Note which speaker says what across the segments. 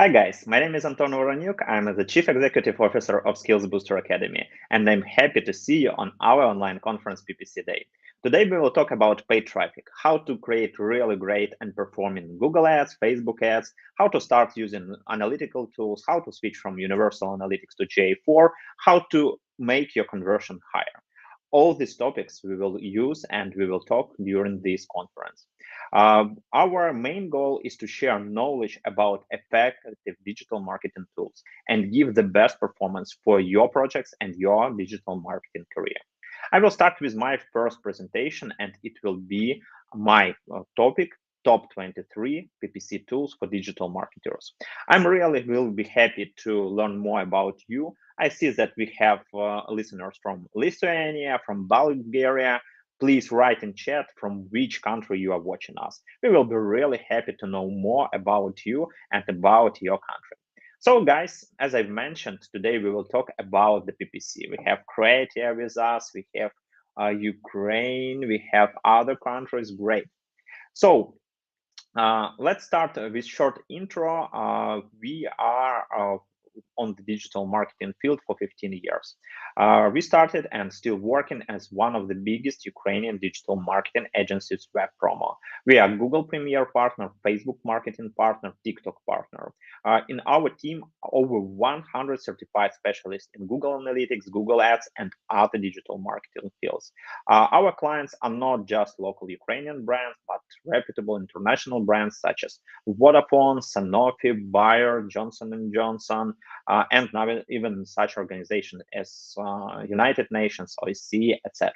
Speaker 1: Hi guys, my name is Anton Voroniuk. I'm the Chief Executive Officer of Skills Booster Academy, and I'm happy to see you on our online conference PPC Day. Today we will talk about paid traffic, how to create really great and performing Google Ads, Facebook Ads, how to start using analytical tools, how to switch from Universal Analytics to GA4, how to make your conversion higher. All these topics we will use and we will talk during this conference. Our main goal is to share knowledge about effective digital marketing tools and give the best performance for your projects and your digital marketing career. I will start with my first presentation, and it will be my topic, top 23 PPC tools for digital marketers. I'm really will be happy to learn more about you. I see that we have listeners from Lithuania, from Bulgaria. Please write in chat from which country you are watching us. We will be really happy to know more about you and about your country. So guys, as I've mentioned, today we will talk about the PPC. We have Croatia with us, we have Ukraine, we have other countries, great. So let's start with short intro. We are on the digital marketing field for 15 years. We started and still working as one of the biggest Ukrainian digital marketing agencies, Web Promo. We are Google Premier partner, Facebook marketing partner, TikTok partner. In our team, over 100 certified specialists in Google Analytics, Google Ads, and other digital marketing fields. Our clients are not just local Ukrainian brands, but reputable international brands such as Vodafone, Sanofi, Bayer, Johnson & Johnson, and now even such organizations as United Nations, OSCE, etc.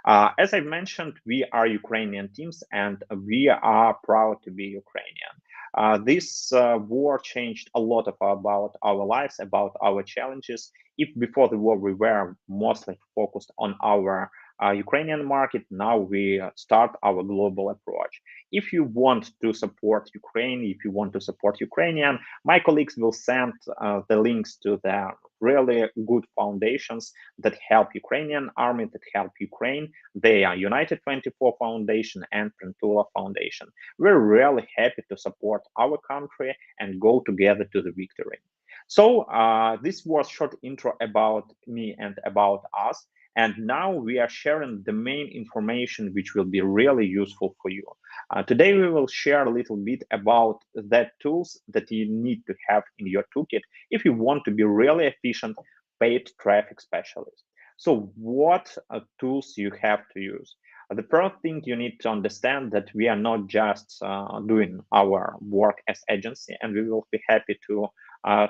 Speaker 1: As I mentioned, we are Ukrainian teams and we are proud to be Ukrainian. This war changed a lot about our lives, about our challenges. If before the war we were mostly focused on our Ukrainian market, now we start our global approach. If you want to support Ukraine, if you want to support Ukrainian, my colleagues will send the links to the really good foundations that help Ukrainian army, that help Ukraine. They are United 24 Foundation and Printula Foundation. We're really happy to support our country and go together to the victory. So this was short intro about me and about us. And now we are sharing the main information which will be really useful for you. Today we will share a little bit about the tools that you need to have in your toolkit if you want to be really efficient paid traffic specialist. So what tools you have to use? The first thing you need to understand that we are not just doing our work as agency, and we will be happy to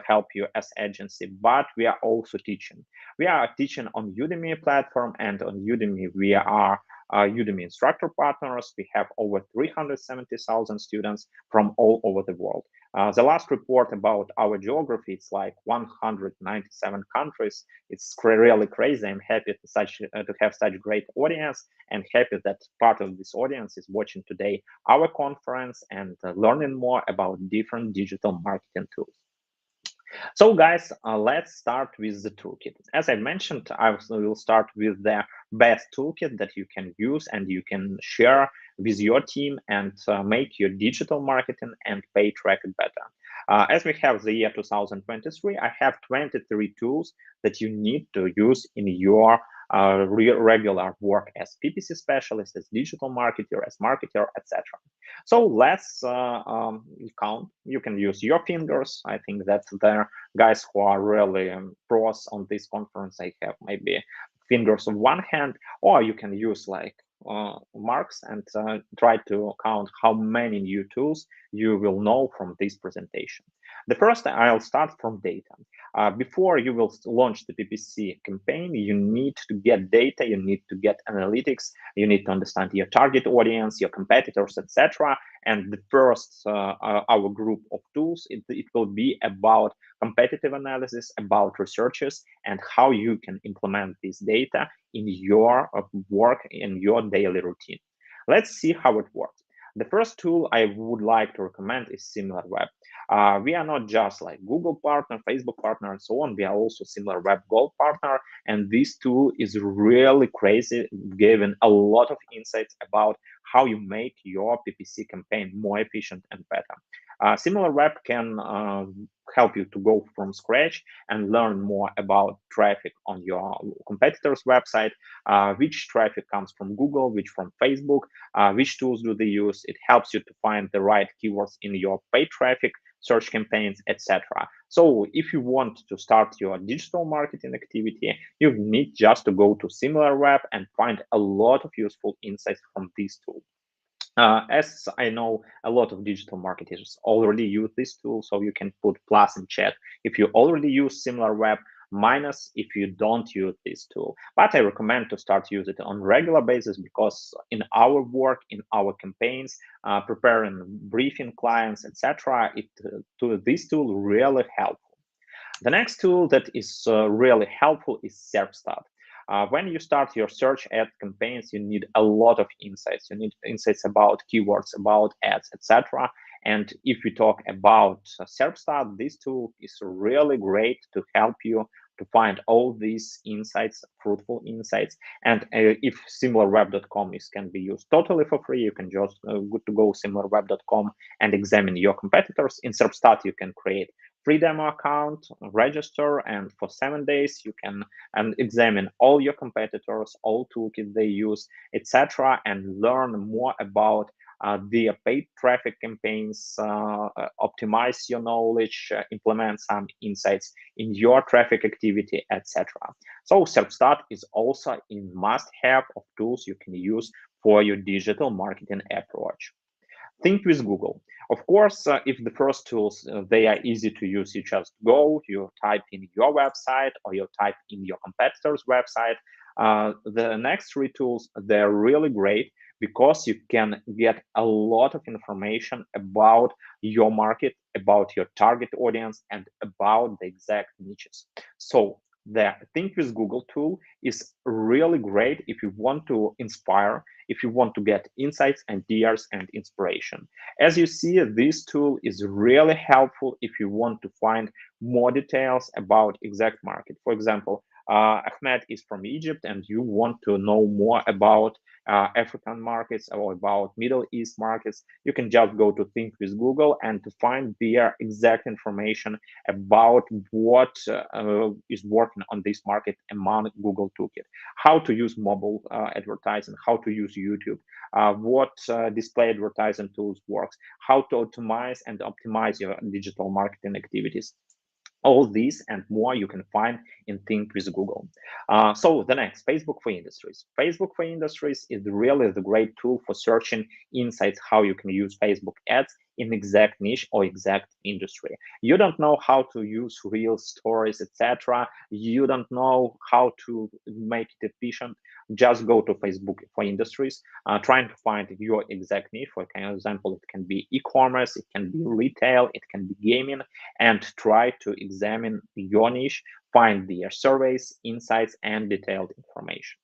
Speaker 1: help you as agency, but we are also teaching. We are teaching on Udemy platform, and on Udemy we are Udemy instructor partners. We have over 370,000 students from all over the world. The last report about our geography, it's like 197 countries. It's really crazy. I'm happy to have such great audience, and happy that part of this audience is watching today our conference and learning more about different digital marketing tools. So guys, let's start with the toolkit. As I mentioned, I will start with the best toolkit that you can use and you can share with your team and make your digital marketing and paid traffic better. As we have the year 2023, I have 23 tools that you need to use in your regular work as PPC specialist, as digital marketer, as marketer, etc. So let's count. You can use your fingers. I think that the guys who are really pros on this conference, I have maybe fingers of one hand, or you can use like marks and try to count how many new tools you will know from this presentation. The first, I'll start from data. Before you will launch the PPC campaign, you need to get data, you need to get analytics, you need to understand your target audience, your competitors, etc. And the first, our group of tools, it will be about competitive analysis, about researches, and how you can implement this data in your work, in your daily routine. Let's see how it works. The first tool I would like to recommend is SimilarWeb. We are not just like Google partner, Facebook partner, and so on. We are also similar Web Gold partner, and this tool is really crazy, giving a lot of insights about how you make your PPC campaign more efficient and better. Similar Web can help you to go from scratch and learn more about traffic on your competitor's website, which traffic comes from Google, which from Facebook, which tools do they use. It helps you to find the right keywords in your paid traffic, search campaigns, etc. So if you want to start your digital marketing activity, you need just to go to SimilarWeb and find a lot of useful insights from this tool. As I know, a lot of digital marketers already use this tool, so you can put plus in chat if you already use SimilarWeb, minus if you don't use this tool. But I recommend to start use it on regular basis because in our work, in our campaigns, preparing briefing clients, etc., this tool really helps. The next tool that is really helpful is SERPstat. When you start your search ad campaigns, you need a lot of insights. You need insights about keywords, about ads, etc. And if we talk about SERPstat, this tool is really great to help you to find all these insights, fruitful insights. And if similarweb.com can be used totally for free, you can just good to go similarweb.com and examine your competitors. In SERPstat, you can create free demo account, register, and for 7 days you can examine all your competitors, all toolkits they use, etc., and learn more about the paid traffic campaigns, optimize your knowledge, implement some insights in your traffic activity, etc. So SERPstat is also a must-have of tools you can use for your digital marketing approach. Think with Google. Of course, if the first tools, they are easy to use, you just go, you type in your website or you type in your competitor's website. The next three tools, they're really great because you can get a lot of information about your market, about your target audience, and about the exact niches. So the Think with Google tool is really great if you want to inspire, if you want to get insights, ideas, and inspiration. As you see, this tool is really helpful if you want to find more details about exact market. For example, Ahmed is from Egypt and you want to know more about African markets or about Middle East markets, you can just go to Think with Google and to find their exact information about what is working on this market among Google Toolkit, how to use mobile advertising, how to use YouTube, what display advertising tools works, how to automate and optimize your digital marketing activities. All these and more you can find in Think with Google. So the next, Facebook for Industries. Facebook for Industries is really the great tool for searching insights how you can use Facebook ads in exact niche or exact industry. You don't know how to use real stories, etc. You don't know how to make it efficient. Just go to Facebook for Industries, trying to find your exact niche. For example, it can be e-commerce, it can be retail, it can be gaming, and try to examine your niche, find their surveys, insights, and detailed information.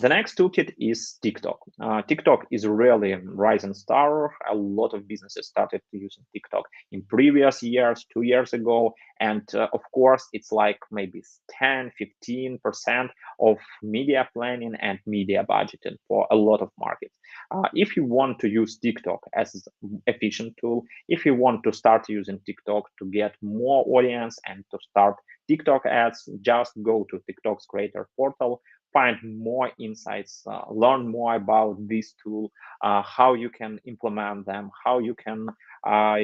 Speaker 1: The next toolkit is TikTok. TikTok is really a rising star. A lot of businesses started using TikTok in previous years, 2 years ago. And of course, it's like maybe 10, 15% of media planning and media budgeting for a lot of markets. If you want to use TikTok as an efficient tool, if you want to start using TikTok to get more audience and to start TikTok ads, just go to TikTok's creator portal, find more insights, learn more about this tool, how you can implement them, how you can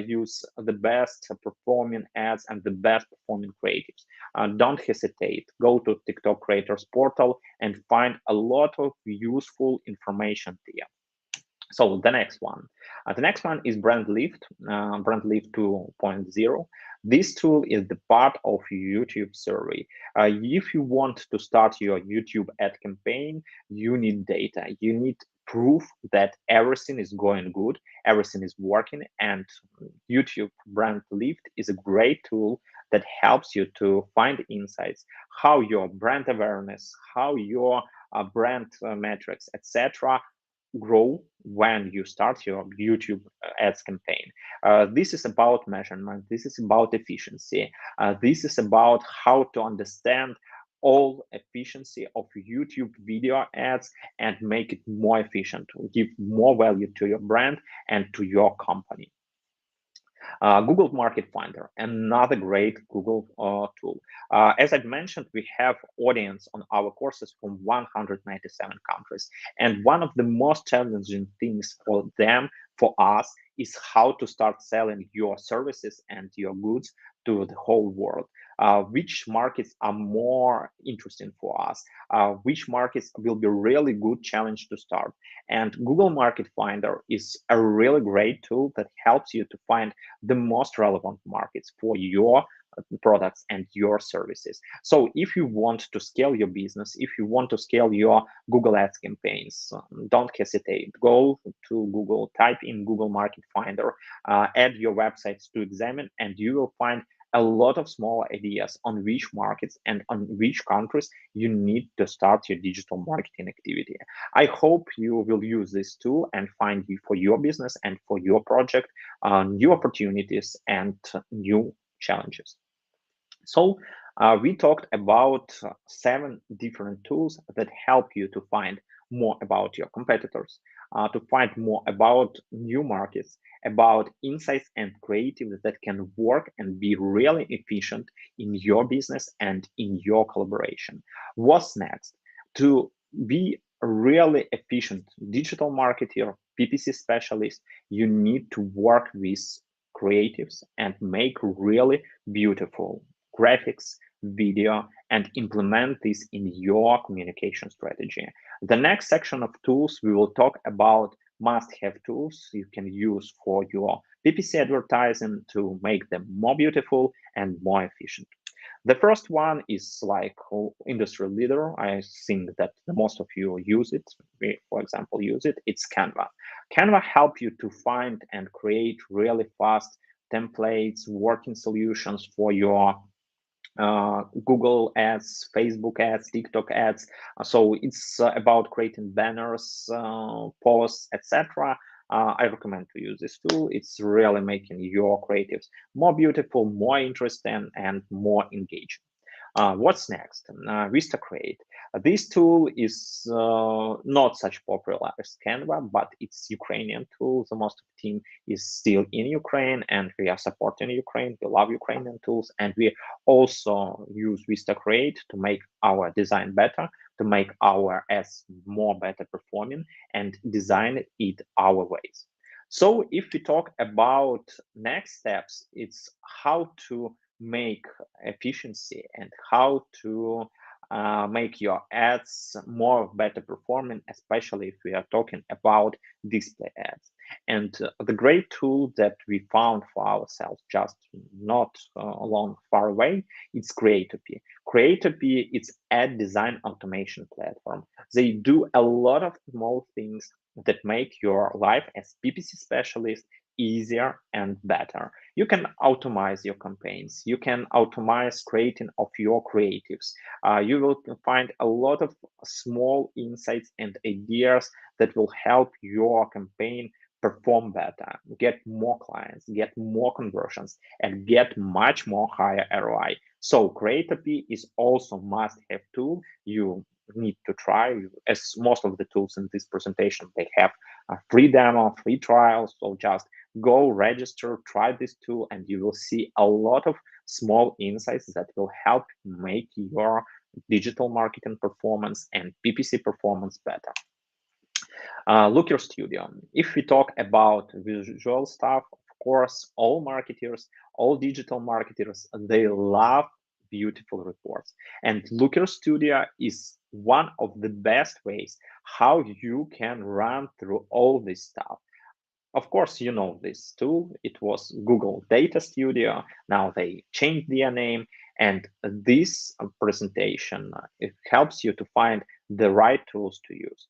Speaker 1: use the best performing ads and the best performing creatives. Don't hesitate. Go to TikTok creators portal and find a lot of useful information there. So the next one is BrandLift, BrandLift 2.0. This tool is the part of YouTube survey. If you want to start your YouTube ad campaign, you need data. You need proof that everything is going good, everything is working, and YouTube BrandLift is a great tool that helps you to find insights, how your brand awareness, how your brand metrics, etc., grow when you start your YouTube ads campaign. This is about measurement. This is about efficiency. This is about how to understand all efficiency of YouTube video ads and make it more efficient, give more value to your brand and to your company. Google Market Finder, another great Google tool. As I've mentioned, we have audience on our courses from 197 countries. And one of the most challenging things for them, for us, is how to start selling your services and your goods to the whole world. Which markets are more interesting for us? Which markets will be really good challenge to start? And Google Market Finder is a really great tool that helps you to find the most relevant markets for your products and your services. So if you want to scale your business, if you want to scale your Google Ads campaigns, don't hesitate. Go to Google, type in Google Market Finder, add your websites to examine, and you will find a lot of small ideas on which markets and on which countries you need to start your digital marketing activity. I hope you will use this tool and find for your business and for your project new opportunities and new challenges. So we talked about 7 different tools that help you to find more about your competitors, to find more about new markets, about insights and creative that can work and be really efficient in your business and in your collaboration. What's next? To be a really efficient digital marketer, PPC specialist, you need to work with creatives and make really beautiful graphics, video, and implement this in your communication strategy. The next section of tools, we will talk about must-have tools you can use for your PPC advertising to make them more beautiful and more efficient. The first one is like industry leader. I think that the most of you use it. We, for example, use it. It's Canva. Canva help you to find and create really fast templates, working solutions for your Google ads, Facebook ads, TikTok ads. So it's about creating banners, posts, etc. I recommend to use this tool. It's really making your creatives more beautiful, more interesting, and more engaging. What's next? Vista Create. This tool is not such popular as Canva, but it's Ukrainian tool. The most of the team is still in Ukraine, and we are supporting Ukraine. We love Ukrainian tools, and we also use Vista Create to make our design better, to make our ads more better performing, and design it our ways. So if we talk about next steps, it's how to make efficiency and how to make your ads more better performing, especially if we are talking about display ads. And the great tool that we found for ourselves just not long far away, it's Creatopy. Creatopy is ad design automation platform. They do a lot of small things that make your life as PPC specialist easier and better. You can automate your campaigns. You can automate creating of your creatives. You will find a lot of small insights and ideas that will help your campaign perform better, get more clients, get more conversions, and get much more higher ROI. So Creatopy is also must-have tool you need to try. As most of the tools in this presentation, they have a free demo, free trial. So just go register, try this tool, and you will see a lot of small insights that will help make your digital marketing performance and PPC performance better. Looker Studio. If we talk about visual stuff, of course, all marketers, all digital marketers, they love beautiful reports. And Looker Studio is one of the best ways how you can run through all this stuff. Of course, you know this tool. It was Google Data Studio. Now they changed their name. And this presentation, it helps you to find the right tools to use.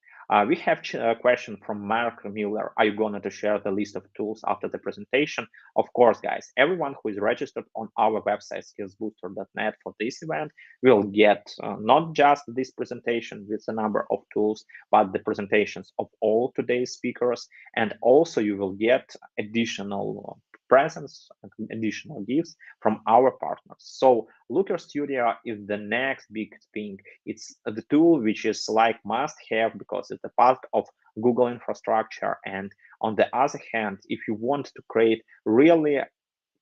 Speaker 1: We have a question from Mark Mueller. Are you going to share the list of tools after the presentation? Of course, guys. Everyone who is registered on our website, skillsbooster.net, for this event will get not just this presentation with a number of tools, but the presentations of all today's speakers. And also you will get additional presents, additional gifts from our partners. So Looker Studio is the next big thing. It's the tool which is like must have because it's a part of Google infrastructure. And on the other hand, if you want to create really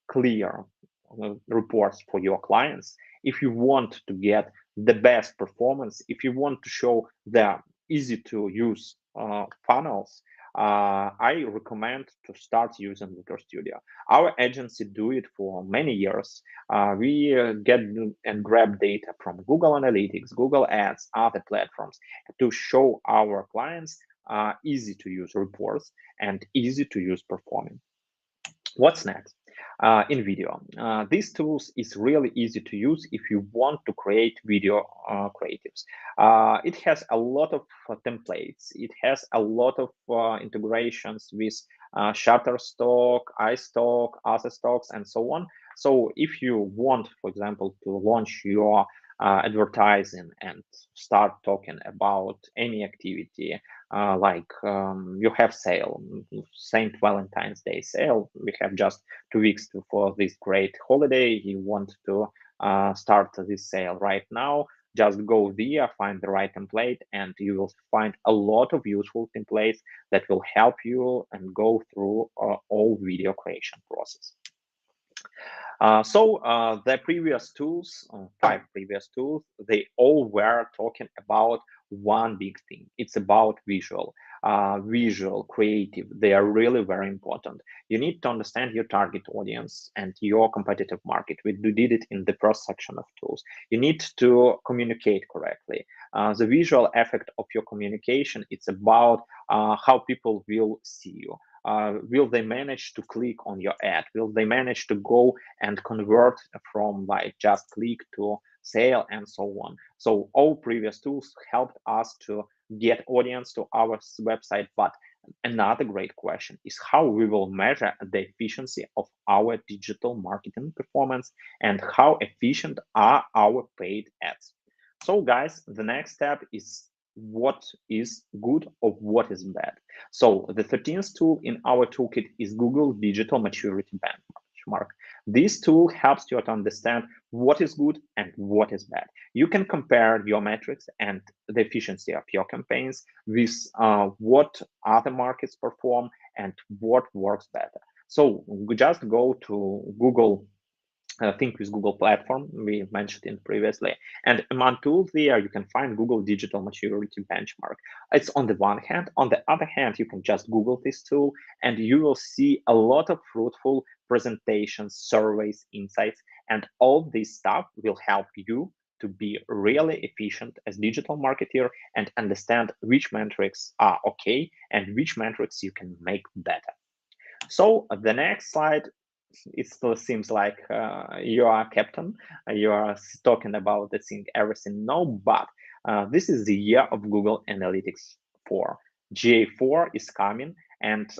Speaker 1: clear reports for your clients, if you want to get the best performance, if you want to show the easy to use funnels, I recommend to start using Looker Studio. Our agency do it for many years. We get and grab data from Google Analytics, Google Ads, other platforms to show our clients easy to use reports and easy to use performing. What's next? In video. These tools is really easy to use if you want to create video creatives. It has a lot of templates. It has a lot of integrations with Shutterstock, iStock, other stocks, and so on. So if you want, for example, to launch your advertising and start talking about any activity, like you have sale, Saint Valentine's Day sale. We have just 2 weeks for this great holiday. You want to start this sale right now. Just go there, find the right template, and you will find a lot of useful templates that will help you and go through all video creation process. The previous tools, 5 previous tools, they all were talking about one big thing. It's about visual, creative. They are really very important. You need to understand your target audience and your competitive market. We did it in the first section of tools. You need to communicate correctly. The visual effect of your communication, it's about how people will see you. Will they manage to click on your ad? Will they manage to go and convert from like just click to sale and so on? So all previous tools helped us to get audience to our website. But another great question is how we will measure the efficiency of our digital marketing performance and how efficient are our paid ads. So guys, the next step is what is good or what is bad. So the 13th tool in our toolkit is Google Digital Maturity Benchmark. This tool helps you to understand what is good and what is bad. You can compare your metrics and the efficiency of your campaigns with what other markets perform and what works better. So we just go to Google Think with Google platform we mentioned in previously. And among tools there, you can find Google Digital Maturity Benchmark. It's on the one hand. On the other hand, you can just Google this tool and you will see a lot of fruitful presentations, surveys, insights, and all this stuff will help you to be really efficient as digital marketer and understand which metrics are okay and which metrics you can make better. So the next slide, it still seems like you are captain, you are talking about the thing, everything. No, but this is the year of Google Analytics 4. GA4 is coming, and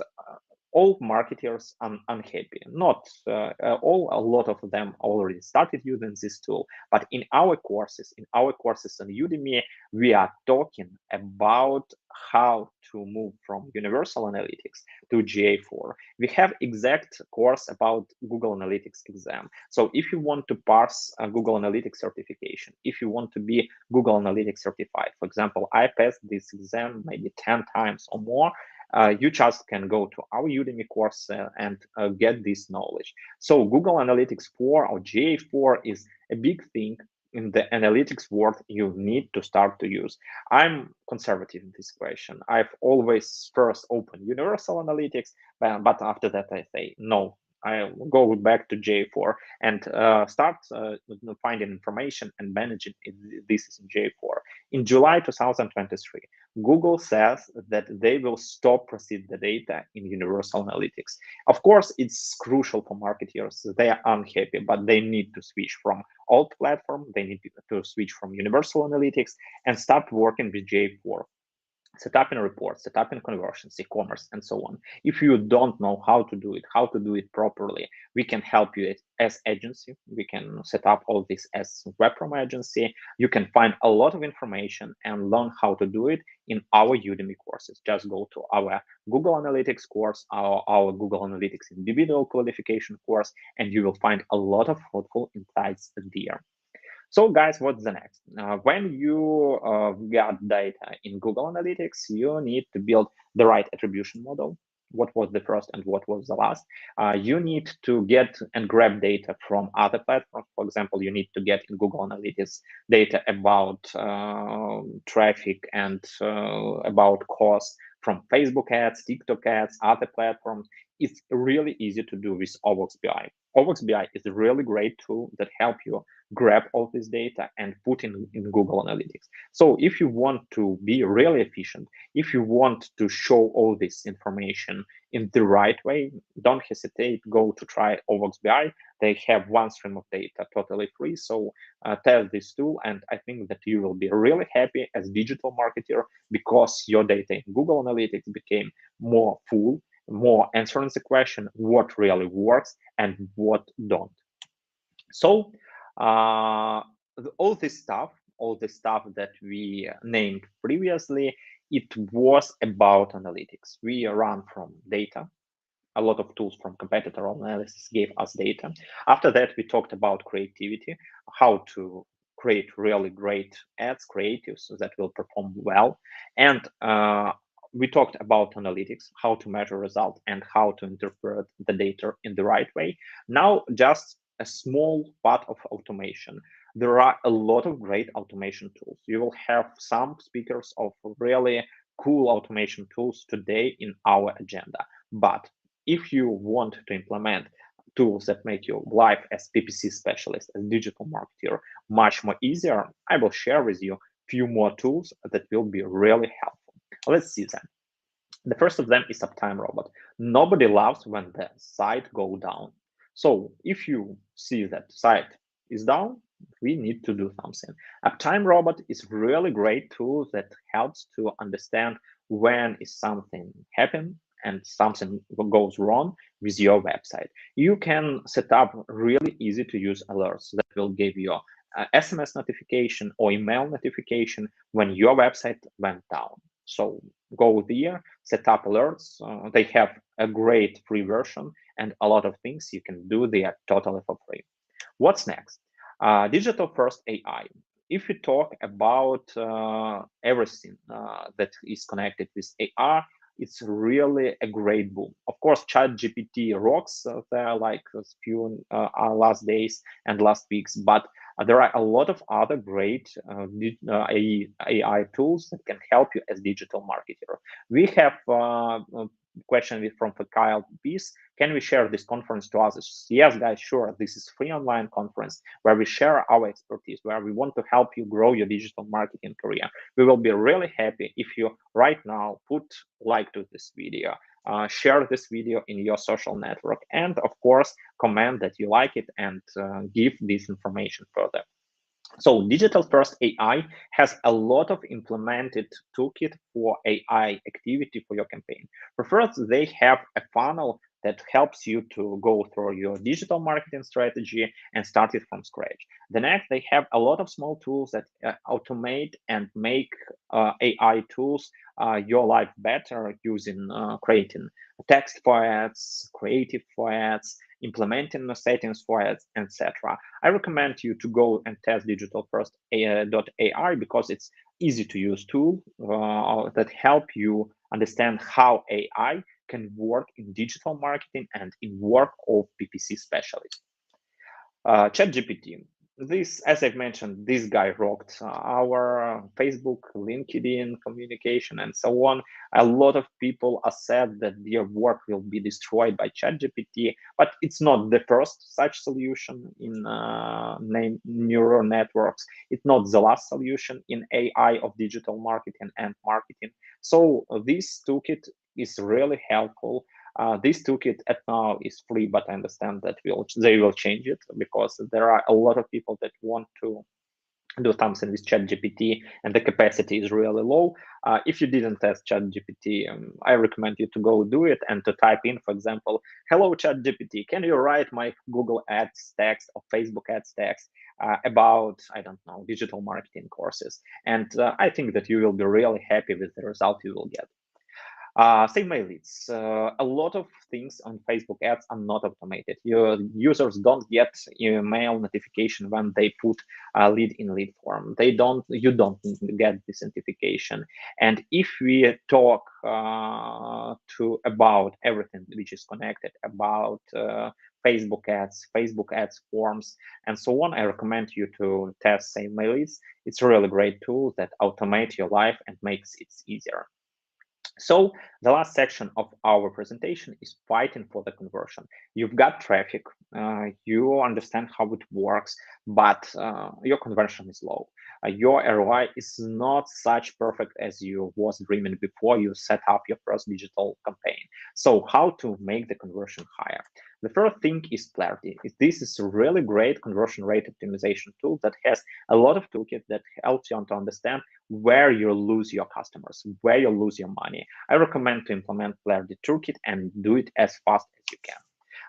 Speaker 1: all marketers are unhappy. Not a lot of them already started using this tool, but in our courses on Udemy, we are talking about how to move from Universal Analytics to GA4. We have exact course about Google Analytics exam. So if you want to pass a Google Analytics certification, if you want to be Google Analytics certified, for example, I passed this exam maybe 10 times or more, you just can go to our Udemy course and get this knowledge. So Google Analytics 4 or GA4 is a big thing in the analytics world you need to start to use. I'm conservative in this question. I've always first opened Universal Analytics, but after that I say, no, I go back to J4 and start finding information and managing this in J4. In July 2023, Google says that they will stop proceed the data in Universal Analytics. Of course, it's crucial for marketers. They are unhappy, but they need to switch from old platform. They need to switch from Universal Analytics and start working with J4. setting reports, setting conversions, e-commerce, and so on. If you don't know how to do it properly, we can help you as agency. We can set up all this as web from agency. You can find a lot of information and learn how to do it in our Udemy courses. Just go to our Google Analytics course, our Google Analytics individual qualification course, and you will find a lot of fruitful insights there. So guys, what's the next? When you got data in Google Analytics, you need to build the right attribution model. What was the first and what was the last? You need to get and grab data from other platforms. For example, you need to get in Google Analytics data about traffic and about costs from Facebook ads, TikTok ads, other platforms. It's really easy to do with Ovox BI. Ovox BI is a really great tool that help you grab all this data and put in Google Analytics. So if you want to be really efficient, if you want to show all this information in the right way, don't hesitate, go to try Ovox BI. They have one stream of data totally free. So test this tool, and I think that you will be really happy as digital marketer because your data in Google Analytics became more full, more answering the question what really works and what don't. So all this stuff that we named previously, it was about analytics. We run from data. A lot of tools from competitor analysis gave us data. After that, we talked about creativity, how to create really great ads, creatives that will perform well. And we talked about analytics, how to measure results and how to interpret the data in the right way. Now, just a small part of automation. There are a lot of great automation tools. You will have some speakers of really cool automation tools today in our agenda. But if you want to implement tools that make your life as PPC specialist, as digital marketer, much more easier, I will share with you a few more tools that will be really helpful. Let's see them. The first of them is Uptime Robot. Nobody loves when the site go down. So if you see that site is down, we need to do something. Uptime Robot is really great tool that helps to understand when is something happen and something goes wrong with your website. You can set up really easy to use alerts that will give you SMS notification or email notification when your website went down. So go there, set up alerts. They have a great free version and a lot of things you can do there totally for free. What's next? Digital first AI. If we talk about everything that is connected with AI, it's really a great boom. Of course, ChatGPT rocks there like a few last days and last weeks, but there are a lot of other great AI tools that can help you as digital marketer. We have a question from Kyle Peace. Can we share this conference to others? Yes, guys, sure. This is free online conference where we share our expertise, where we want to help you grow your digital marketing career. We will be really happy if you right now put like to this video, share this video in your social network, and of course, comment that you like it and give this information further. So Digital First AI has a lot of implemented toolkit for AI activity for your campaign. For first, they have a funnel that helps you to go through your digital marketing strategy and start it from scratch. The next, they have a lot of small tools that automate and make AI tools your life better using creating text for ads, creative for ads, implementing the settings for ads, etc. I recommend you to go and test digitalfirst.ai because it's easy to use tool that help you understand how AI can work in digital marketing and in work of PPC specialists. ChatGPT. This, as I've mentioned, this guy rocked our Facebook, LinkedIn communication, and so on. A lot of people are sad that their work will be destroyed by ChatGPT, but it's not the first such solution in neural networks. It's not the last solution in AI of digital marketing and marketing. So this toolkit is really helpful. This toolkit at now is free, but I understand that they will change it because there are a lot of people that want to do something with ChatGPT and the capacity is really low. If you didn't test ChatGPT, I recommend you to go do it and to type in, for example, hello ChatGPT, can you write my Google Ads text or Facebook Ads text about, I don't know, digital marketing courses? And I think that you will be really happy with the result you will get. Save my leads. A lot of things on Facebook ads are not automated. Your users don't get email notification when they put a lead in lead form. You don't get this notification. And if we talk about everything which is connected about Facebook ads forms, and so on, I recommend you to test Save My Leads. It's a really great tool that automate your life and makes it easier. So the last section of our presentation is fighting for the conversion. You've got traffic, you understand how it works, but your conversion is low. Your ROI is not such perfect as you was dreaming before you set up your first digital campaign. So how to make the conversion higher? The first thing is clarity. This is a really great conversion rate optimization tool that has a lot of toolkit that helps you to understand where you lose your customers, where you lose your money. I recommend to implement Clarity Toolkit and do it as fast as you can.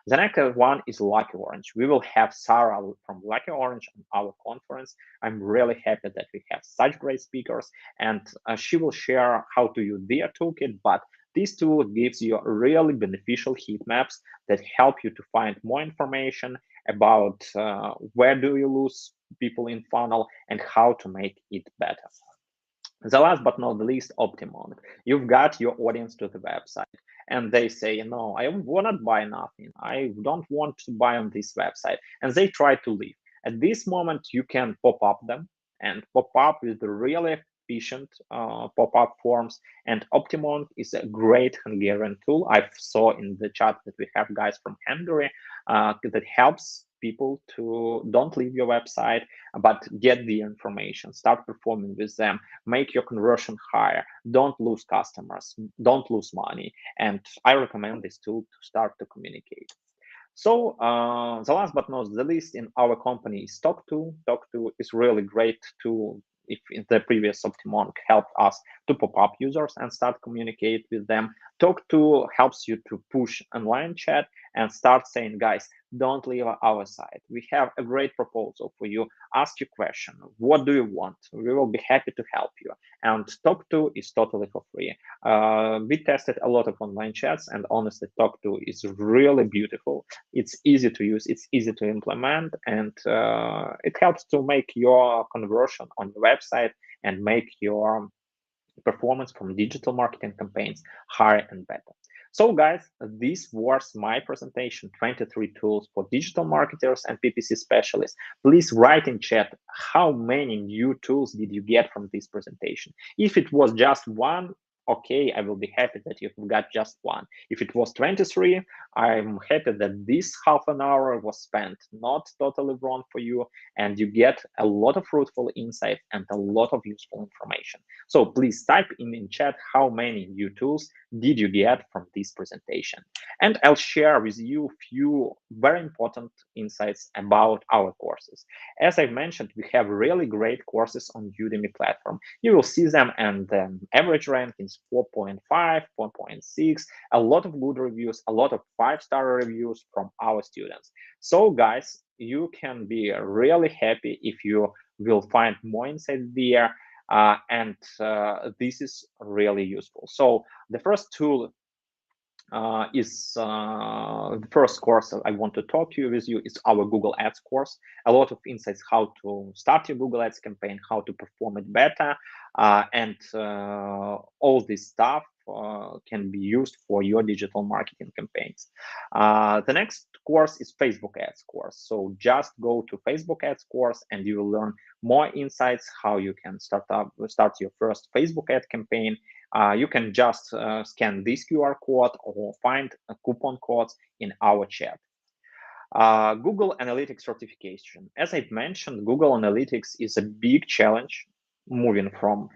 Speaker 1: The next one is Lucky Orange. We will have Sarah from Lucky Orange on our conference. I'm really happy that we have such great speakers, and she will share how to use their toolkit, but this tool gives you really beneficial heat maps that help you to find more information about where do you lose people in funnel and how to make it better. The last but not the least, Optimum. You've got your audience to the website and they say, no, I want to buy nothing. I don't want to buy on this website. And they try to leave. At this moment, you can pop up them and pop up with the really efficient pop-up forms. And Optimum is a great Hungarian tool. I saw in the chat that we have guys from Hungary that helps people to don't leave your website, but get the information, start performing with them, make your conversion higher, don't lose customers, don't lose money. And I recommend this tool to start to communicate. So the last but not the least in our company is Talk2. Talk2 is really great tool. If in the previous Optimum helped us to pop up users and start communicate with them, Talk2 helps you to push online chat and start saying, guys, don't leave our site. We have a great proposal for you. Ask your question. What do you want? We will be happy to help you. And Talk2 is totally for free. We tested a lot of online chats, and honestly, Talk2 is really beautiful. It's easy to use, it's easy to implement, and it helps to make your conversion on the website and make your performance from digital marketing campaigns higher and better. So guys, this was my presentation, 23 tools for digital marketers and PPC specialists. Please write in chat how many new tools did you get from this presentation. If it was just one, okay, I will be happy that you got just one. If it was 23, I'm happy that this half an hour was spent not totally wrong for you, and you get a lot of fruitful insight and a lot of useful information. So please type in chat how many new tools did you get from this presentation. And I'll share with you a few very important insights about our courses. As I mentioned, we have really great courses on Udemy platform. You will see them, and the average rank is 4.5, 4.6, a lot of good reviews, a lot of 5-star reviews from our students. So guys, you can be really happy if you will find more insight there. And this is really useful. So the first tool is the first course I want to talk to you with you is our Google Ads course. A lot of insights how to start your Google Ads campaign, how to perform it better, and all this stuff can be used for your digital marketing campaigns. The next course is Facebook Ads course. So just go to Facebook Ads course and you will learn more insights how you can start your first Facebook ad campaign. You can just scan this QR code or find coupon codes in our chat. Google Analytics certification. As I mentioned, Google Analytics is a big challenge moving from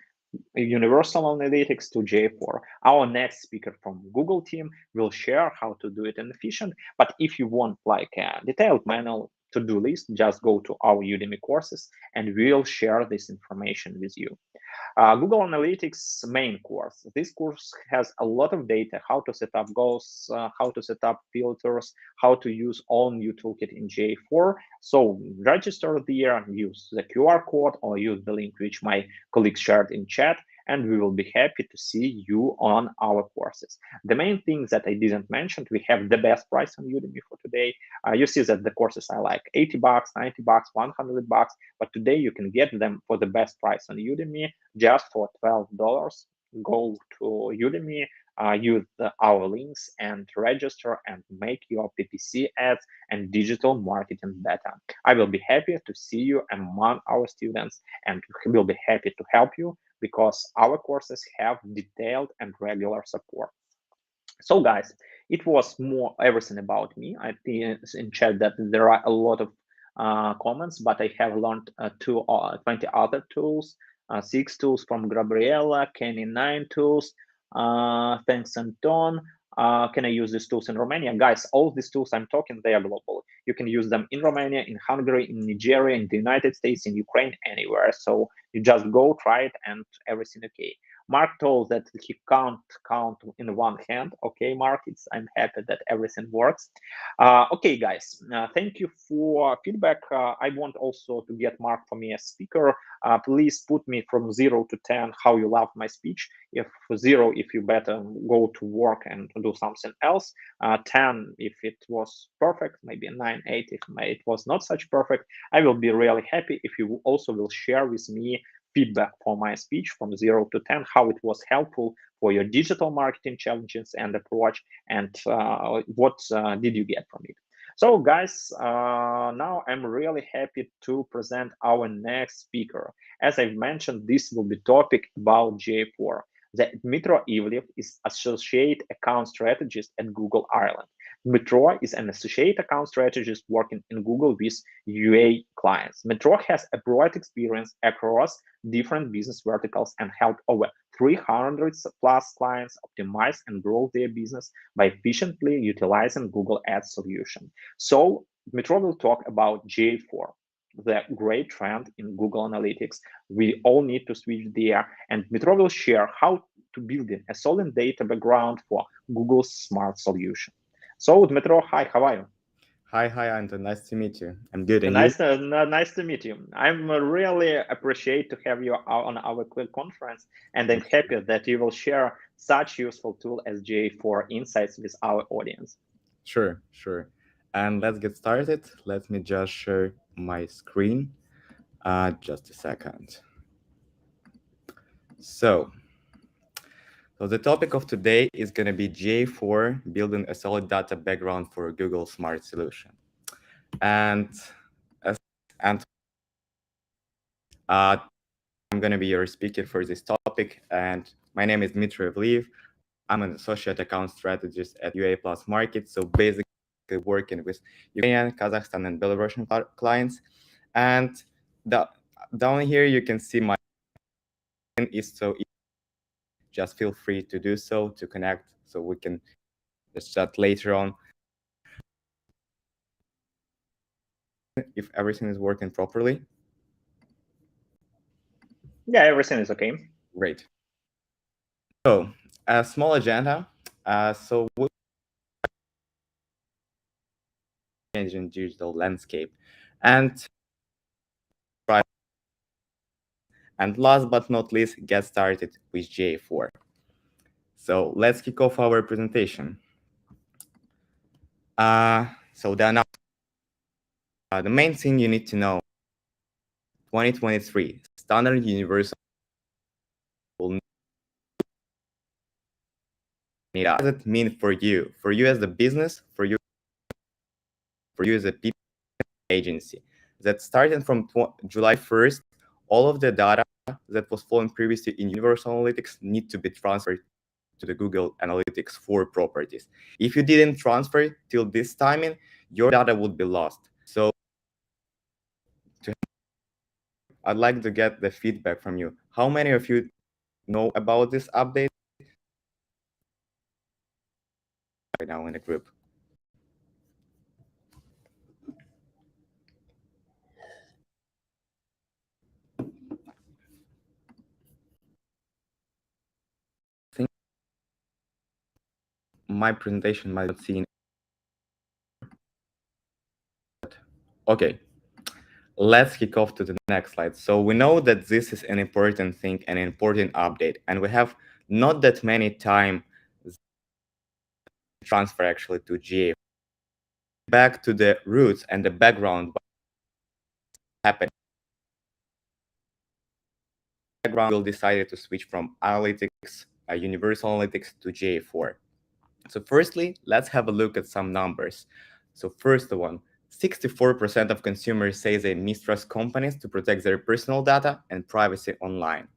Speaker 1: Universal Analytics to J4. Our next speaker from Google team will share how to do it in efficient. But if you want like a detailed manual, to-do list, just go to our Udemy courses and we'll share this information with you. Google Analytics main course. This course has a lot of data, how to set up goals, how to set up filters, how to use all new toolkit in GA4. So register there, use the QR code or use the link which my colleague shared in chat, and we will be happy to see you on our courses. The main thing that I didn't mention, we have the best price on Udemy for today. You see that the courses are like 80 bucks, 90 bucks, 100 bucks, but today you can get them for the best price on Udemy just for $12. Go to Udemy, use our links and register and make your PPC ads and digital marketing better. I will be happy to see you among our students and will be happy to help you because our courses have detailed and regular support. So guys, it was more everything about me. I think in chat that there are a lot of comments, but I have learned 20 other tools, 6 tools from Gabriela, Kenny 9 tools. Thanks, Anton. Can I use these tools in Romania? Guys, all these tools I'm talking, they are global. You can use them in Romania, in Hungary, in Nigeria, in the United States, in Ukraine, anywhere. So you just go, try it, and everything okay. Mark told that he can't count in one hand. Okay, Mark, I'm happy that everything works. Okay, guys, thank you for feedback. I want also to get Mark for me as speaker. Please put me from 0 to 10 how you love my speech. If 0, if you better go to work and do something else. 10, if it was perfect, maybe 9, 8, if it was not such perfect. I will be really happy if you also will share with me feedback for my speech from 0 to 10, how it was helpful for your digital marketing challenges and approach, and what did you get from it. So guys, now I'm really happy to present our next speaker. As I've mentioned, this will be topic about GA4. Dmytro Ivliev is Associate Account Strategist at Google Ireland. Dmytro is an associate account strategist working in Google with UA clients. Dmytro has a broad experience across different business verticals and helped over 300 plus clients optimize and grow their business by efficiently utilizing Google Ads solution. So Dmytro will talk about GA4, the great trend in Google Analytics. We all need to switch there, and Dmytro will share how to build a solid data background for Google's smart solution. So Dmytro, hi, how are you?
Speaker 2: Hi, Anton. Nice to meet you. I'm good, and
Speaker 1: nice
Speaker 2: you?
Speaker 1: nice to meet you. I'm really appreciate to have you on our quick conference, and I'm happy that you will share such useful tool as GA4 Insights with our audience.
Speaker 2: Sure. And let's get started. Let me just share my screen. Just a second. So the topic of today is going to be GA4, building a solid data background for Google Smart Solution. And as Anton, I'm going to be your speaker for this topic. And my name is Dmytro Ivliev. I'm an associate account strategist at UA Plus Market. So basically working with Ukrainian, Kazakhstan, and Belarusian clients. And down here, you can see my is so easy. Just feel free to do so, to connect, so we can just chat later on. If everything is working properly.
Speaker 1: Yeah, everything is okay.
Speaker 2: Great. So a small agenda. So we changing digital landscape, and last but not least, get started with GA4. So let's kick off our presentation. So the main thing you need to know: 2023 standard universal. What does it mean for you? For you as a business, for you as a PPC agency. That starting from July 1st, all of the data that was flowing previously in Universal Analytics need to be transferred to the Google Analytics 4 properties. If you didn't transfer till this timing, your data would be lost. So I'd like to get the feedback from you. How many of you know about this update right now in the group? my presentation might not seem. Okay, let's kick off to the next slide. So we know that this is an important thing, an important update, and we have not that many time transfer actually to GA. Back to the roots and the background happened. Google decided to switch from analytics, universal analytics to GA4. So firstly, let's have a look at some numbers. So first one, 64% of consumers say they mistrust companies to protect their personal data and privacy online.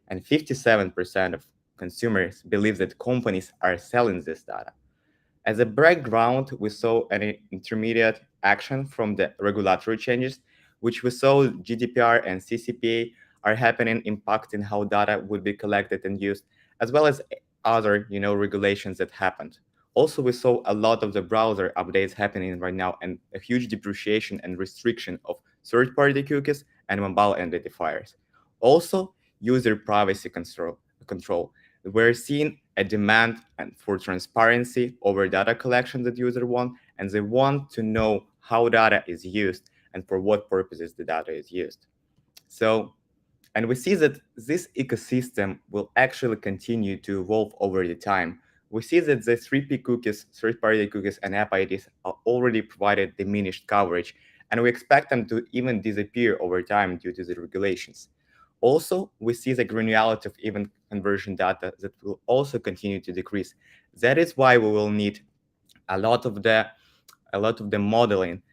Speaker 2: And 57% of consumers believe that companies are selling this data. As a background, we saw an intermediate action from the regulatory changes, which we saw GDPR and CCPA are happening, impacting how data would be collected and used, as well as other, regulations that happened. Also, we saw a lot of the browser updates happening right now and a huge depreciation and restriction of third-party cookies and mobile identifiers. Also, user privacy control. We're seeing a demand for transparency over data collection that users want, and they want to know how data is used and for what purposes the data is used. So, and we see that this ecosystem will actually continue to evolve over the time. We see that the 3P cookies, third-party cookies, and app IDs are already provided diminished coverage, and we expect them to even disappear over time due to the regulations. Also, we see the granularity of event conversion data that will also continue to decrease. That is why we will need a lot of the modeling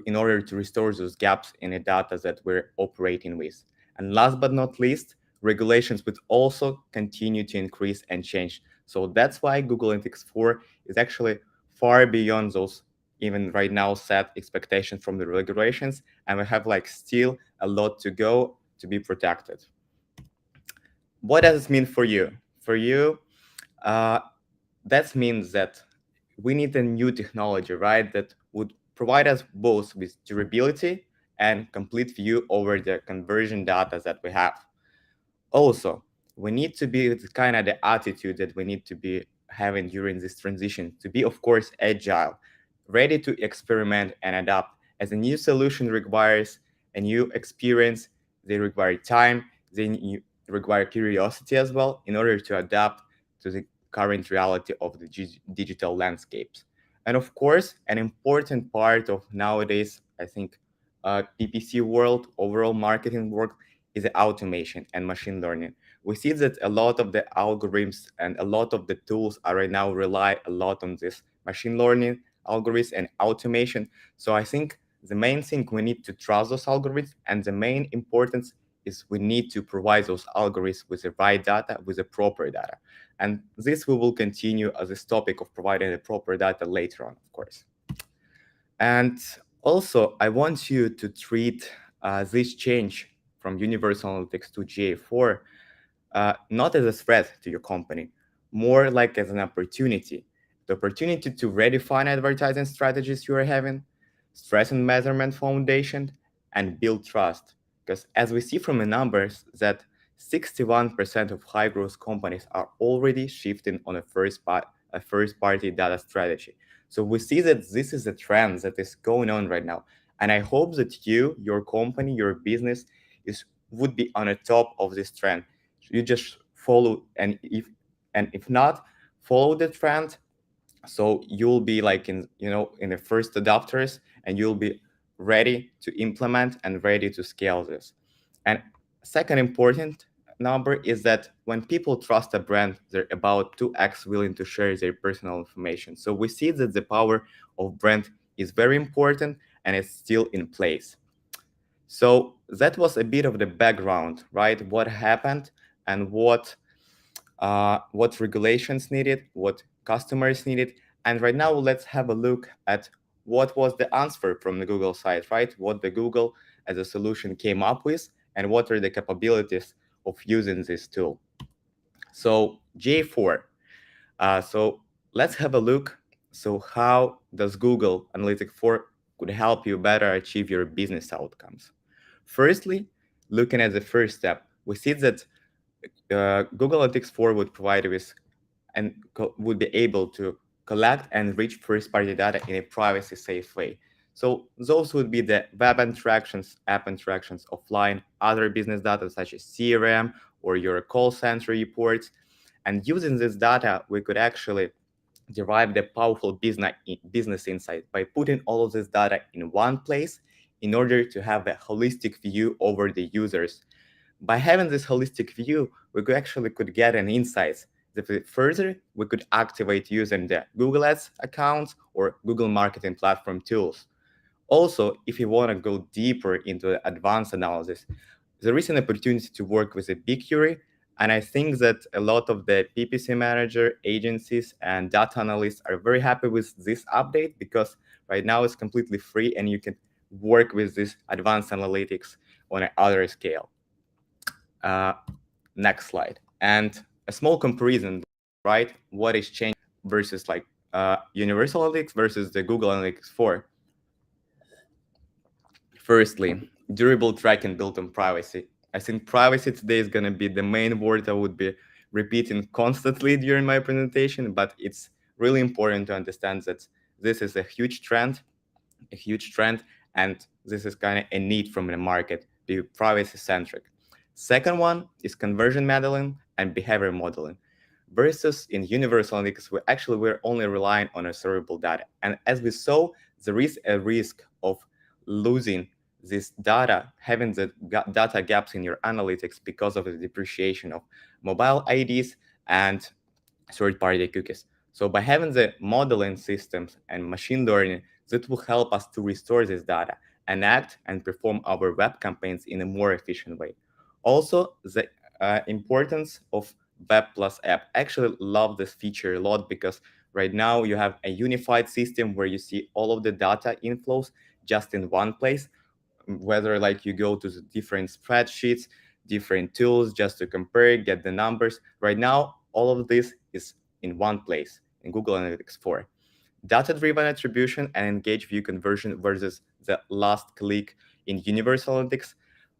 Speaker 2: in order to restore those gaps in the data that we're operating with. And last but not least, regulations would also continue to increase and change. So that's why Google Analytics 4 is actually far beyond those even right now set expectations from the regulations, and we have still a lot to go to be protected. What does it mean for you? For you, that means that we need a new technology, right, that would provide us both with durability and complete view over the conversion data that we have. Also, we need to be kind of the attitude that we need to be having during this transition, to be, of course, agile, ready to experiment and adapt. As a new solution requires a new experience, they require time, they require curiosity as well in order to adapt to the current reality of the digital landscapes. And of course, an important part of nowadays, I think, PPC world, overall marketing world, is the automation and machine learning. We see that a lot of the algorithms and a lot of the tools are right now rely a lot on this machine learning algorithms and automation. So I think the main thing, we need to trust those algorithms, and the main importance is we need to provide those algorithms with the right data, with the proper data. And this we will continue as this topic of providing the proper data later on, of course. And also, I want you to treat this change from Universal Analytics to GA4 not as a threat to your company, more like as an opportunity. The opportunity to redefine advertising strategies you are having, strengthen measurement foundation, and build trust. Because as we see from the numbers that 61% of high growth companies are already shifting on a first-party data strategy. So we see that this is a trend that is going on right now. And I hope that you, your company, your business would be on the top of this trend. You just follow, and if not, follow the trend. So you'll be in the first adopters, and you'll be ready to implement and ready to scale this. And second important number is that when people trust a brand, they're about 2x willing to share their personal information. So we see that the power of brand is very important, and it's still in place. So that was a bit of the background, right? What happened and what regulations needed, what customers needed. And right now, let's have a look at what was the answer from the Google side, right? What the Google as a solution came up with, and what are the capabilities of using this tool. So J4. So let's have a look. So how does Google Analytics 4 could help you better achieve your business outcomes? Firstly, looking at the first step, we see that Google Analytics 4 would provide with and would be able to collect and reach first-party data in a privacy-safe way. So those would be the web interactions, app interactions offline, other business data such as CRM or your call center reports. And using this data, we could actually derive the powerful business insight by putting all of this data in one place in order to have a holistic view over the users. By having this holistic view, we could get an insights that further we could activate using the Google Ads accounts or Google Marketing Platform tools. Also, if you want to go deeper into advanced analysis, there is an opportunity to work with a BigQuery, and I think that a lot of the PPC manager agencies and data analysts are very happy with this update because right now it's completely free and you can work with this advanced analytics on another scale. Next slide. And a small comparison, right? What is changing versus like Universal Analytics versus the Google Analytics 4. Firstly, durable tracking built on privacy. I think privacy today is going to be the main word I would be repeating constantly during my presentation, but it's really important to understand that this is a huge trend, and this is kind of a need from the market, be privacy-centric. Second one is conversion modeling and behavior modeling. Versus in Universal Analytics, we're only relying on observable data. And as we saw, there is a risk of losing this data, having the data gaps in your analytics because of the depreciation of mobile IDs and third-party cookies. So by having the modeling systems and machine learning, that will help us to restore this data and act and perform our web campaigns in a more efficient way. Also, the importance of web plus app. I actually love this feature a lot because right now you have a unified system where you see all of the data inflows just in one place, whether like you go to the different spreadsheets, different tools just to compare, get the numbers. Right now, all of this is in one place in Google Analytics 4. Data-driven attribution and engage view conversion versus the last click in Universal Analytics.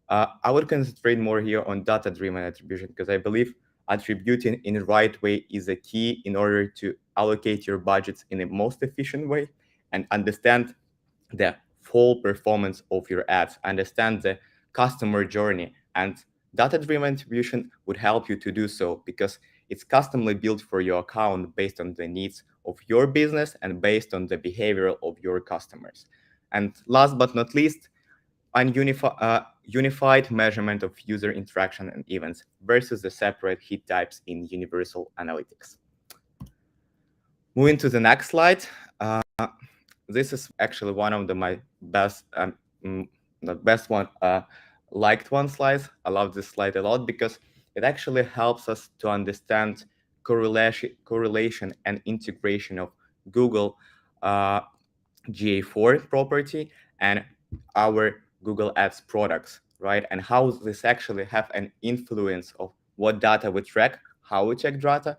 Speaker 2: I would concentrate more here on data-driven attribution because I believe attributing in the right way is a key in order to allocate your budgets in the most efficient way and understand the full performance of your ads, understand the customer journey. And data-driven attribution would help you to do so because it's customly built for your account based on the needs of your business and based on the behavior of your customers. And last but not least, unified measurement of user interaction and events versus the separate heat types in Universal Analytics. Moving to the next slide. This is actually one of my best, the best one, liked one slides. I love this slide a lot because it actually helps us to understand correlation and integration of Google GA4 property and our Google Ads products, right? And how this actually have an influence of what data we track, how we track data,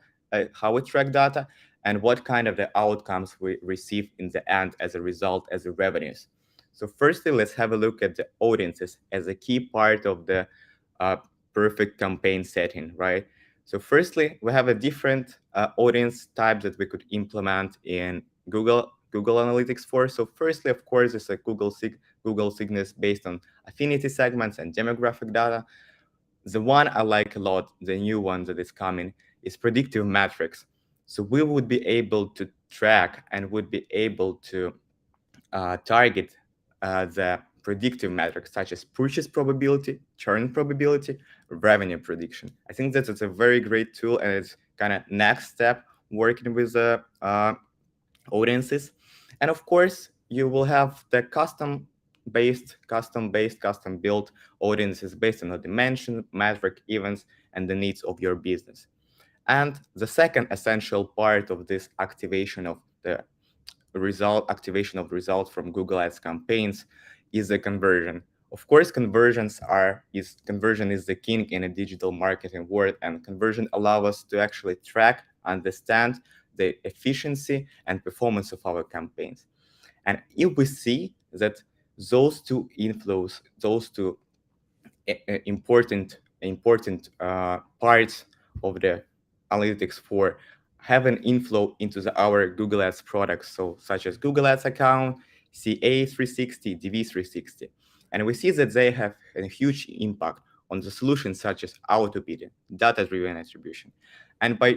Speaker 2: and what kind of the outcomes we receive in the end as a result as the revenues. So firstly, let's have a look at the audiences as a key part of the perfect campaign setting, right? So firstly, we have a different audience types that we could implement in Google Analytics 4. So firstly, of course, it's a Google signals based on affinity segments and demographic data. The one I like a lot, the new one that is coming, is predictive metrics. So we would be able to track and would be able to target the predictive metrics such as purchase probability, churn probability, revenue prediction. I think that it's a very great tool and it's kind of next step working with the audiences. And of course, you will have the custom-built audiences based on the dimension, metric, events, and the needs of your business. And the second essential part of this activation of results from Google Ads campaigns is the conversion. Of course, conversion is the king in a digital marketing world, and conversion allows us to actually track, understand the efficiency and performance of our campaigns. And if we see that those two inflows, those two important parts of the Analytics 4 have an inflow into our Google Ads products, so such as Google Ads account, CA360, DV360. And we see that they have a huge impact on the solutions such as auto bidding, data-driven attribution. And by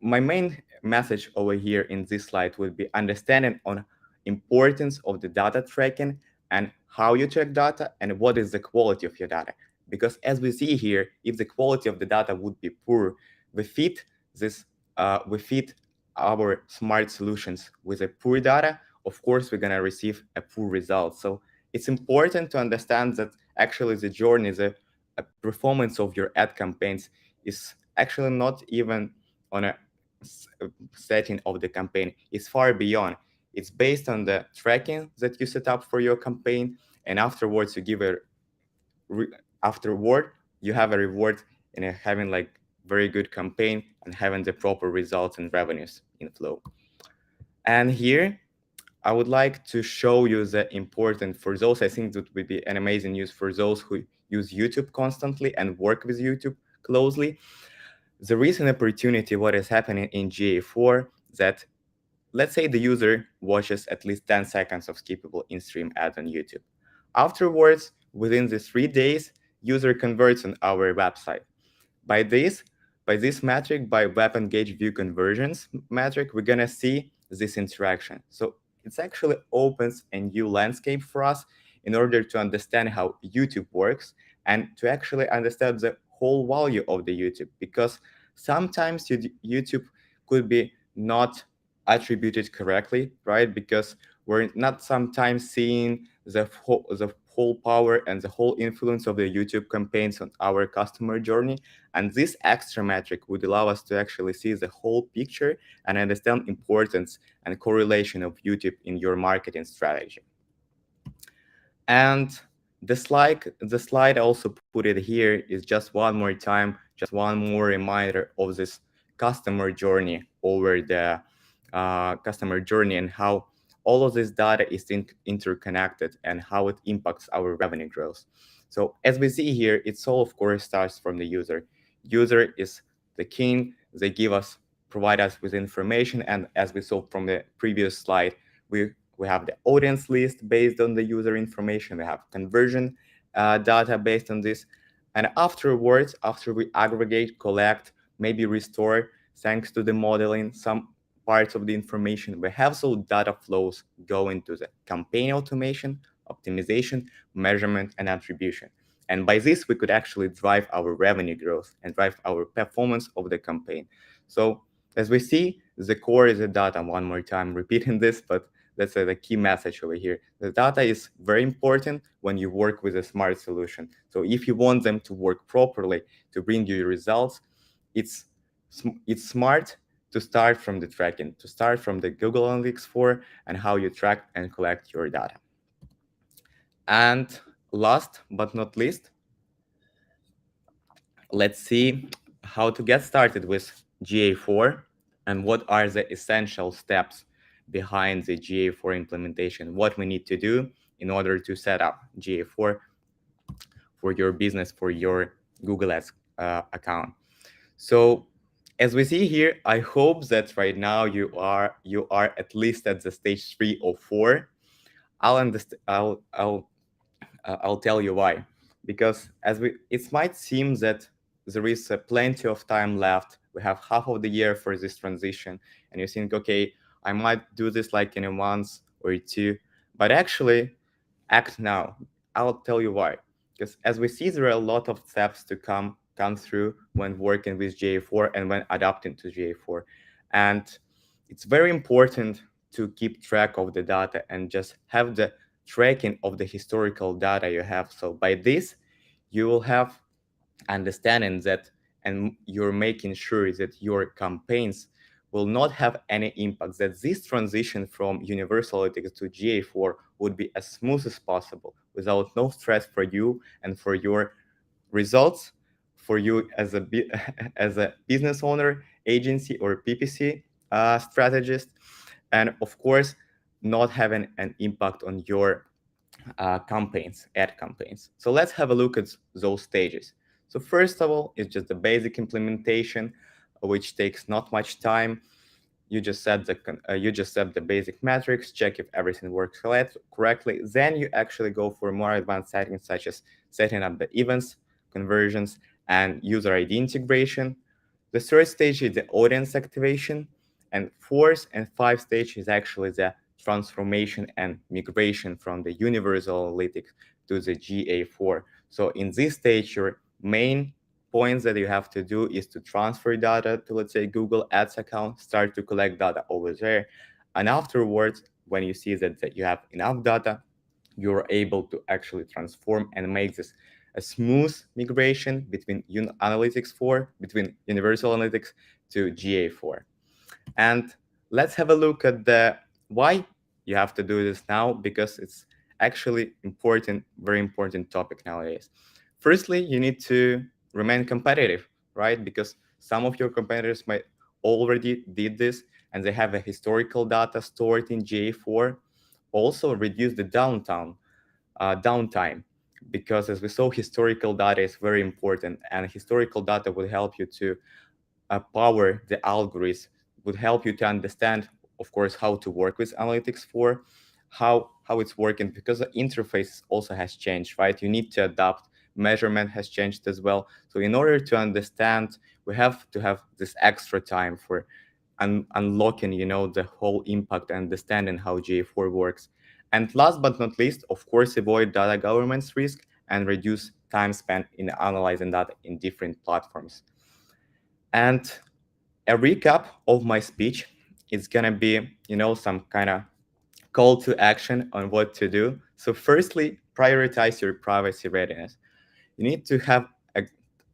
Speaker 2: my main message over here in this slide would be understanding on importance of the data tracking and how you track data and what is the quality of your data. Because as we see here, if the quality of the data would be poor, we fit this, we fit our smart solutions with a poor data. Of course, we're gonna receive a poor result. So it's important to understand that actually the journey, the performance of your ad campaigns is actually not even on a setting of the campaign. It's far beyond. It's based on the tracking that you set up for your campaign, and afterwards you give a afterward you have a reward in having like very good campaign and having the proper results and revenues inflow. And here I would like to show you the important for those. I think that would be an amazing use for those who use YouTube constantly and work with YouTube closely. The recent opportunity, what is happening in GA4, that let's say the user watches at least 10 seconds of skippable in-stream ad on YouTube. Afterwards, within the 3 days, user converts on our website. By this metric, by web engaged view conversions metric, we're gonna see this interaction. So it actually opens a new landscape for us in order to understand how YouTube works and to actually understand the whole value of the YouTube, because sometimes YouTube could be not attributed correctly, right? Because we're not sometimes seeing the whole power and the whole influence of the YouTube campaigns on our customer journey. And this extra metric would allow us to actually see the whole picture and understand importance and correlation of YouTube in your marketing strategy. And the slide I also put it here is just one more time, just one more reminder of this customer journey over the customer journey and how all of this data is interconnected and how it impacts our revenue growth. So as we see here, it's all of course starts from the user. User is the king. They provide us with information, and as we saw from the previous slide, we have the audience list based on the user information. We have conversion data based on this. And afterwards, after we aggregate, collect, maybe restore, thanks to the modeling, some parts of the information, we have some data flows go into the campaign automation, optimization, measurement, and attribution. And by this, we could actually drive our revenue growth and drive our performance of the campaign. So as we see, the core is the data. One more time repeating this, but that's the key message over here. The data is very important when you work with a smart solution. So if you want them to work properly to bring you results, it's smart to start from the tracking, to start from the Google Analytics 4 and how you track and collect your data. And last but not least, let's see how to get started with GA4 and what are the essential steps behind the GA4 implementation, what we need to do in order to set up GA4 for your business, for your Google Ads account. So as we see here, I hope that right now you are at least at the stage 3 or 4. I'll tell you why. Because it might seem that there is plenty of time left. We have half of the year for this transition, and you think, okay, I might do this like in a month or two, but actually act now. I'll tell you why. Because as we see, there are a lot of steps to come through when working with GA4 and when adapting to GA4. And it's very important to keep track of the data and just have the tracking of the historical data you have. So by this, you will have understanding that, and you're making sure that your campaigns will not have any impact, that this transition from Universal Analytics to GA4 would be as smooth as possible without no stress for you and for your results, for you as a business owner, agency, or PPC strategist, and of course, not having an impact on your campaigns, ad campaigns. So let's have a look at those stages. So first of all, it's just the basic implementation. which takes not much time. You just set the basic metrics, check if everything works correctly. Then you actually go for more advanced settings such as setting up the events, conversions, and user ID integration. The third stage is the audience activation, and fourth and fifth stage is actually the transformation and migration from the universal analytics to the GA4. So in this stage, your main points that you have to do is to transfer data to, let's say, Google Ads account, start to collect data over there. And afterwards, when you see that you have enough data, you're able to actually transform and make this a smooth migration between Analytics 4, between Universal Analytics to GA4. And let's have a look at the why you have to do this now, because it's actually important, very important topic nowadays. Firstly, you need to remain competitive, right? Because some of your competitors might already did this and they have a historical data stored in GA4. Also reduce the downtime, because as we saw, historical data is very important, and historical data will help you to power the algorithm, would help you to understand, of course, how to work with Analytics 4, how it's working, because the interface also has changed, right? You need to adapt. Measurement has changed as well. So in order to understand, we have to have this extra time for unlocking, the whole impact and understanding how GA4 works. And last but not least, of course, avoid data governance risk and reduce time spent in analyzing data in different platforms. And a recap of my speech is gonna be, some kind of call to action on what to do. So firstly, prioritize your privacy readiness. You need to have a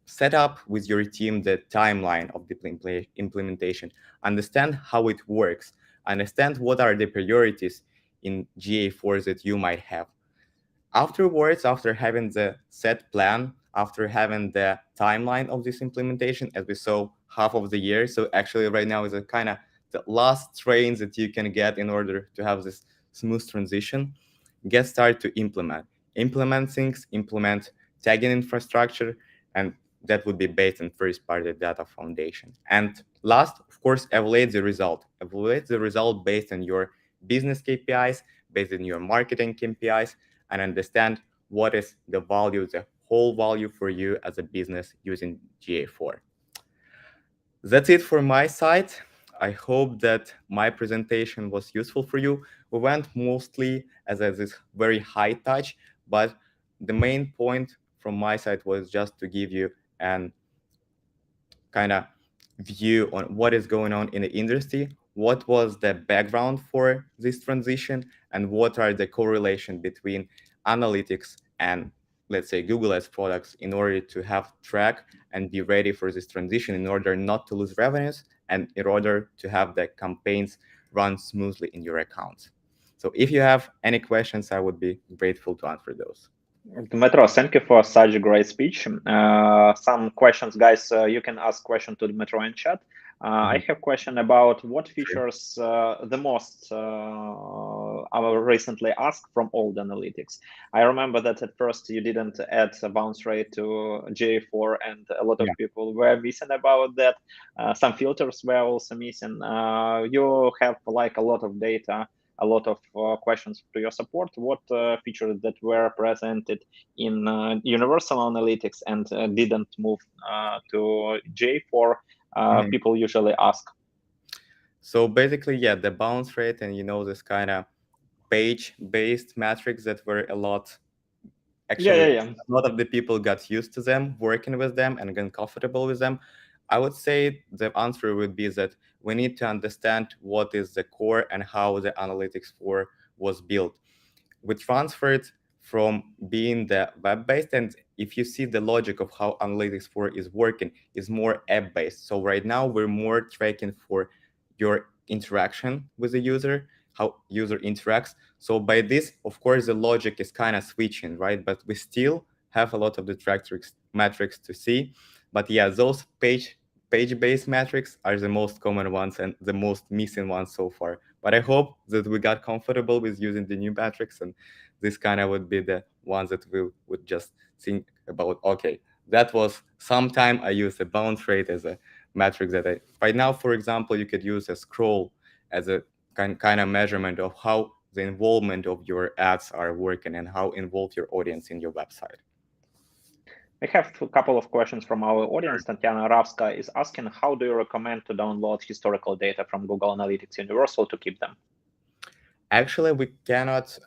Speaker 2: set up with your team the timeline of the implementation, understand how it works, understand what are the priorities in GA4 that you might have. Afterwards, after having the set plan, after having the timeline of this implementation, as we saw, half of the year. So actually right now is a kind of the last train that you can get in order to have this smooth transition. Get started to implement things, implement tagging infrastructure, and that would be based on first-party data foundation. And last, of course, evaluate the result. Evaluate the result based on your business KPIs, based on your marketing KPIs, and understand what is the value, the whole value for you as a business using GA4. That's it for my side. I hope that my presentation was useful for you. We went mostly as this very high touch, but the main point from my side was just to give you an kind of view on what is going on in the industry, what was the background for this transition, and what are the correlation between analytics and, let's say, Google Ads products, in order to have track and be ready for this transition, in order not to lose revenues and in order to have the campaigns run smoothly in your accounts. So if you have any questions, I would be grateful to answer those.
Speaker 1: Dmytro, thank you for such a great speech. Some questions, guys, you can ask question to Dmytro in chat. I have question about what features the most are recently asked from old analytics. I remember that at first you didn't add a bounce rate to GA4, and a lot of people were missing about that. Some filters were also missing. You have like a lot of data, a lot of questions to your support. What features that were presented in Universal Analytics and didn't move to GA4 people usually ask?
Speaker 2: So basically, yeah, the bounce rate and this kind of page-based metrics that were a lot. Actually, a lot of the people got used to them, working with them, and got comfortable with them. I would say the answer would be that we need to understand what is the core and how the Analytics 4 was built. We transferred from being the web-based, and if you see the logic of how Analytics 4 is working, is more app-based. So right now we're more tracking for your interaction with the user, how user interacts. So by this, of course, the logic is kind of switching, right? But we still have a lot of the metrics to see. But yeah, those page-based metrics are the most common ones and the most missing ones so far. But I hope that we got comfortable with using the new metrics, and this kind of would be the ones that we would just think about. Okay, that was sometime I used a bounce rate as a metrics that right now, for example, you could use a scroll as a kind of measurement of how the involvement of your ads are working and how involved your audience in your website.
Speaker 1: We have a couple of questions from our audience. Tatiana Ravska is asking, how do you recommend to download historical data from Google Analytics Universal to keep them?
Speaker 2: Actually, we cannot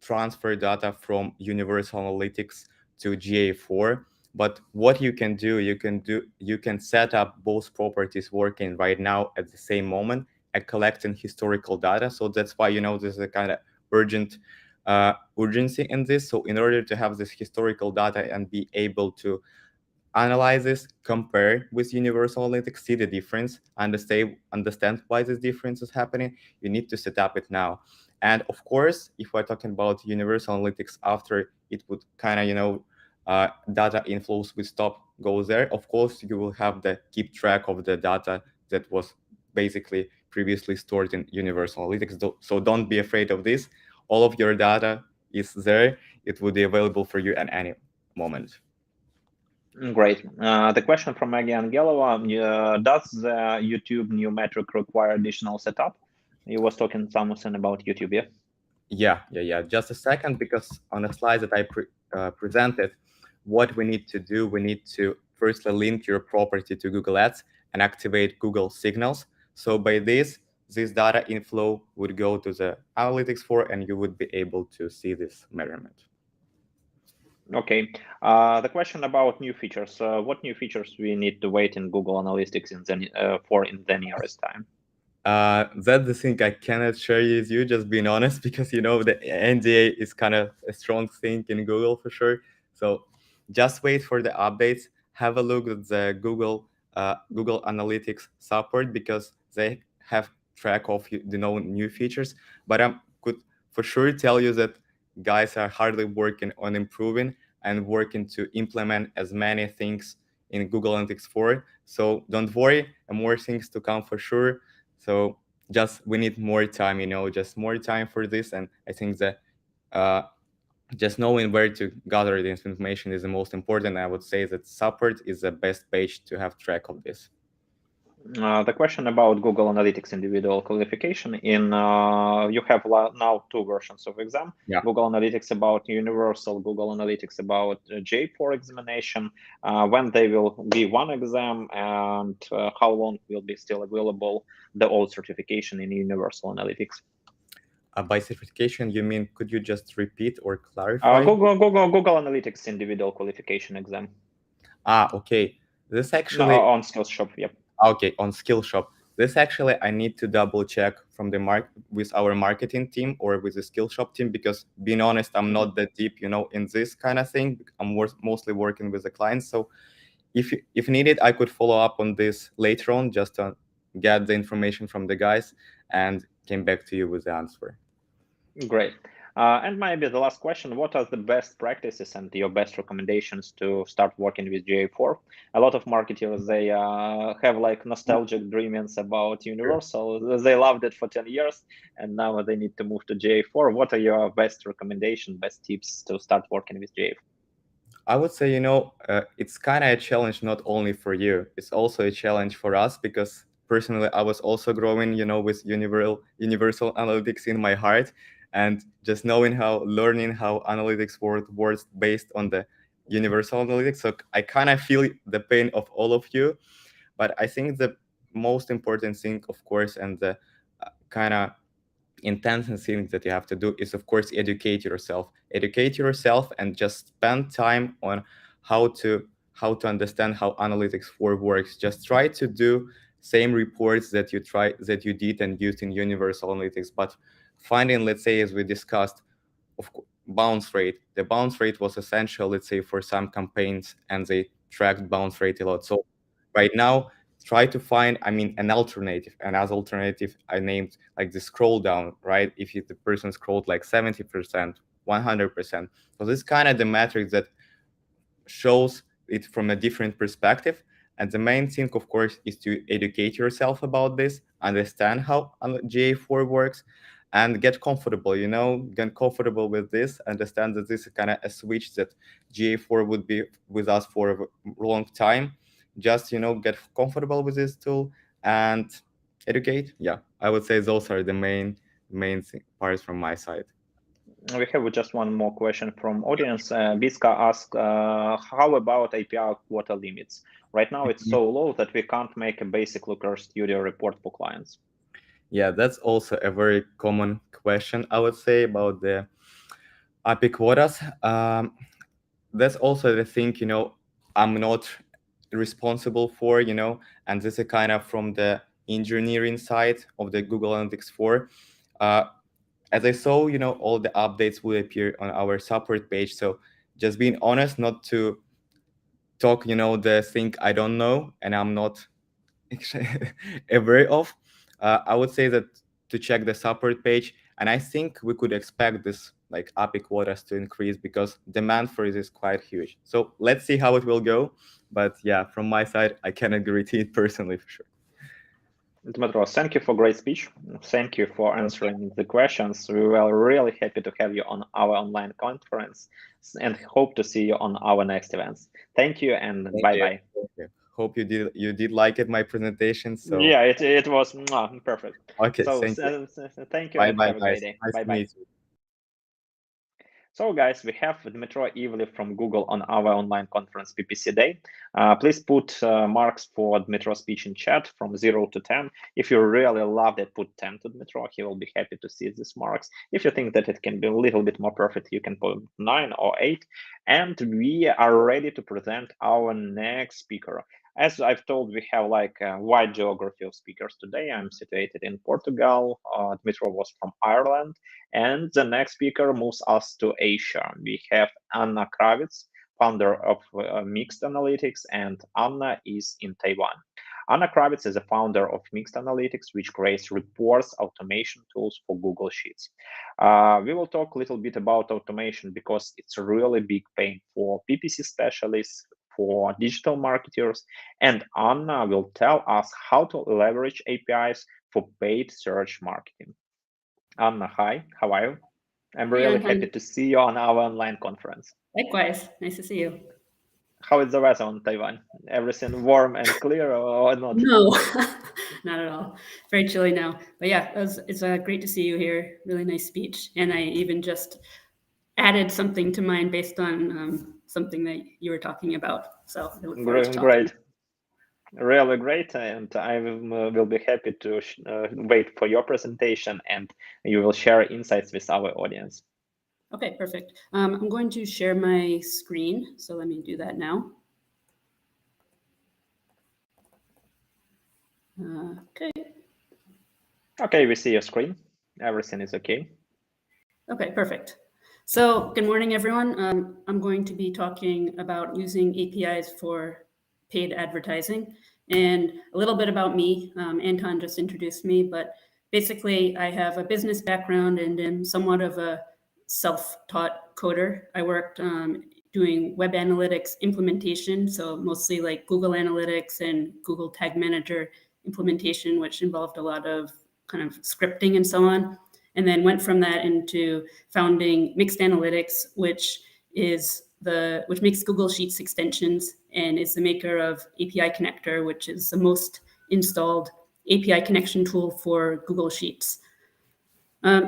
Speaker 2: transfer data from Universal Analytics to GA4. But what you can do, you can set up both properties working right now at the same moment and collecting historical data. So that's why there's a kind of urgency in this. So in order to have this historical data and be able to analyze this, compare with Universal Analytics, see the difference, understand why this difference is happening, you need to set up it now. And of course, if we're talking about Universal Analytics after it would kind of, data inflows will stop, go there. Of course, you will have to keep track of the data that was basically previously stored in Universal Analytics. So don't be afraid of this. All of your data is there. It will be available for you at any moment.
Speaker 1: Great. The question from Maggie Angelova, does the YouTube new metric require additional setup? He was talking something about YouTube, yeah?
Speaker 2: Yeah. Just a second, because on the slides that I presented, what we need to do, we need to firstly link your property to Google Ads and activate Google Signals. So by this data inflow would go to the Analytics 4 and you would be able to see this measurement.
Speaker 1: Okay. The question about new features. What new features we need to wait in Google Analytics in the nearest time?
Speaker 2: That's the thing I cannot share with you, just being honest, because the NDA is kind of a strong thing in Google for sure. So just wait for the updates. Have a look at the Google Analytics support, because they have track of new features. But I could for sure tell you that guys are hardly working on improving and working to implement as many things in Google Analytics 4. So don't worry, more things to come for sure. So just we need more time, just more time for this. And I think that just knowing where to gather this information is the most important. I would say that support is the best page to have track of this.
Speaker 1: The question about Google Analytics individual qualification you have now two versions of exam.
Speaker 2: Yeah.
Speaker 1: Google Analytics about universal, Google Analytics about J4 examination. When they will be one exam, and how long will be still available the old certification in universal analytics?
Speaker 2: By certification, you mean, could you just repeat or clarify?
Speaker 1: Google Analytics individual qualification exam.
Speaker 2: Okay. This actually
Speaker 1: on Skillshop, yep.
Speaker 2: Okay, on Skillshop. This actually I need to double check from the with our marketing team or with the Skillshop team, because being honest, I'm not that deep, in this kind of thing. I'm mostly working with the clients. So if needed, I could follow up on this later on, just to get the information from the guys and came back to you with the answer.
Speaker 1: Great. And maybe the last question, what are the best practices and your best recommendations to start working with GA4? A lot of marketers, they have like nostalgic dreamings about Universal. They loved it for 10 years, and now they need to move to GA4. What are your best recommendations, best tips to start working with GA4?
Speaker 2: I would say, it's kind of a challenge not only for you, it's also a challenge for us, because personally, I was also growing, with universal analytics in my heart, and just learning how analytics works based on the universal analytics. So I kind of feel the pain of all of you, but I think the most important thing, of course, and the kind of intensive thing that you have to do is, of course, educate yourself and just spend time on how to understand how analytics 4 works. Just try to do same reports that you did and used in universal analytics, but finding, let's say, as we discussed, bounce rate. The bounce rate was essential, let's say, for some campaigns, and they tracked bounce rate a lot. So right now, try to find, an alternative. And as alternative, I named like the scroll down, right? If the person scrolled like 70%, 100%. So this kind of the metric that shows it from a different perspective. And the main thing, of course, is to educate yourself about this, understand how GA4 works, and get comfortable, with this, understand that this is kind of a switch that GA4 would be with us for a long time. just get comfortable with this tool and educate. Yeah, I would say those are the main parts from my side.
Speaker 1: We have just one more question from audience. Biska asked, how about API quota limits? Right now it's so low that we can't make a basic Looker Studio report for clients.
Speaker 2: Yeah, that's also a very common question, I would say, about the API quotas. That's also the thing, I'm not responsible for, and this is kind of from the engineering side of the Google Analytics 4. As I saw, all the updates will appear on our support page. So just being honest, not to talk, the thing I don't know and I'm not aware of. I would say that to check the support page, and I think we could expect this like API quotas to increase because demand for it is quite huge. So let's see how it will go. But yeah, from my side, I cannot guarantee it personally for sure.
Speaker 1: Dmytro, thank you for great speech. Thank you for answering the questions. We were really happy to have you on our online conference and hope to see you on our next events. Thank you and bye-bye.
Speaker 2: Hope you did like it, my presentation. So
Speaker 1: yeah, it was perfect.
Speaker 2: Okay,
Speaker 1: so thank you and have a great day. Bye-bye. So guys, we have Dmytro Ivliev from Google on our online conference PPC Day. Please put marks for Dmytro's speech in chat from 0 to 10. If you really loved it, put 10 to Dmytro. He will be happy to see these marks. If you think that it can be a little bit more perfect, you can put 9 or 8. And we are ready to present our next speaker. As I've told, we have like a wide geography of speakers today. I'm situated in Portugal. Dmytro was from Ireland. And the next speaker moves us to Asia. We have Anna Kravitz, founder of Mixed Analytics, and Anna is in Taiwan. Anna Kravitz is a founder of Mixed Analytics, which creates reports automation tools for Google Sheets. We will talk a little bit about automation because it's a really big pain for PPC specialists, for digital marketers, and Anna will tell us how to leverage APIs for paid search marketing. Anna, hi, how are you? I'm really happy to see you on our online conference.
Speaker 3: Likewise, nice to see you.
Speaker 1: How is the weather on Taiwan? Everything warm and clear or not?
Speaker 3: No, not at all. Very chilly now. But yeah, it's great to see you here. Really nice speech. And I even just added something to mine based on something that you were talking about. So I look forward to talking.
Speaker 1: Great. Really great. And I will be happy to wait for your presentation and you will share insights with our audience.
Speaker 3: Okay, perfect. I'm going to share my screen. So let me do that now. Okay.
Speaker 1: Okay, we see your screen. Everything is okay.
Speaker 3: Okay, perfect. So good morning, everyone. I'm going to be talking about using APIs for paid advertising and a little bit about me. Anton just introduced me, but basically I have a business background and am somewhat of a self-taught coder. I worked doing web analytics implementation, so mostly like Google Analytics and Google Tag Manager implementation, which involved a lot of kind of scripting and so on. And then went from that into founding Mixed Analytics, which makes Google Sheets extensions and is the maker of API Connector, which is the most installed API connection tool for Google Sheets.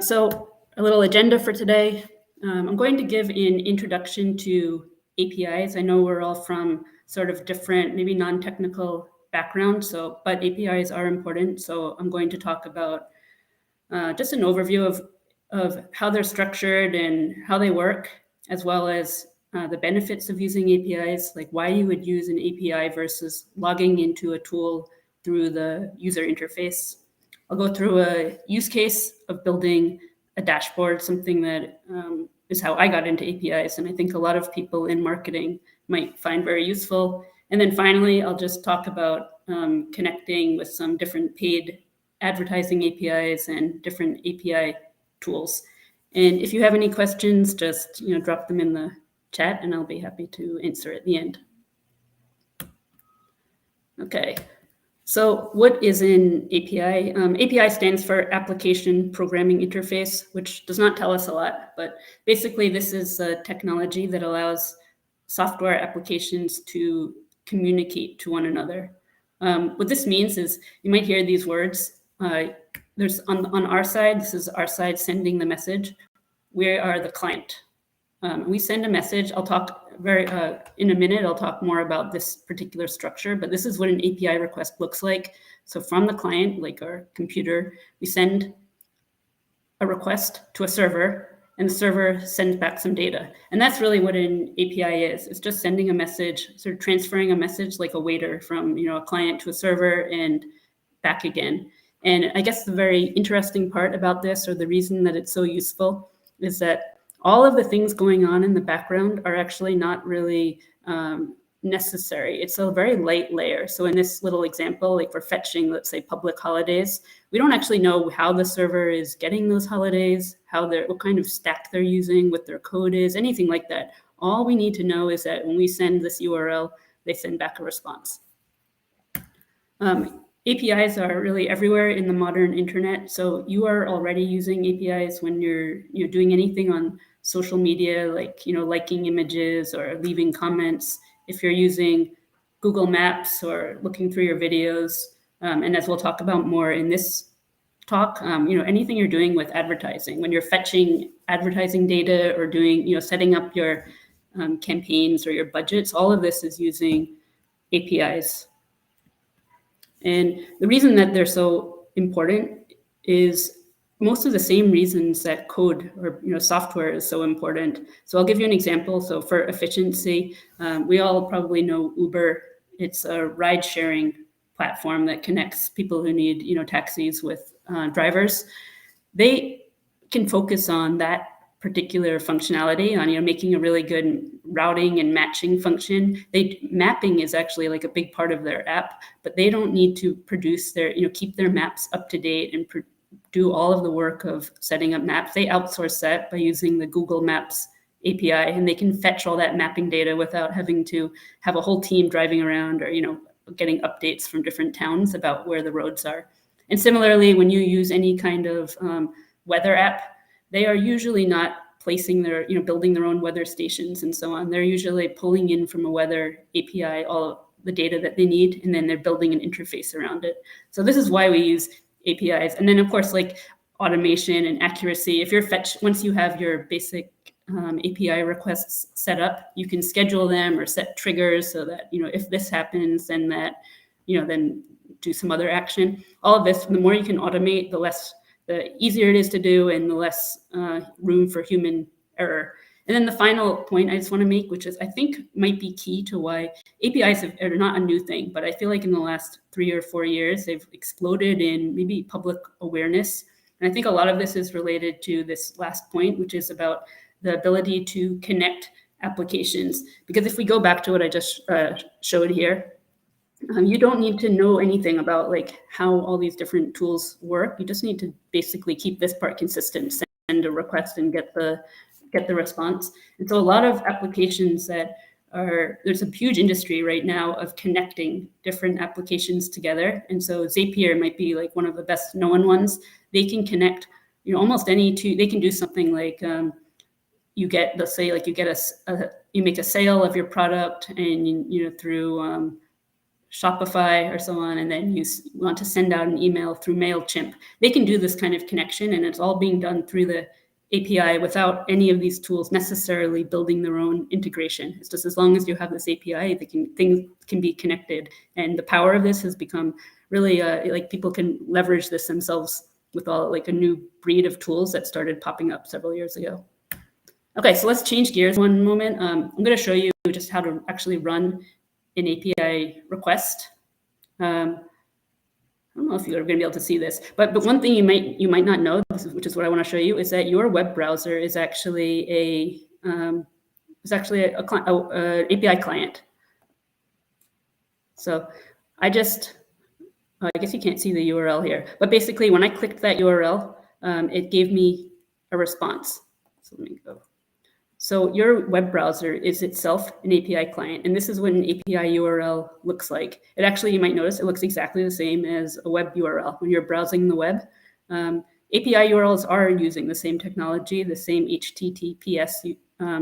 Speaker 3: So a little agenda for today. I'm going to give an introduction to APIs. I know we're all from sort of different, maybe non-technical backgrounds, but APIs are important. So I'm going to talk about just an overview of how they're structured and how they work, as well as the benefits of using APIs, like why you would use an API versus logging into a tool through the user interface. I'll go through a use case of building a dashboard, something that is how I got into APIs, and I think a lot of people in marketing might find very useful. And then finally, I'll just talk about connecting with some different paid advertising APIs and different API tools. And if you have any questions, just drop them in the chat and I'll be happy to answer at the end. Okay, so what is an API? API stands for Application Programming Interface, which does not tell us a lot, but basically this is a technology that allows software applications to communicate to one another. What this means is you might hear these words. There's on our side, this is our side sending the message. We are the client. We send a message. I'll talk in a minute, I'll talk more about this particular structure, but this is what an API request looks like. So from the client, like our computer, we send a request to a server, and the server sends back some data. And that's really what an API is. It's just sending a message, sort of transferring a message like a waiter from a client to a server and back again. And I guess the very interesting part about this, or the reason that it's so useful, is that all of the things going on in the background are actually not really necessary. It's a very light layer. So in this little example, like we're fetching, let's say, public holidays, we don't actually know how the server is getting those holidays, what kind of stack they're using, what their code is, anything like that. All we need to know is that when we send this URL, they send back a response. APIs are really everywhere in the modern internet. So you are already using APIs when you're doing anything on social media, like liking images or leaving comments. If you're using Google Maps or looking through your videos, and as we'll talk about more in this talk, anything you're doing with advertising, when you're fetching advertising data or doing, setting up your campaigns or your budgets, all of this is using APIs. And the reason that they're so important is most of the same reasons that code or software is so important. So I'll give you an example. So for efficiency, we all probably know Uber. It's a ride-sharing platform that connects people who need taxis with drivers. They can focus on that particular functionality, on making a really good routing and matching function. Mapping is actually like a big part of their app, but they don't need to produce their keep their maps up to date and do all of the work of setting up maps. They outsource that by using the Google Maps API, and they can fetch all that mapping data without having to have a whole team driving around or getting updates from different towns about where the roads are. And similarly, when you use any kind of weather app, they are usually not placing building their own weather stations and so on. They're usually pulling in from a weather API all the data that they need, and then they're building an interface around it. So this is why we use APIs. And then of course, like automation and accuracy, once you have your basic API requests set up, you can schedule them or set triggers so that, if this happens, then that, then do some other action. All of this, the more you can automate, the easier it is to do and the less room for human error. And then the final point I just want to make, which is I think might be key to why APIs are not a new thing, but I feel like in the last 3 or 4 years, they've exploded in maybe public awareness. And I think a lot of this is related to this last point, which is about the ability to connect applications. Because if we go back to what I just showed here, you don't need to know anything about like how all these different tools work. You just need to basically keep this part consistent, send a request and get the response. And so a lot of applications there's a huge industry right now of connecting different applications together. And so Zapier might be like one of the best known ones. They can connect, almost any two. They can do something like you make a sale of your product and through Shopify or so on, and then you want to send out an email through MailChimp. They can do this kind of connection, and it's all being done through the API without any of these tools necessarily building their own integration. It's just as long as you have this API, things can be connected. And the power of this has become really like people can leverage this themselves with all like a new breed of tools that started popping up several years ago. Okay, so let's change gears one moment. I'm going to show you just how to actually run an API request. I don't know if you're going to be able to see this, but one thing you might not know, which is what I want to show you, is that your web browser is actually an API client. So I guess you can't see the URL here, but basically when I clicked that URL, it gave me a response. So let me go. So your web browser is itself an API client, and this is what an API URL looks like. It actually, you might notice, it looks exactly the same as a web URL. When you're browsing the web, API URLs are using the same technology, the same HTTPS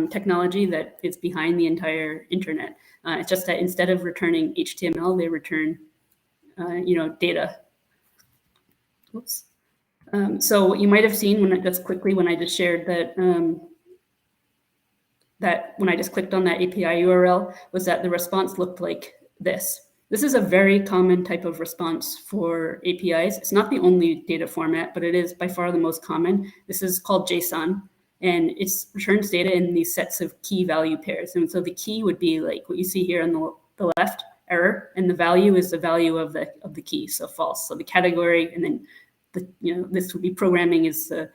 Speaker 3: technology that is behind the entire internet. It's just that instead of returning HTML, they return, data. Oops. So what you might have seen when I just shared that, that when I just clicked on that API URL was that the response looked like this. This is a very common type of response for APIs. It's not the only data format, but it is by far the most common. This is called JSON, and it returns data in these sets of key value pairs. And so the key would be like what you see here on the left, error, and the value is the value of the key, so false. So the category, and then this would be programming is the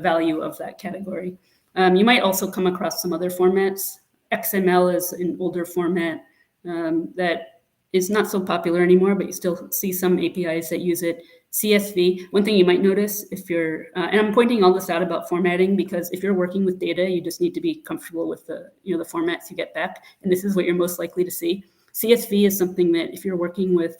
Speaker 3: value of that category. You might also come across some other formats. XML is an older format that is not so popular anymore, but you still see some APIs that use it. CSV, one thing you might notice if you're, and I'm pointing all this out about formatting because if you're working with data, you just need to be comfortable with the formats you get back. And this is what you're most likely to see. CSV is something that if you're working with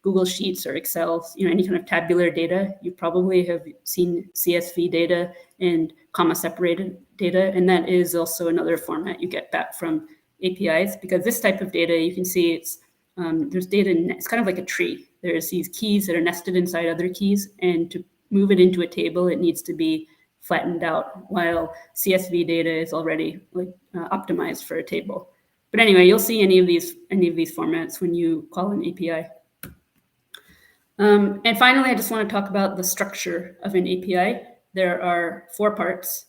Speaker 3: Google Sheets or Excel, any kind of tabular data, you probably have seen CSV data and comma separated data. And that is also another format you get back from APIs, because this type of data, you can see it's there's data, it's kind of like a tree. There's these keys that are nested inside other keys, and to move it into a table, it needs to be flattened out, while CSV data is already optimized for a table. But anyway, you'll see any of these formats when you call an API. And finally, I just want to talk about the structure of an API. There are 4 parts.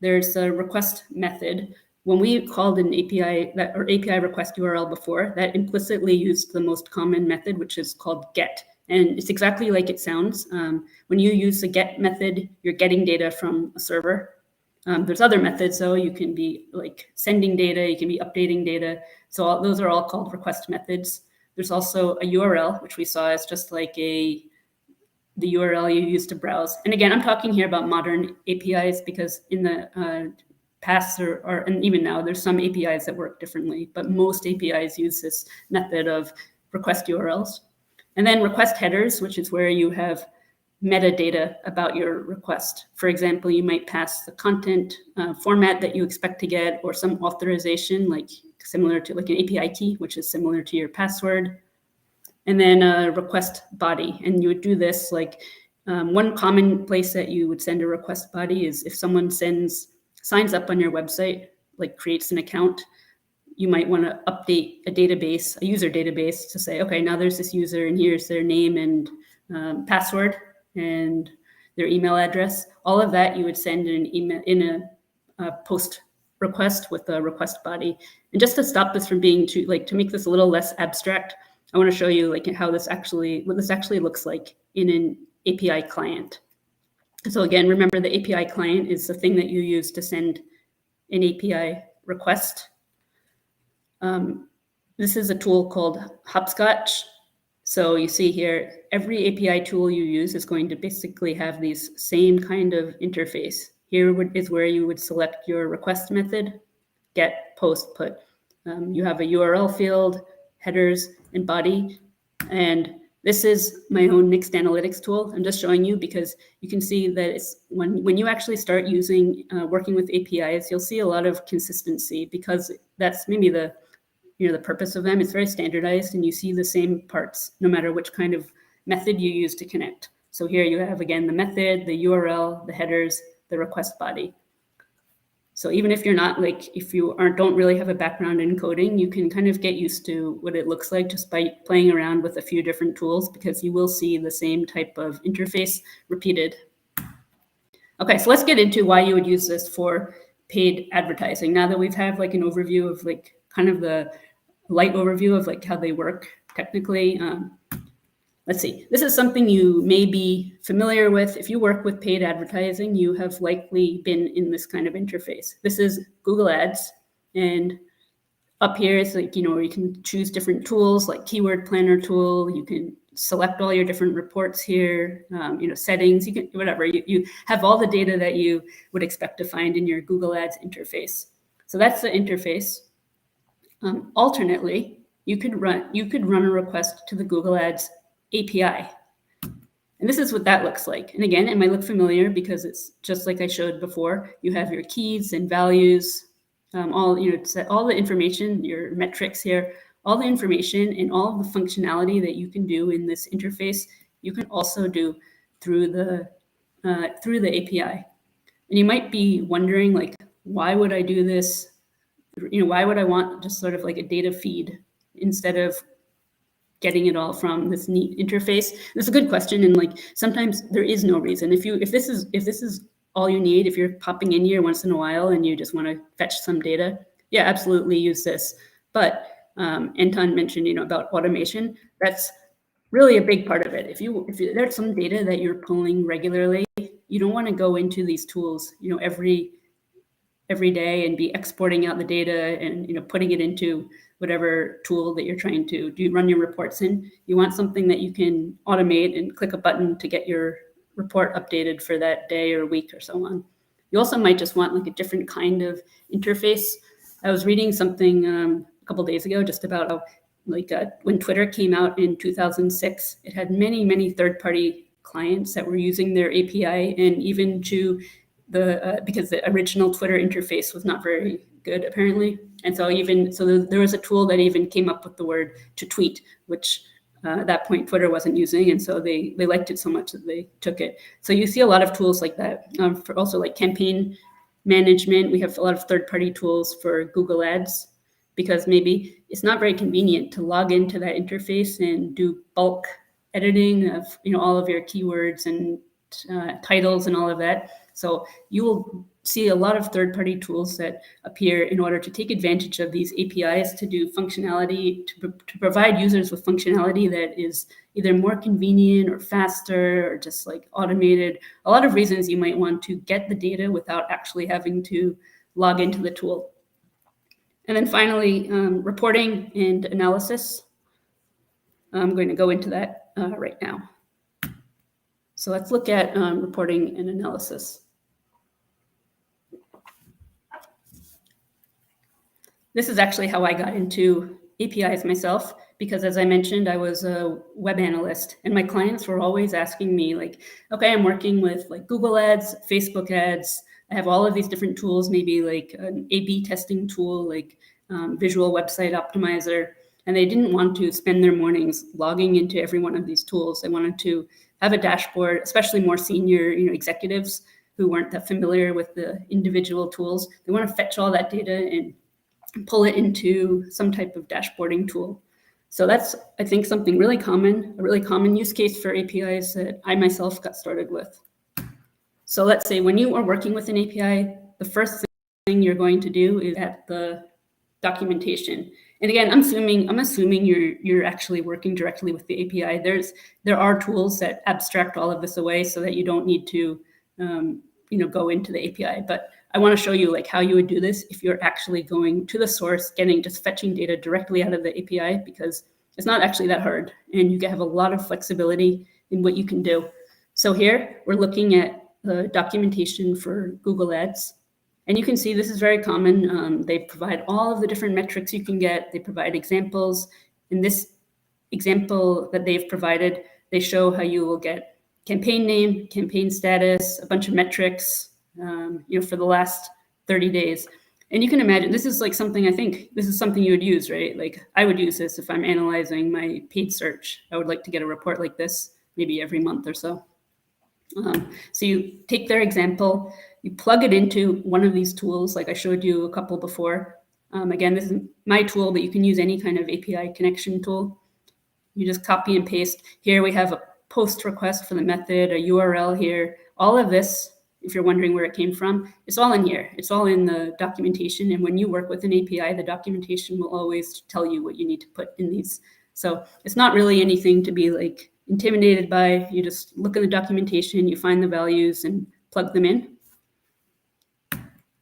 Speaker 3: There's a request method. When we called an API or API request URL before, that implicitly used the most common method, which is called get. And it's exactly like it sounds. When you use the get method, you're getting data from a server. There's other methods, though. You can be like sending data, you can be updating data. So those are all called request methods. There's also a URL, which we saw as just like the URL you use to browse. And again, I'm talking here about modern APIs because in the past and even now, there's some APIs that work differently, but most APIs use this method of request URLs. And then request headers, which is where you have metadata about your request. For example, you might pass the content format that you expect to get, or some authorization, like similar to like an API key, which is similar to your password. And then a request body. And you would do this like one common place that you would send a request body is if someone signs up on your website, like creates an account, you might want to update a user database to say, okay, now there's this user and here's their name and password and their email address. All of that you would send in an email in a post request with a request body. And just to stop this from being to make this a little less abstract, I want to show you what this actually looks like in an API client. So again, remember the API client is the thing that you use to send an API request. This is a tool called Hopscotch. So you see here, every API tool you use is going to basically have these same kind of interface. Here is where you would select your request method, get, post, put. You have a URL field, headers, and body. And this is my own mixed analytics tool. I'm just showing you because you can see that it's when you actually start working with APIs, you'll see a lot of consistency because that's maybe the purpose of them. It's very standardized and you see the same parts no matter which kind of method you use to connect. So here you have, again, the method, the URL, the headers, the request body. So even if you're not if you don't really have a background in coding, you can kind of get used to what it looks like just by playing around with a few different tools because you will see the same type of interface repeated. Okay, so let's get into why you would use this for paid advertising. Now that we've had an overview of kind of the light overview of how they work technically. Let's see, this is something you may be familiar with. If you work with paid advertising, you have likely been in this kind of interface. This is Google Ads, and up here is where you can choose different tools like keyword planner tool. You can select all your different reports here, settings, you can, whatever. You have all the data that you would expect to find in your Google Ads interface. So that's the interface. Alternately, you could run a request to the Google Ads API. And this is what that looks like. And again, it might look familiar because it's just like I showed before. You have your keys and values. all all the information, your metrics here, all the information and all of the functionality that you can do in this interface, you can also do through the API. And you might be wondering, like, why would I do this? Why would I want just sort of like a data feed instead of getting it all from this neat interface? That's a good question, and like sometimes there is no reason. If this is all you need, if you're popping in here once in a while and you just want to fetch some data, yeah, absolutely use this. But Anton mentioned, about automation. That's really a big part of it. If there's some data that you're pulling regularly, you don't want to go into these tools, every day and be exporting out the data and putting it into whatever tool that you're trying to run your reports in. You want something that you can automate and click a button to get your report updated for that day or week or so on. You also might just want like a different kind of interface. I was reading something a couple of days ago just about how when Twitter came out in 2006, it had many third-party clients that were using their API, and even to because the original Twitter interface was not very good apparently. And so there was a tool that even came up with the word to tweet, which at that point Twitter wasn't using. And so they liked it so much that they took it. So you see a lot of tools like that. For also like campaign management, we have a lot of third-party tools for Google Ads, because maybe it's not very convenient to log into that interface and do bulk editing of all of your keywords and titles and all of that. So you will see a lot of third-party tools that appear in order to take advantage of these APIs to do functionality, to provide users with functionality that is either more convenient or faster or just like automated. A lot of reasons you might want to get the data without actually having to log into the tool. And then finally, reporting and analysis. I'm going to go into that right now. So let's look at reporting and analysis. This is actually how I got into APIs myself, because as I mentioned, I was a web analyst and my clients were always asking me like, okay, I'm working with like Google Ads, Facebook Ads. I have all of these different tools, maybe like an A/B testing tool, like Visual Website Optimizer. And they didn't want to spend their mornings logging into every one of these tools. They wanted to have a dashboard, especially more senior executives who weren't that familiar with the individual tools. They want to fetch all that data and pull it into some type of dashboarding tool. So that's, I think, something really common, a really common use case for APIs that I myself got started with. So let's say when you are working with an API, the first thing you're going to do is at the documentation. And again, I'm assuming you're actually working directly with the API. There are tools that abstract all of this away so that you don't need to go into the API. But I want to show you like how you would do this if you're actually going to the source, just fetching data directly out of the API, because it's not actually that hard and you can have a lot of flexibility in what you can do. So here we're looking at the documentation for Google Ads. And you can see this is very common. They provide all of the different metrics you can get. They provide examples. In this example that they've provided, they show how you will get campaign name, campaign status, a bunch of metrics, for the last 30 days. And you can imagine, this is like something, I think this is something you would use, right? Like I would use this if I'm analyzing my paid search. I would like to get a report like this, maybe every month or so. So you take their example, you plug it into one of these tools, like I showed you a couple before. Again, this is my tool, but you can use any kind of API connection tool. You just copy and paste. Here we have a post request for the method, a URL here. All of this, if you're wondering where it came from, it's all in here. It's all in the documentation. And when you work with an API, the documentation will always tell you what you need to put in these. So it's not really anything to be like intimidated by. You just look at the documentation, you find the values and plug them in.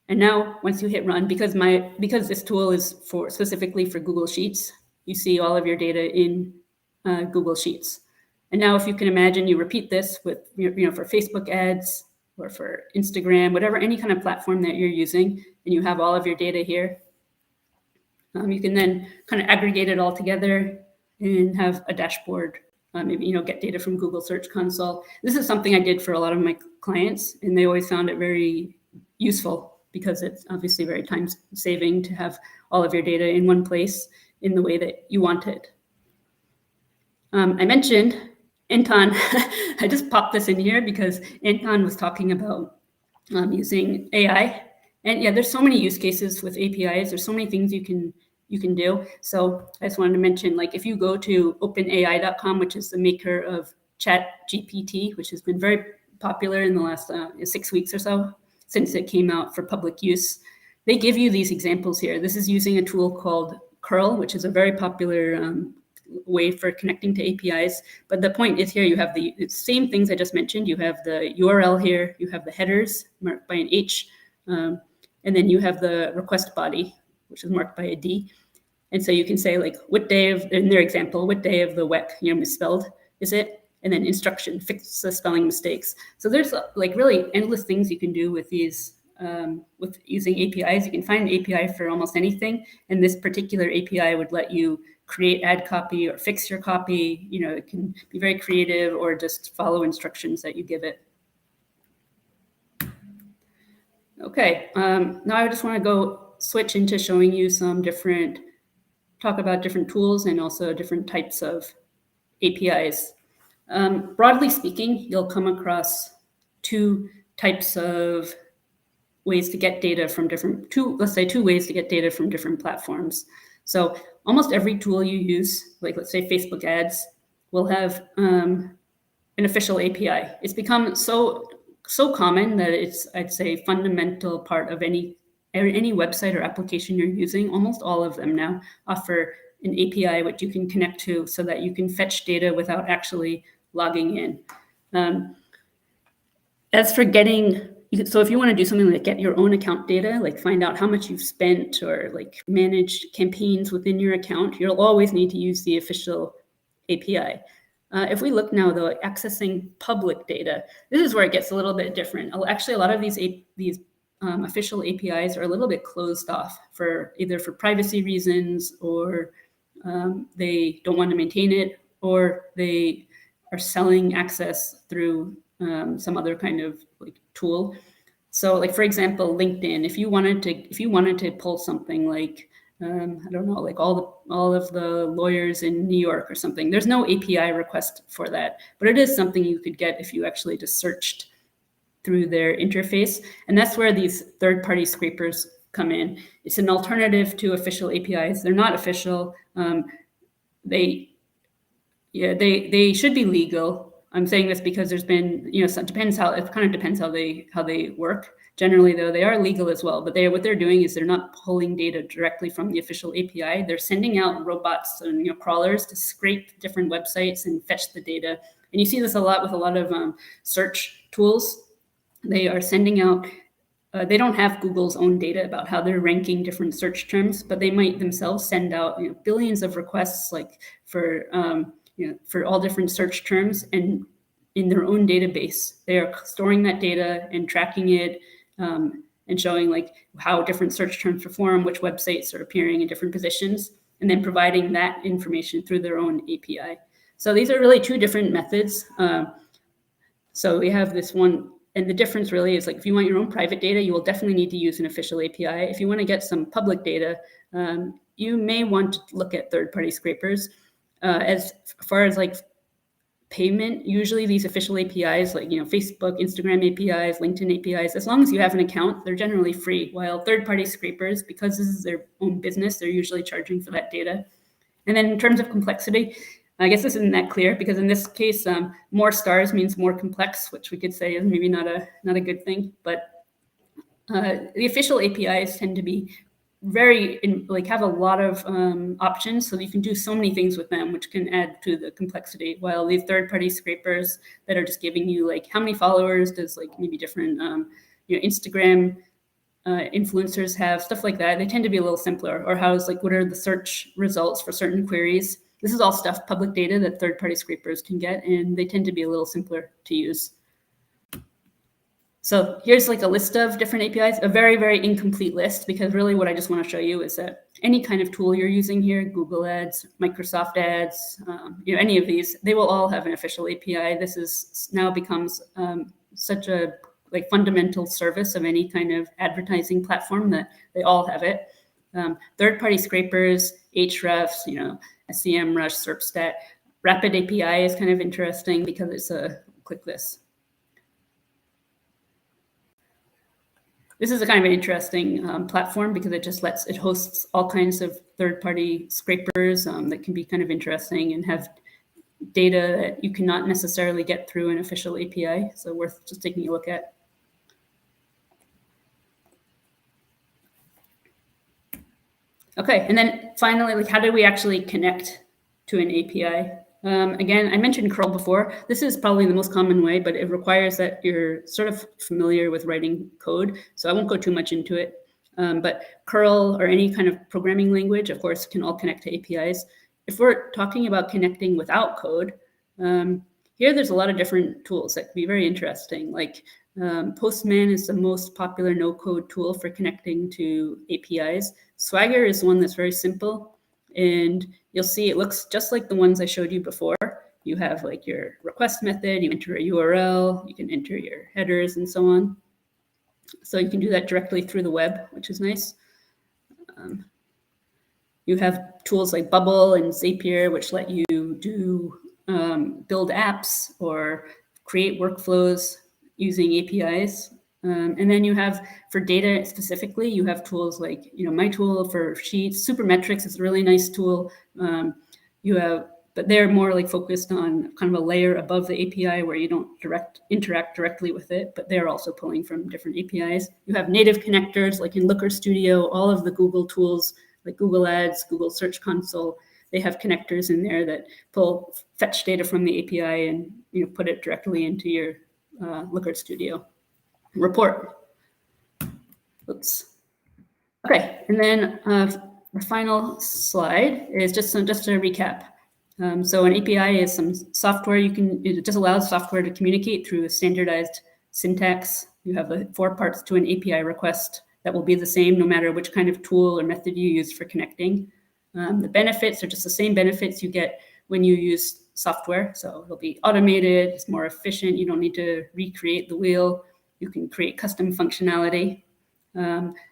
Speaker 3: And now once you hit run, because this tool is specifically for Google Sheets, you see all of your data in Google Sheets. And now if you can imagine, you repeat this with, for Facebook ads or for Instagram, whatever, any kind of platform that you're using, and you have all of your data here. You can then kind of aggregate it all together and have a dashboard. Maybe, get data from Google Search Console. This is something I did for a lot of my clients, and they always found it very useful. because it's obviously very time saving to have all of your data in one place in the way that you want it. I mentioned Anton. I just popped this in here because Anton was talking about using AI. And yeah, there's so many use cases with APIs. There's so many things you can do. So I just wanted to mention, like, if you go to openai.com, which is the maker of ChatGPT, which has been very popular in the last 6 weeks or so since it came out for public use, they give you these examples here. This is using a tool called curl, which is a very popular way for connecting to APIs. But the point is here, you have the same things I just mentioned. You have the URL here, you have the headers marked by an H, and then you have the request body, which is marked by a D. And so you can say, like, what day of, in their example, what day of the WEC, misspelled is it? And then instruction, fix the spelling mistakes. So there's like really endless things you can do with these, with using APIs. You can find an API for almost anything. And this particular API would let you create ad copy or fix your copy. It can be very creative, or just follow instructions that you give it. Okay, now I just want to go switch into showing you some talk about different tools and also different types of APIs. Broadly speaking, you'll come across two types of ways to get data from two ways to get data from different platforms. So almost every tool you use, like let's say Facebook ads, will have an official API. It's become so common that it's, I'd say, fundamental part of any website or application you're using. Almost all of them now offer an API which you can connect to so that you can fetch data without actually logging in. As for so if you want to do something like get your own account data, like find out how much you've spent or like manage campaigns within your account, you'll always need to use the official API. If we look now, though, at accessing public data, this is where it gets a little bit different. Actually, a lot of these official APIs are a little bit closed off either for privacy reasons, or they don't want to maintain it, or they are selling access through some other kind of like tool. So, like, for example, LinkedIn, if you wanted to pull something like I don't know, like all of the lawyers in New York or something, there's no API request for that, but it is something you could get if you actually just searched through their interface. And that's where these third-party scrapers come in. It's an alternative to official APIs. They're not official. They should be legal. I'm saying this because there's been, it kind of depends how they work. Generally, though, they are legal as well. But what they're doing is they're not pulling data directly from the official API. They're sending out robots and crawlers to scrape different websites and fetch the data. And you see this a lot with a lot of search tools. They are sending out. They don't have Google's own data about how they're ranking different search terms, but they might themselves send out billions of requests, like for all different search terms, and in their own database, they are storing that data and tracking it, and showing like how different search terms perform, which websites are appearing in different positions, and then providing that information through their own API. So these are really two different methods. So we have this one, and the difference really is, like, if you want your own private data, you will definitely need to use an official API. If you want to get some public data, you may want to look at third-party scrapers. As far as like payment, usually these official APIs, like Facebook, Instagram APIs, LinkedIn APIs, as long as you have an account, they're generally free. While third-party scrapers, because this is their own business, they're usually charging for that data. And then in terms of complexity, I guess this isn't that clear, because in this case, more stars means more complex, which we could say is maybe not a good thing. But the official APIs tend to be have a lot of options, so you can do so many things with them, which can add to the complexity. While these third-party scrapers that are just giving you like how many followers does like maybe different Instagram influencers have, stuff like that, they tend to be a little simpler. Or what are the search results for certain queries? This is all stuff, public data that third-party scrapers can get, and they tend to be a little simpler to use. So here's like a list of different APIs, a very, very incomplete list, because really what I just want to show you is that any kind of tool you're using here, Google Ads, Microsoft Ads, any of these, they will all have an official API. This is now becomes such a like fundamental service of any kind of advertising platform, that they all have it. Third-party scrapers, Hrefs, SEMrush, SERPstat. Rapid API is kind of interesting because it's click this. This is a kind of an interesting platform because it hosts all kinds of third-party scrapers that can be kind of interesting and have data that you cannot necessarily get through an official API. So worth just taking a look at. Okay, and then finally, like, how do we actually connect to an API? Again, I mentioned curl before. This is probably the most common way, but it requires that you're sort of familiar with writing code. So I won't go too much into it. But curl or any kind of programming language, of course, can all connect to APIs. If we're talking about connecting without code, here there's a lot of different tools that can be very interesting. Like Postman is the most popular no-code tool for connecting to APIs. Swagger is one that's very simple, and you'll see it looks just like the ones I showed you before. You have like your request method, you enter a URL, you can enter your headers and so on. So you can do that directly through the web, which is nice. You have tools like Bubble and Zapier, which let you do build apps or create workflows using APIs. And then you have, for data specifically, you have tools like, my tool for Sheets. Supermetrics is a really nice tool. But they're more like focused on kind of a layer above the API where you don't interact directly with it, but they're also pulling from different APIs. You have native connectors like in Looker Studio, all of the Google tools like Google Ads, Google Search Console. They have connectors in there that fetch data from the API and put it directly into your Looker Studio report. Oops. Okay, and then the final slide is just a recap. So an API is some software it just allows software to communicate through a standardized syntax. You have the 4 parts to an API request that will be the same no matter which kind of tool or method you use for connecting. The benefits are just the same benefits you get when you use software. So it'll be automated, it's more efficient, you don't need to recreate the wheel, you can create custom functionality.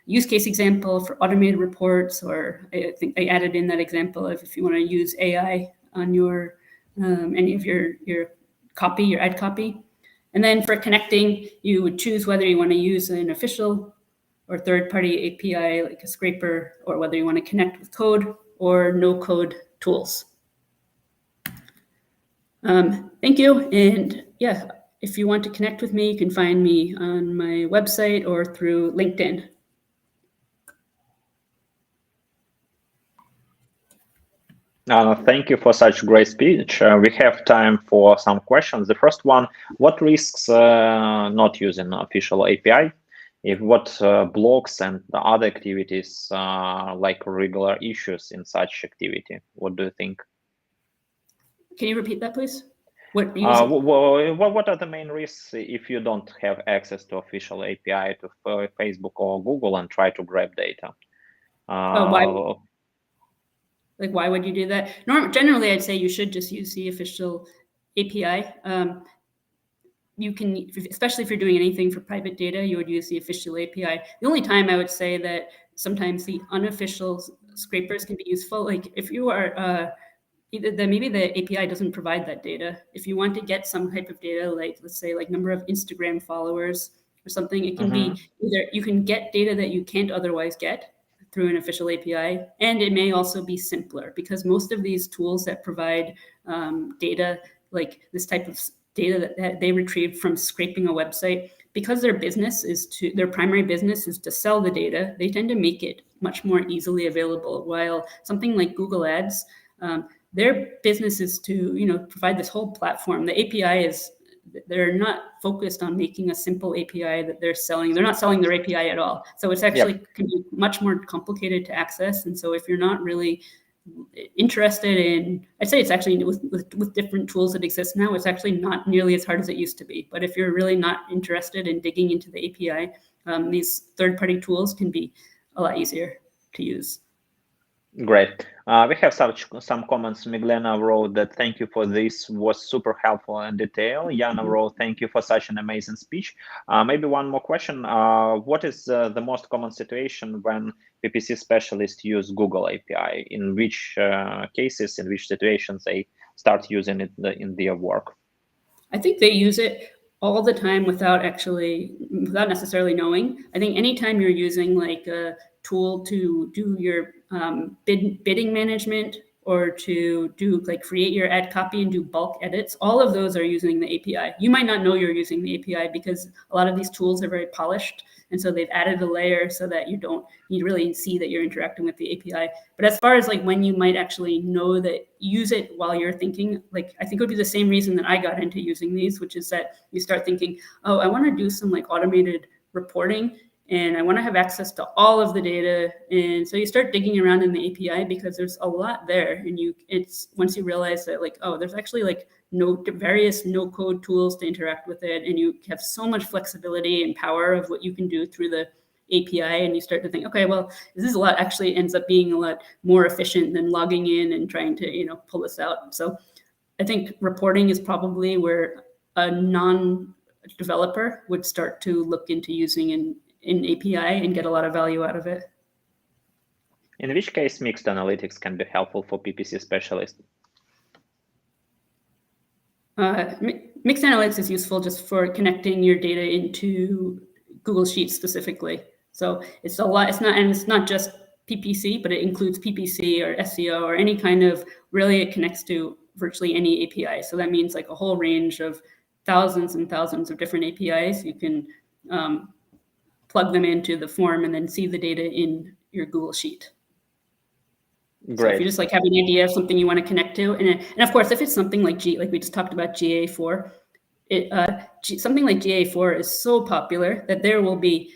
Speaker 3: Use case example for automated reports, or I think I added in that example of if you want to use AI on your any of your copy, your ad copy. And then for connecting, you would choose whether you want to use an official or third-party API like a scraper, or whether you want to connect with code or no-code tools. Thank you. And yeah, if you want to connect with me, you can find me on my website or through LinkedIn.
Speaker 1: Thank you for such great speech. We have time for some questions. The first one, what risks not using official API? What blocks and other activities like regular issues in such activity? What do you think?
Speaker 3: Can you repeat that, please? What
Speaker 1: are the main risks if you don't have access to official API to Facebook or Google and try to grab data?
Speaker 3: Why would you do that? Generally, I'd say you should just use the official API. You can, especially if you're doing anything for private data, you would use the official API. The only time I would say that sometimes the unofficial scrapers can be useful, like if you are maybe the API doesn't provide that data. If you want to get some type of data, like let's say like number of Instagram followers or something, it can be either you can get data that you can't otherwise get through an official API, and it may also be simpler because most of these tools that provide data, like this type of data that they retrieve from scraping a website, because their primary business is to sell the data, they tend to make it much more easily available. While something like Google Ads, their business is to provide this whole platform. The API they're not focused on making a simple API that they're selling. They're not selling their API at all. So it's actually can be much more complicated to access. And so if you're not really interested in, I'd say it's actually with different tools that exist now, it's actually not nearly as hard as it used to be. But if you're really not interested in digging into the API, these third-party tools can be a lot easier to use.
Speaker 1: Great. We have some comments. Miglena wrote that thank you for this, was super helpful and detail. Yana wrote thank you for such an amazing speech. Maybe one more question. What is the most common situation when PPC specialists use Google API? In which cases, in which situations they start using it in their work?
Speaker 3: I think they use it all the time without necessarily knowing. I think anytime you're using like a tool to do your bidding management or to do like create your ad copy and do bulk edits, all of those are using the API. You might not know you're using the API because a lot of these tools are very polished. And so they've added a layer so that you really see that you're interacting with the API. But as far as like when you might actually know that use it while you're thinking, like I think it would be the same reason that I got into using these, which is that you start thinking, oh, I want to do some like automated reporting and I want to have access to all of the data. And so you start digging around in the API because there's a lot there. And it's once you realize that like, oh, there's actually like various no code tools to interact with it. And you have so much flexibility and power of what you can do through the API, and you start to think, okay, well, this is actually ends up being a lot more efficient than logging in and trying to, pull this out. So I think reporting is probably where a non-developer would start to look into using an API and get a lot of value out of it.
Speaker 1: In which case mixed analytics can be helpful for PPC specialists?
Speaker 3: Mixed analytics is useful just for connecting your data into Google Sheets specifically. So it's a lot. It's not just PPC, but it includes PPC or SEO or any kind of, really it connects to virtually any API. So that means like a whole range of thousands and thousands of different APIs. You can plug them into the form and then see the data in your Google Sheet.
Speaker 1: Great.
Speaker 3: So if you just like have an idea of something you want to connect to, and of course, if it's something like like we just talked about GA4, something like GA4 is so popular that there will be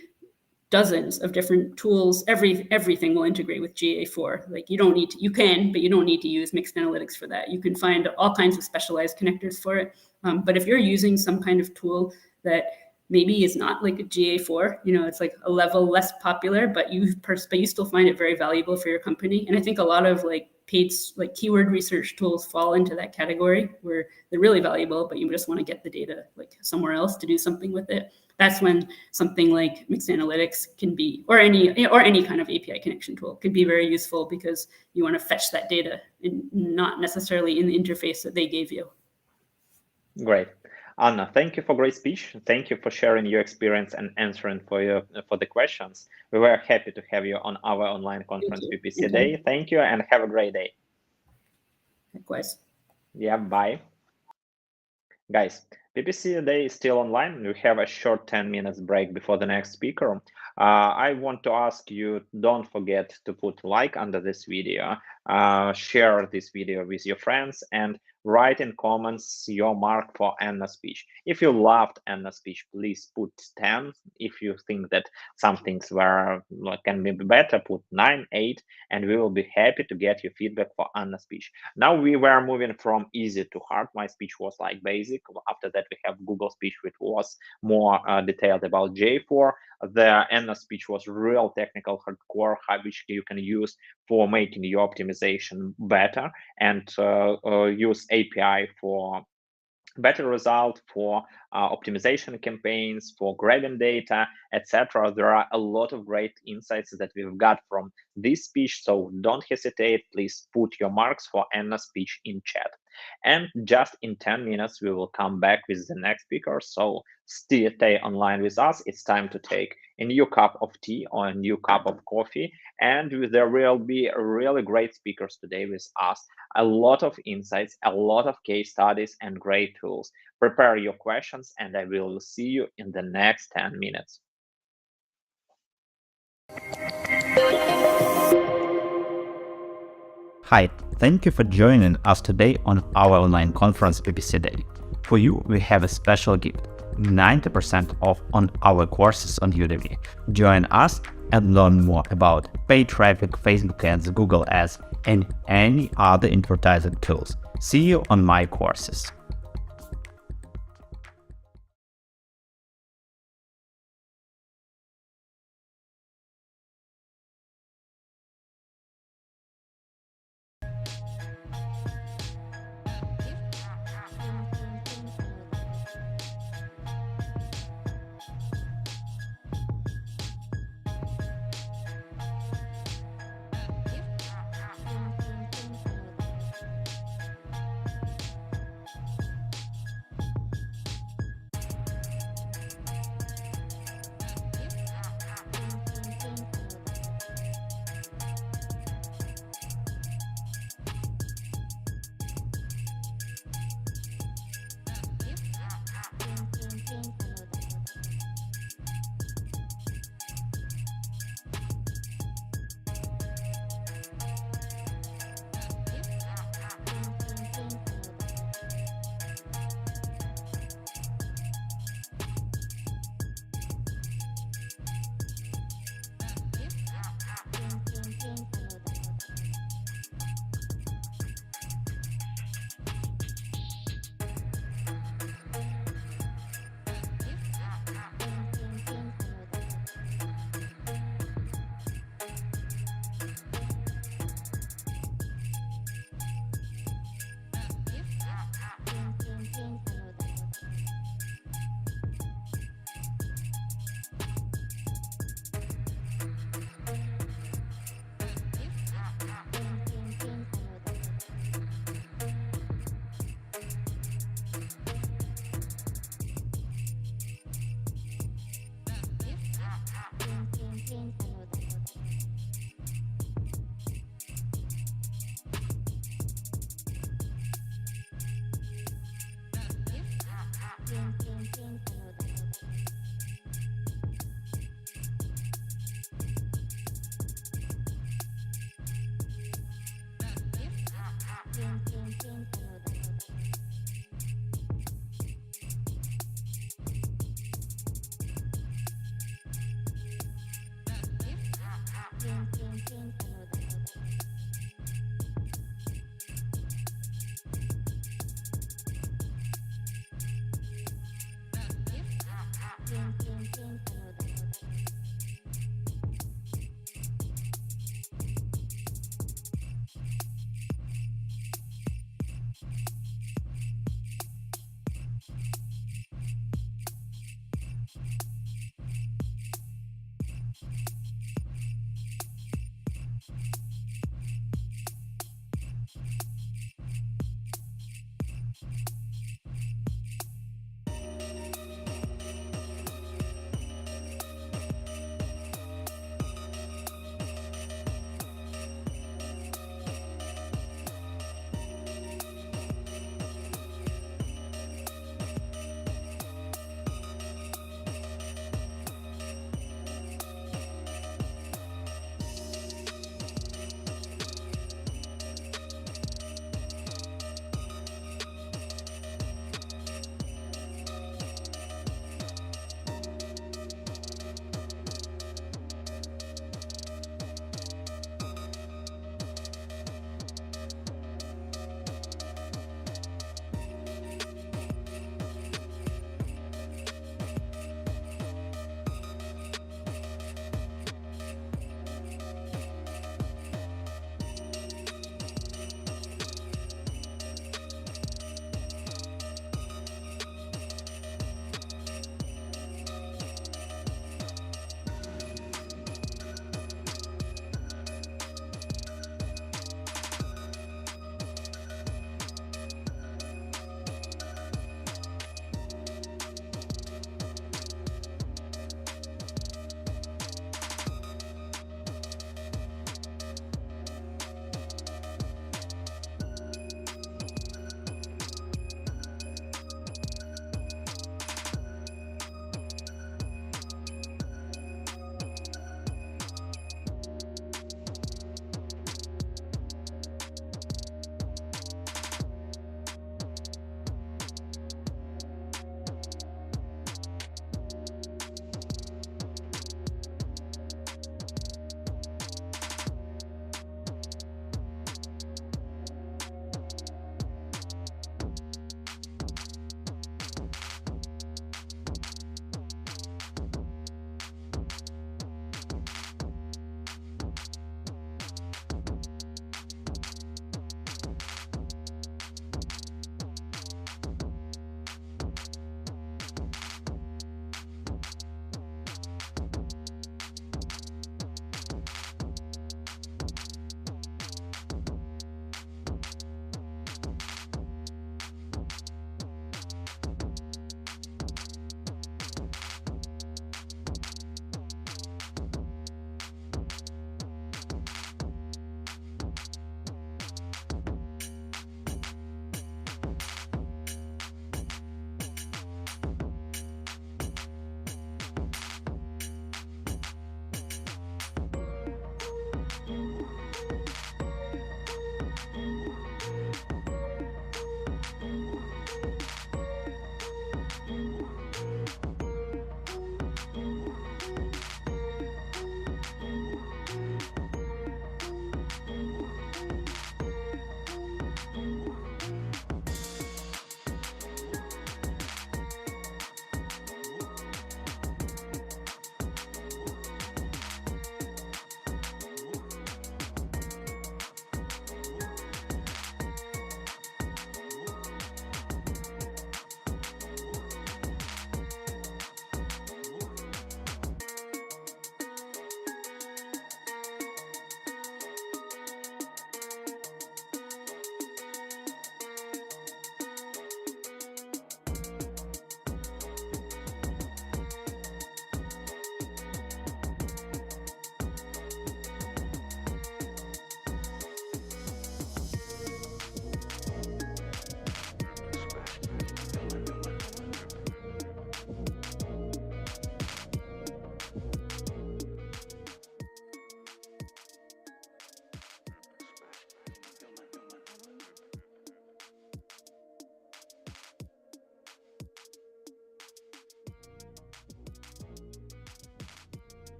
Speaker 3: dozens of different tools. Everything will integrate with GA4. Like you can, but you don't need to use mixed analytics for that. You can find all kinds of specialized connectors for it. But if you're using some kind of tool that maybe is not like a GA4, it's like a level less popular, but you still find it very valuable for your company. And I think a lot of like paid like keyword research tools fall into that category where they're really valuable, but you just want to get the data like somewhere else to do something with it. That's when something like mixed analytics can be, or any kind of API connection tool can be very useful because you want to fetch that data and not necessarily in the interface that they gave you.
Speaker 1: Great. Anna, thank you for great speech. Thank you for sharing your experience and answering for the questions. We were happy to have you on our online conference PPC Day. Thank you and have a great day.
Speaker 3: Likewise.
Speaker 1: Yeah, bye. Guys, PPC Day is still online. We have a short 10 minutes break before the next speaker. I want to ask you, don't forget to put like under this video, share this video with your friends, and write in comments your mark for Anna's speech. If you loved Anna's speech, please put 10. If you think that some things can be better, put 9, 8, and we will be happy to get your feedback for Anna's speech. Now we were moving from easy to hard. My speech was like basic. After that, we have Google speech, which was more detailed about J4. The Anna speech was real technical, hardcore, which you can use for making your optimization better and use API for better result, for optimization campaigns, for grabbing data, etc. There are a lot of great insights that we've got from this speech, so don't hesitate. Please put your marks for Anna's speech in chat. And just in 10 minutes, we will come back with the next speaker, so stay online with us. It's time to take a new cup of tea or a new cup of coffee, and there will be really great speakers today with us. A lot of insights, a lot of case studies, and great tools. Prepare your questions, and I will see you in the next 10 minutes.
Speaker 4: Hi, thank you for joining us today on our online conference PPC Day. For you, we have a special gift, 90% off on our courses on Udemy. Join us and learn more about paid traffic, Facebook ads, Google ads, and any other advertising tools. See you on my courses.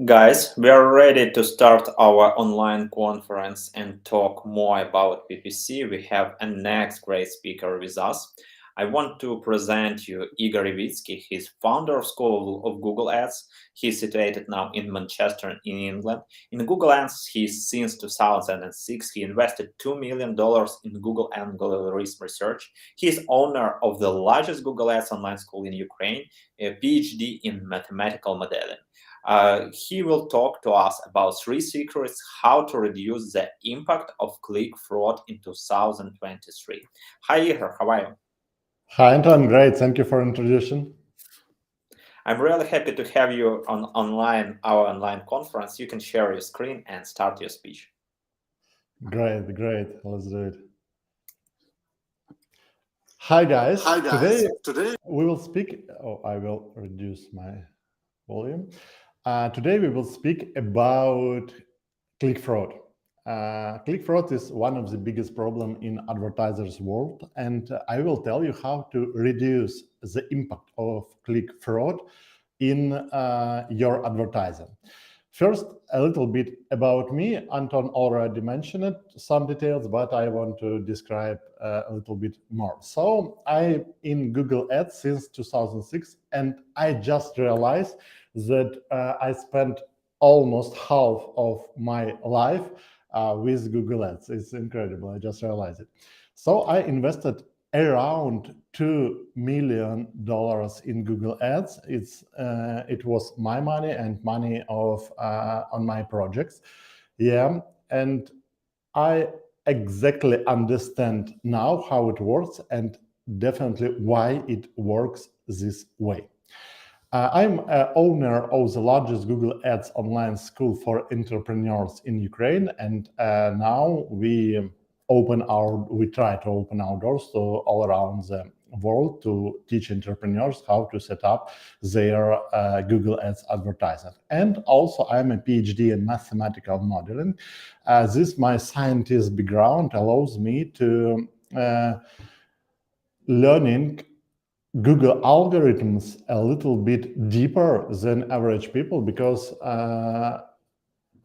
Speaker 1: Guys, we are ready to start our online conference and talk more about PPC. We have a next great speaker with us. I want to present you Igor Ivitskiy. He's founder of School of Google Ads. He's situated now in Manchester, in England. In Google Ads, since 2006, he invested $2 million in Google algorithm research. He is owner of the largest Google Ads online school in Ukraine, a PhD in mathematical modeling. He will talk to us about 3 secrets how to reduce the impact of click fraud in 2023. Hi, Igor, how are you?
Speaker 5: Hi, Anton. Great. Thank you for introduction.
Speaker 1: I'm really happy to have you on our online conference. You can share your screen and start your speech.
Speaker 5: Great. Let's do it. Hi, guys. Today we will speak. Oh, I will reduce my volume. Today we will speak about click fraud. Click fraud is one of the biggest problems in advertisers' world, and I will tell you how to reduce the impact of click fraud in your advertising. First, a little bit about me. Anton already mentioned it, some details, but I want to describe a little bit more. So I'm in Google Ads since 2006, and I just realized that I spent almost half of my life with Google Ads. It's incredible. I just realized it. So I invested around $2 million in Google Ads. It was my money and money of on my projects. Yeah, and I exactly understand now how it works and definitely why it works this way. I'm owner of the largest Google Ads online school for entrepreneurs in Ukraine, and now we try to open our doors to all around the world to teach entrepreneurs how to set up their Google Ads advertiser. And also, I'm a PhD in mathematical modeling. My scientist background allows me to learning Google algorithms a little bit deeper than average people, because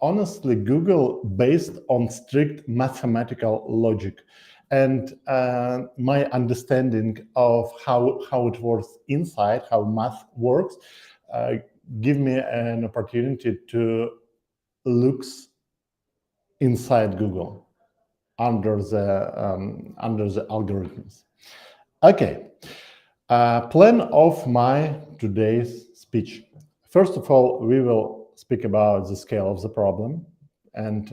Speaker 5: honestly, Google based on strict mathematical logic, and my understanding of how it works inside, how math works, give me an opportunity to look inside Google under the algorithms. Okay. Plan of my today's speech. First of all, we will speak about the scale of the problem and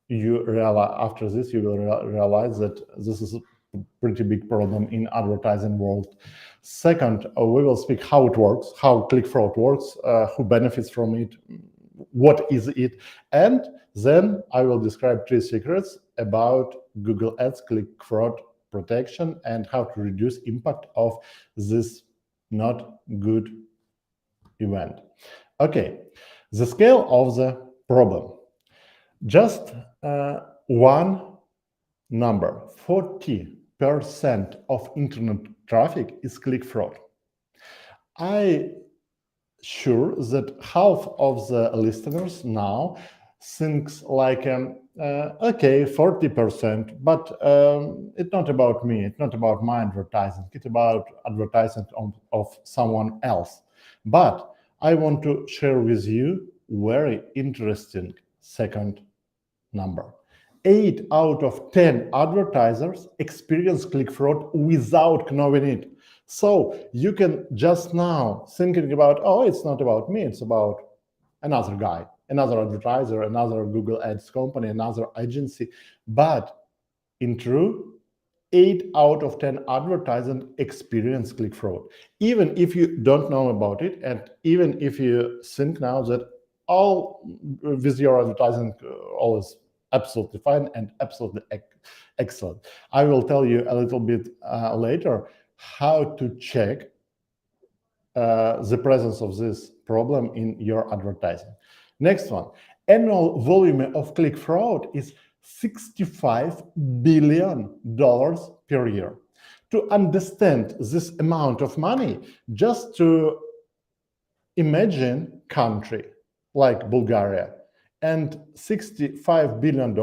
Speaker 5: you realize after this you will realize that this is a pretty big problem in advertising world. Second, we will speak how it works, how click fraud works, who benefits from it, what is it, and then I will describe 3 secrets about Google Ads click fraud protection and how to reduce impact of this not good event. Okay, the scale of the problem. Just one number, 40% of internet traffic is click fraud. I sure that half of the listeners now thinks like, okay, 40%, but it's not about me, it's not about my advertising, it's about advertising of someone else. But I want to share with you very interesting second number. 8 out of 10 advertisers experience click fraud without knowing it. So you can just now thinking about, oh, it's not about me, it's about another guy, another advertiser, another Google Ads company, another agency. But in truth, 8 out of 10 advertisers experience click fraud. Even if you don't know about it, and even if you think now that all with your advertising all is absolutely fine and absolutely excellent. I will tell you a little bit later how to check the presence of this problem in your advertising. Next one, annual volume of click fraud is $65 billion per year. To understand this amount of money, just to imagine country like Bulgaria, and $65 billion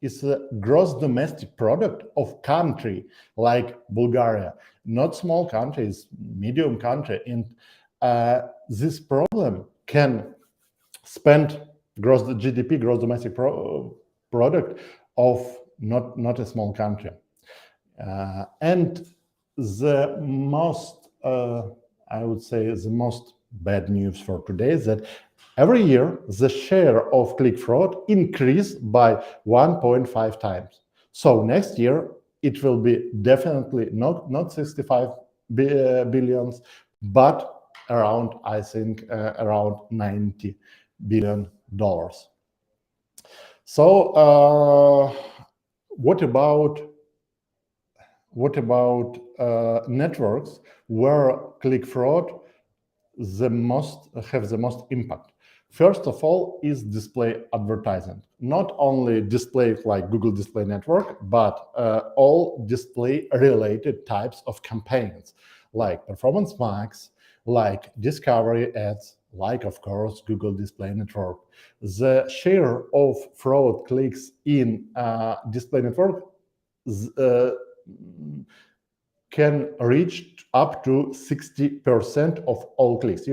Speaker 5: is the gross domestic product of country like Bulgaria, not small countries, medium country. And this problem can spend gross GDP, gross domestic product of not a small country. And the most, I would say, the most bad news for today is that every year, the share of click fraud increased by 1.5 times. So next year, it will be definitely not 65 billions, but around, I think, around $90 billion. So what about networks where click fraud have the most impact? First of all is display advertising. Not only display like Google Display Network, but all display-related types of campaigns, like Performance Max, like Discovery Ads, like, of course, Google Display Network. The share of fraud clicks in Display Network can reach up to 60% of all clicks.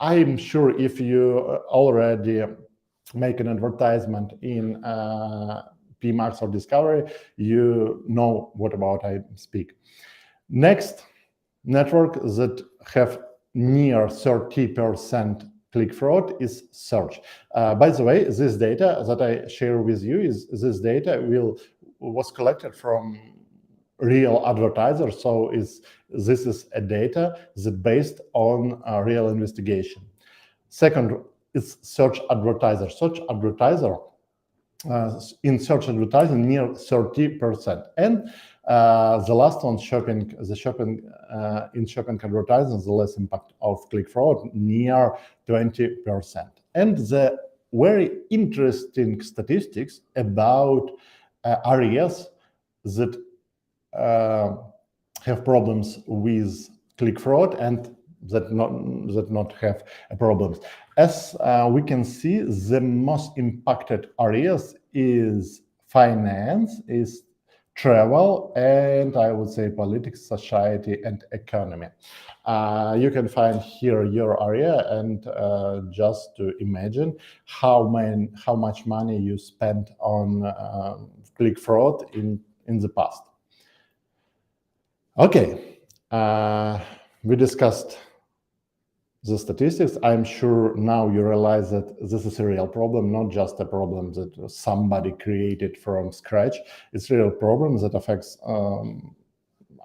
Speaker 5: I'm sure if you already make an advertisement in PMax or Discovery, you know what about I speak. Next network that have near 30% click fraud is search. By the way, this data that I share with you this data was collected from real advertisers, so this is a data that based on a real investigation. Second is search advertiser. Search advertiser in search advertising near 30%, and the last one shopping in shopping advertising, the less impact of click fraud near 20%. And the very interesting statistics about areas that have problems with click fraud and that not have problems. As we can see, the most impacted areas is finance, is travel, and I would say politics, society, and economy. You can find here your area and just to imagine how much money you spent on click fraud in the past. Okay, we discussed the statistics, I'm sure now you realize that this is a real problem, not just a problem that somebody created from scratch. It's a real problem that affects,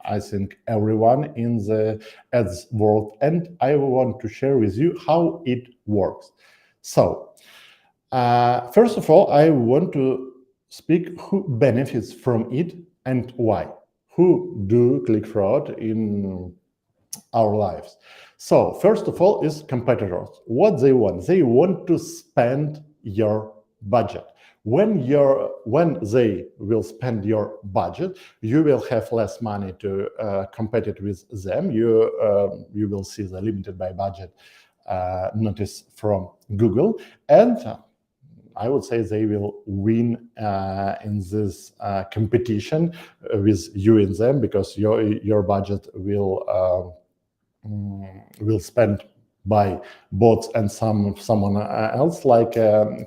Speaker 5: I think, everyone in the ads world. And I want to share with you how it works. So, first of all, I want to speak who benefits from it and why. Who do click fraud in our lives? So first of all is competitors. What they want to spend your budget. When they will spend your budget, you will have less money to compete with them. You will see the limited by budget notice from Google, and I would say they will win in this competition with you and them, because your budget will spent by bots and someone else, like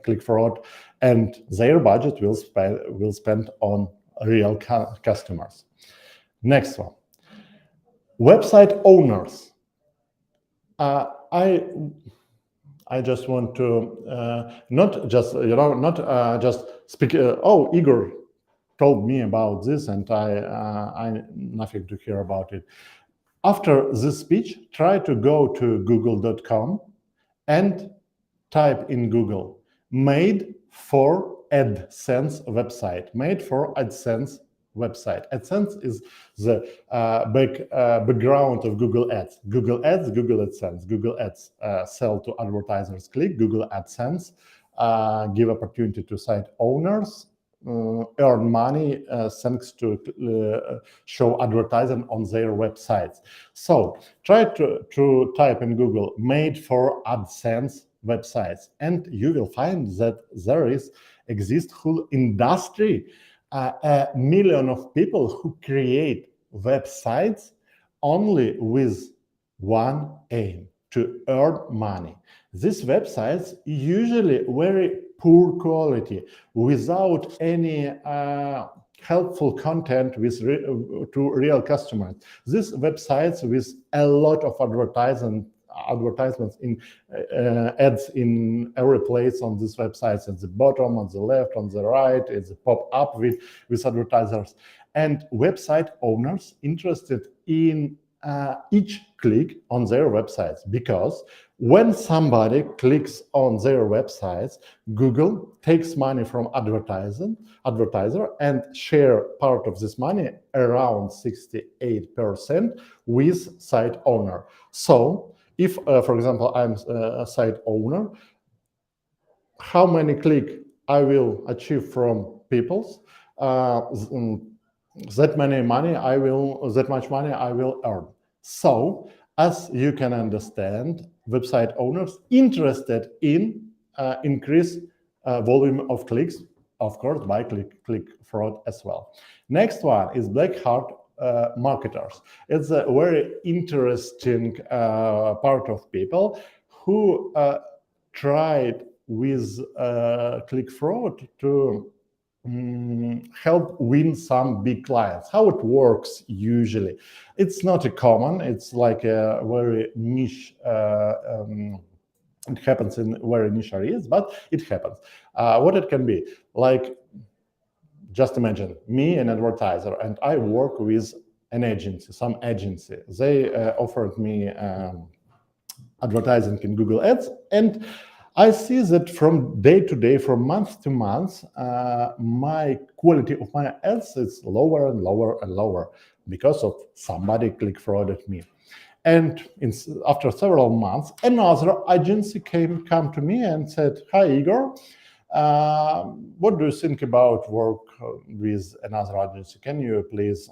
Speaker 5: click fraud, and their budget will spend on real customers. Next one, website owners. I just want to not just speak. Oh, Igor told me about this, and I nothing to hear about it. After this speech, try to go to google.com and type in Google, made for AdSense website, made for AdSense website. AdSense is the background of Google Ads. Google Ads, Google AdSense. Google Ads sell to advertisers click. Google AdSense give opportunity to site owners earn money thanks to show advertising on their websites. So try to type in Google made for AdSense websites, and you will find that there exists whole industry, a million of people who create websites only with one aim: to earn money. These websites usually very poor quality, without any helpful content to real customers. These websites with a lot of advertisements in ads in every place on these websites, at the bottom, on the left, on the right, it's a pop-up with advertisers. And website owners interested in each click on their websites, because when somebody clicks on their websites, Google takes money from advertiser and share part of this money, around 68%, with site owner. So if, for example, I'm a site owner, how many clicks I will achieve from people, that much money I will earn. So, as you can understand, website owners interested in increase volume of clicks, of course, by click fraud as well. Next one is black hat marketers. It's a very interesting part of people who tried with click fraud to help win some big clients. How it works usually? It's not a common, it's like a very niche, it happens in very niche areas, but it happens. What it can be, like, just imagine me, an advertiser, and I work with an agency, some agency. They offered me advertising in Google Ads, and I see that from day to day, from month to month, my quality of my ads is lower and lower and lower because of somebody click frauded me. And after several months, another agency come to me and said, "Hi, Igor, what do you think about work with another agency? Can you please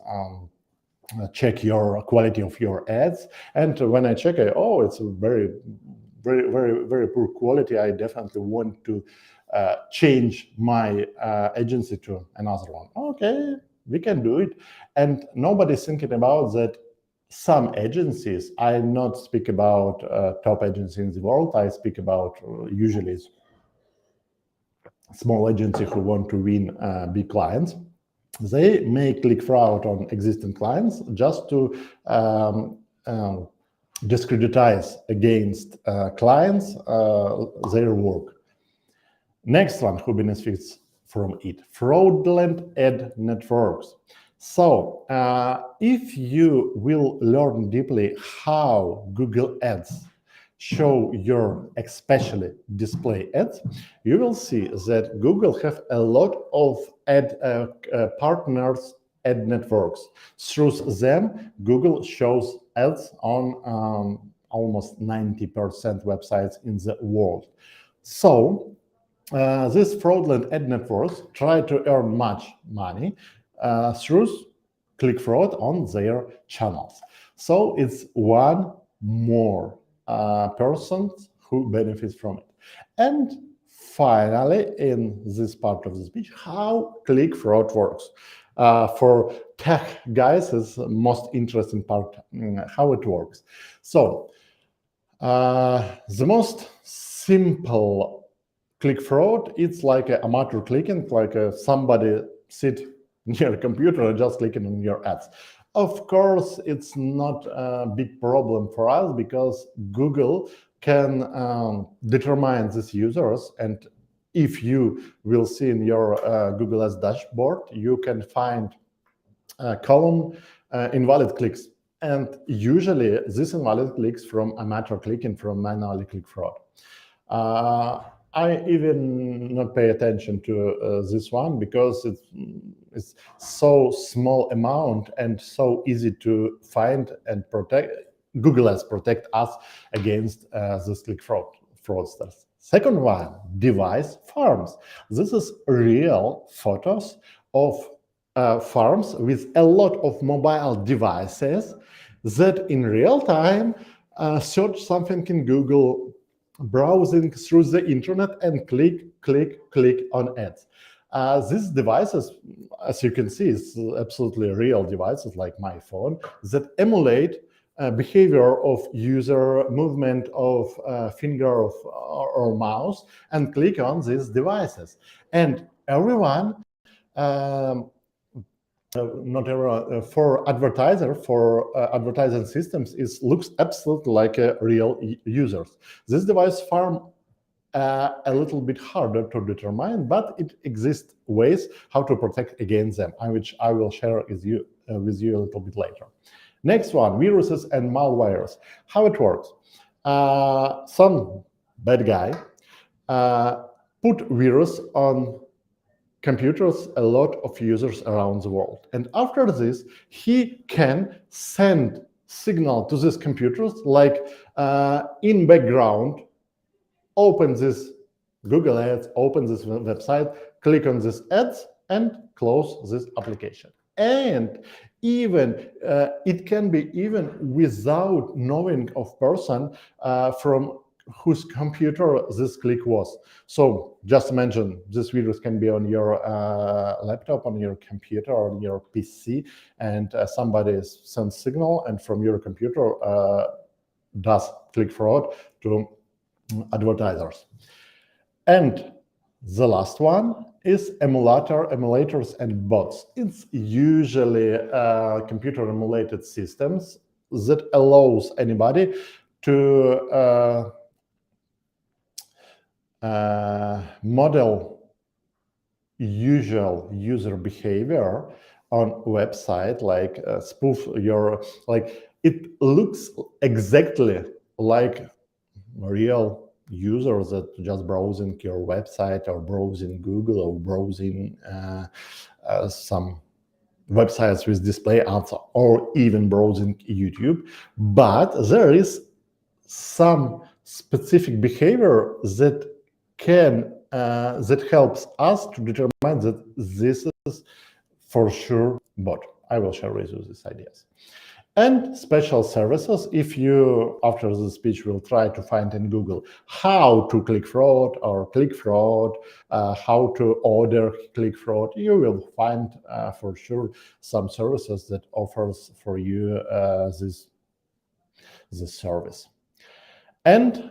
Speaker 5: check your quality of your ads?" And when I check it, oh, it's a very poor quality. I definitely want to change my agency to another one. Okay, we can do it. And nobody's thinking about that. Some agencies, I not speak about top agencies in the world. I speak about usually small agencies who want to win big clients. They may click fraud on existing clients just to discreditize against clients their work. Next one who benefits from it, fraudulent ad networks. So if you will learn deeply how Google Ads show your especially display ads, you will see that Google have a lot of ad partners ad networks. Through them, Google shows ads on almost 90% websites in the world. So these fraudulent ad networks try to earn much money through click fraud on their channels. So it's one more person who benefits from it. And finally, in this part of the speech, how click fraud works. For tech guys, is the most interesting part, how it works. So the most simple click fraud, it's like an amateur clicking, like somebody sit near a computer and just clicking on your ads. Of course, it's not a big problem for us because Google can determine these users, and if you will see in your Google Ads dashboard, you can find a column invalid clicks. And usually this invalid clicks from amateur clicking, from manually click fraud. I even not pay attention to this one because it's so small amount and so easy to find and protect. Google Ads protect us against this click fraudsters. Second one, device farms. This is real photos of farms with a lot of mobile devices that in real time search something in Google, browsing through the internet and click on ads. These devices, as you can see, is absolutely real devices like my phone that emulate behavior of user, movement of finger or mouse, and click on these devices. And everyone, not everyone, for advertiser, for advertising systems, looks absolutely like real users. This device farm a little bit harder to determine, but it exists ways how to protect against them, which I will share with you a little bit later. Next one, viruses and malwares. How it works? Some bad guy put virus on computers a lot of users around the world, and after this he can send signal to these computers like in background, open this Google Ads, open this website, click on this ads and close this application. And even it can be even without knowing of person from whose computer this click was. So just imagine this virus can be on your laptop, on your computer, on your PC, and somebody sends signal, and from your computer does click fraud to advertisers. And the last one is emulators and bots. It's usually computer emulated systems that allows anybody to model usual user behavior on website, like spoof your, like it looks exactly like real user that just browsing your website or browsing Google or browsing some websites with display ads or even browsing YouTube. But there is some specific behavior that can that helps us to determine that this is for sure bot. I will share with you these ideas. And special services, if you, after the speech, will try to find in Google how to click fraud or click fraud, how to order click fraud, you will find for sure some services that offers for you this service. And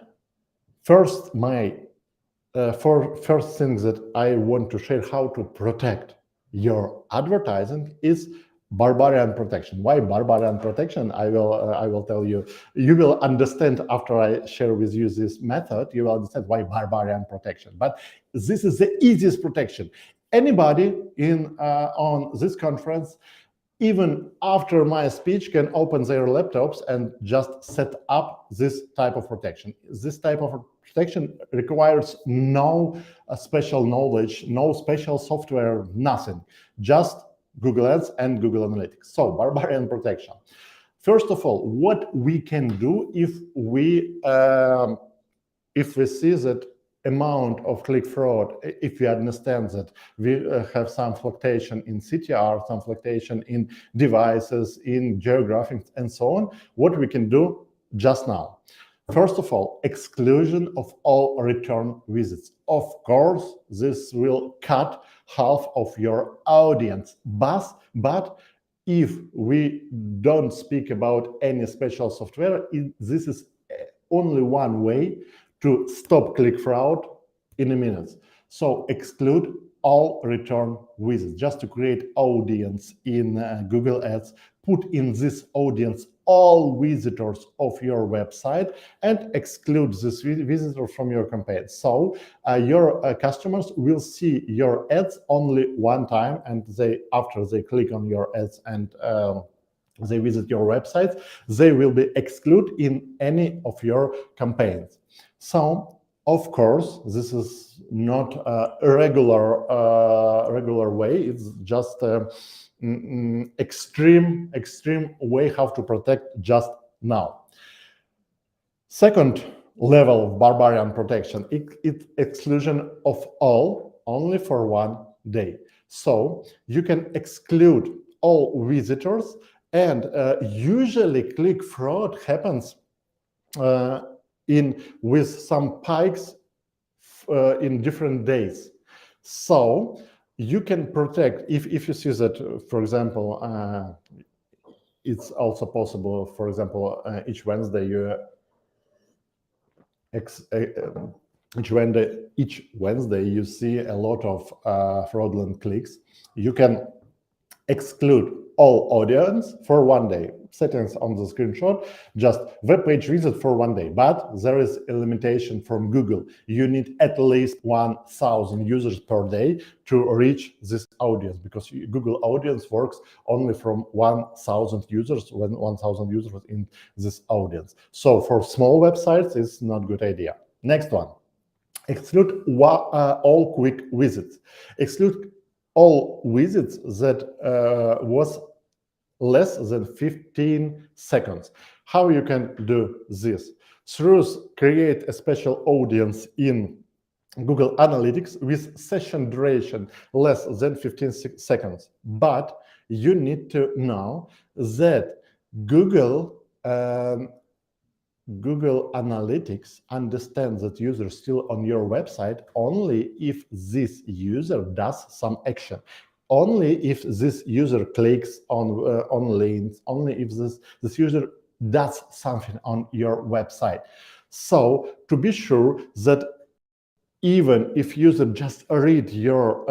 Speaker 5: first, first thing that I want to share how to protect your advertising is barbarian protection. Why barbarian protection? I will tell you. You will understand after I share with you this method. You will understand why barbarian protection. But this is the easiest protection. Anybody on this conference, even after my speech, can open their laptops and just set up this type of protection. This type of protection requires no special knowledge, no special software, nothing. Just Google Ads and Google Analytics. So barbarian protection. First of all, what we can do if we see that amount of click fraud, if we understand that we have some fluctuation in CTR, some fluctuation in devices, in geographics, and so on, what we can do just now. First of all, exclusion of all return visits. Of course, this will cut half of your audience, but if we don't speak about any special software, this is only one way to stop click fraud in a minute. So exclude all return visits, just to create audience in Google Ads, put in this audience all visitors of your website and exclude this visitor from your campaign. So your customers will see your ads only one time, and after they click on your ads and they visit your website, they will be excluded in any of your campaigns. So, of course, this is not a regular way. It's just extreme way how to protect just now. Second level of barbarian protection, it's exclusion of all only for 1 day. So you can exclude all visitors, and usually click fraud happens with some spikes in different days. So you can protect, if you see that, for example, it's also possible, for example, each Wednesday you see a lot of fraudulent clicks. You can exclude all audience for 1 day. Settings on the screenshot, just web page visit for 1 day. But there is a limitation from Google. You need at least 1,000 users per day to reach this audience, because Google audience works only from 1,000 users, when 1,000 users in this audience. So for small websites, it's not a good idea. Next one, exclude all quick visits. Exclude all visits that was less than 15 seconds. How you can do this? Through create a special audience in Google Analytics with session duration less than 15 seconds. But you need to know that Google Analytics understands that user is still on your website only if this user does some action, only if this user clicks on links, only if this user does something on your website. So to be sure that even if user just read your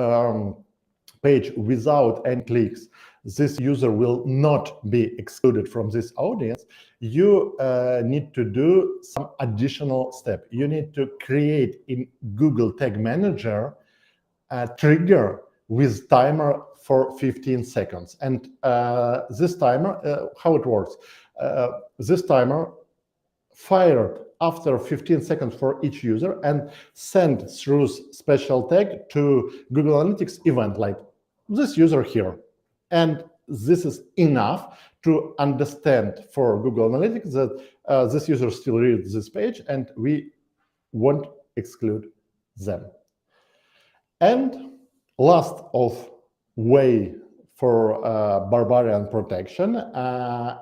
Speaker 5: page without any clicks, this user will not be excluded from this audience. You need to do some additional step. You need to create in Google Tag Manager a trigger with timer for 15 seconds. And this timer, how it works? This timer fired after 15 seconds for each user and sent through special tag to Google Analytics event, like this user here. And this is enough to understand for Google Analytics that this user still reads this page and we won't exclude them. And last of way for barbarian protection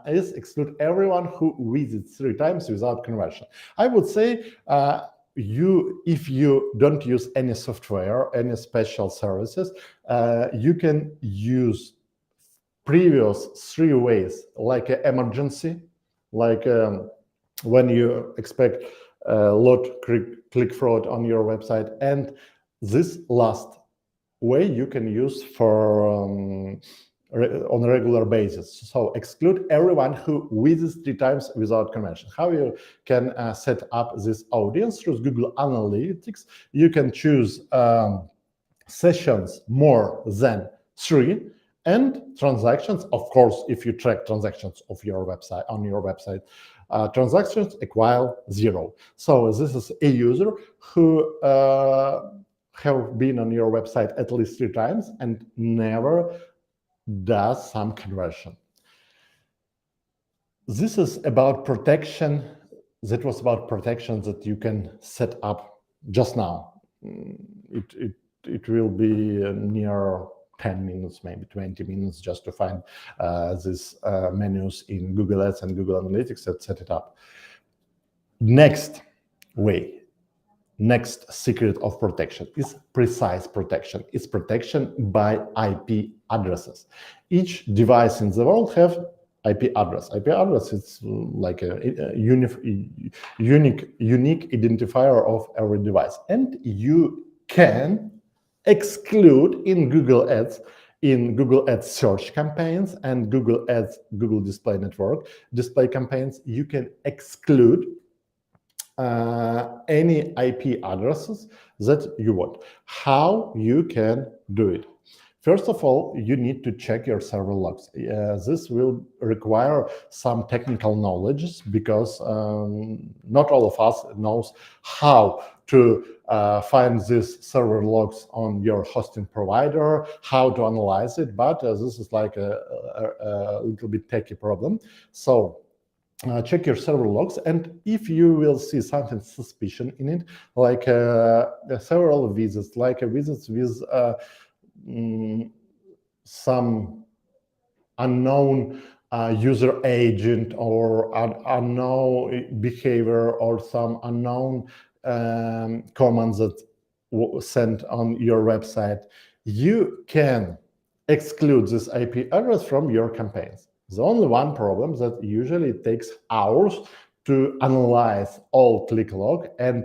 Speaker 5: is exclude everyone who visits 3 times without conversion. I would say if you don't use any software, any special services, you can use previous 3 ways, like an emergency, like when you expect a lot click fraud on your website, and this last way you can use for on a regular basis. So exclude everyone who visits 3 times without conversion. How you can set up this audience? Through Google Analytics, you can choose sessions more than 3 and transactions. Of course, if you track transactions of your website on your website, transactions equal 0. So this is a user who have been on your website at least 3 times and never does some conversion. This is about protection. That was about protection that you can set up just now. It will be near 10 minutes, maybe 20 minutes, just to find these menus in Google Ads and Google Analytics and set it up. Next secret of protection is precise protection. It's protection by IP addresses. Each device in the world have IP address. IP address is like a unique identifier of every device, and you can exclude in Google Ads, search campaigns and Google Ads, Google Display Network display campaigns. You can exclude any IP addresses that you want. How you can do it? First of all, you need to check your server logs. This will require some technical knowledge because not all of us knows how to find these server logs on your hosting provider, how to analyze it, but this is like a little bit techy problem. So check your server logs, and if you will see something suspicious in it, like several visits, like visits with some unknown user agent or unknown behavior or some unknown commands that sent on your website, you can exclude this IP address from your campaigns. The only one problem that usually it takes hours to analyze all click log, and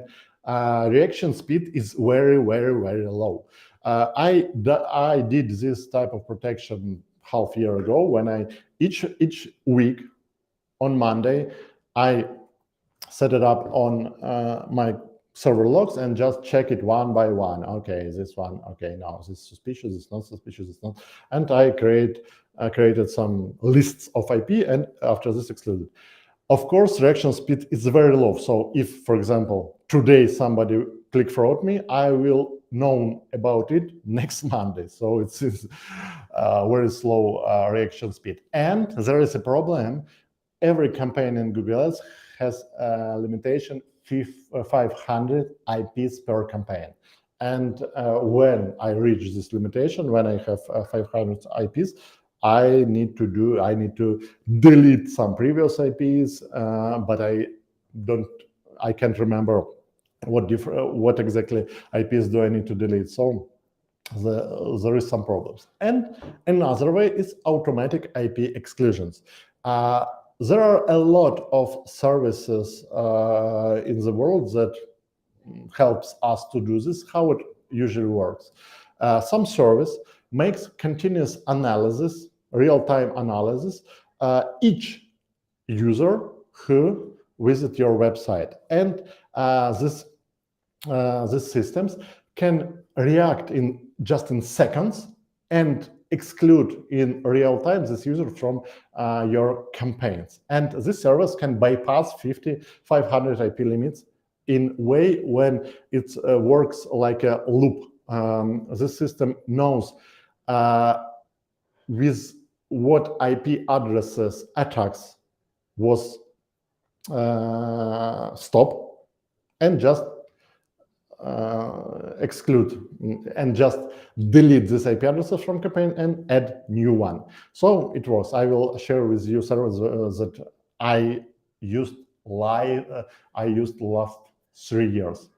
Speaker 5: reaction speed is very, very, very low. I did this type of protection half year ago when each week on Monday I set it up on my server logs and just check it one by one. Okay, this one. Okay, now this is suspicious. It's not suspicious. It's not. And I created some lists of IP, and after this excluded. Of course, reaction speed is very low. So if, for example, today somebody click fraud me, I will know about it next Monday. So it's very slow reaction speed. And there is a problem. Every campaign in Google Ads has a limitation 500 IPs per campaign. And when I reach this limitation, when I have 500 IPs, I need to delete some previous IPs, but I can't remember what exactly IPs do I need to delete. So there is some problems. And another way is automatic IP exclusions. There are a lot of services in the world that helps us to do this. How it usually works. Some service makes continuous analysis, real-time analysis, each user who visit your website, and these systems can react just in seconds and exclude in real time this user from your campaigns. And this service can bypass 500 IP limits in way when it works like a loop. This system knows with what IP addresses attacks was stopped, and just exclude and just delete this IP addresses from campaign and add new one. So it works. I will share with you servers that I used last 3 years.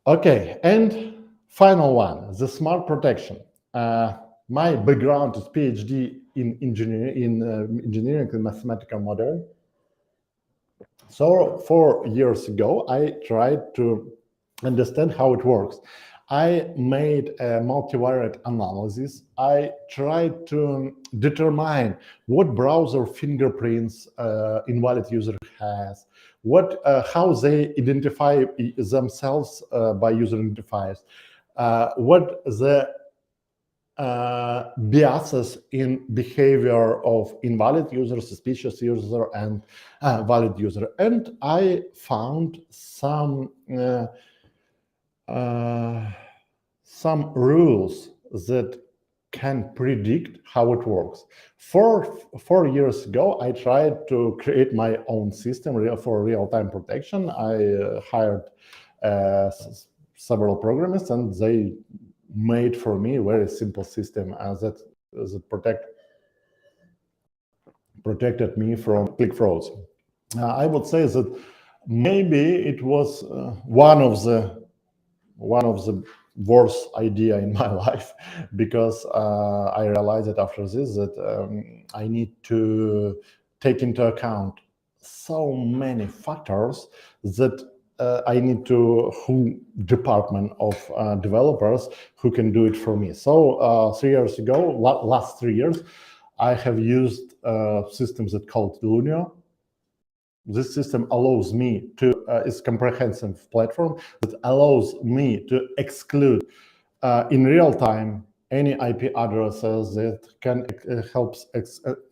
Speaker 5: Okay, and final one, the smart protection. My background is PhD in engineering and mathematical modeling. So 4 years ago, I tried to understand how it works. I made a multivariate analysis. I tried to determine what browser fingerprints invalid user has, how they identify themselves by user identifiers, what the biases in behavior of invalid user, suspicious user, and valid user. And I found some rules that can predict how it works. 4 years ago, I tried to create my own system for real-time protection. I hired several programmers, and they made for me a very simple system that protected me from click frauds. I would say that maybe it was one of the worst idea in my life, because I realized that after this that I need to take into account so many factors that I need to department of developers who can do it for me. So 3 years ago, last 3 years, I have used systems that called Lunio. This system allows me to, it's a comprehensive platform that allows me to exclude in real time any IP addresses that can helps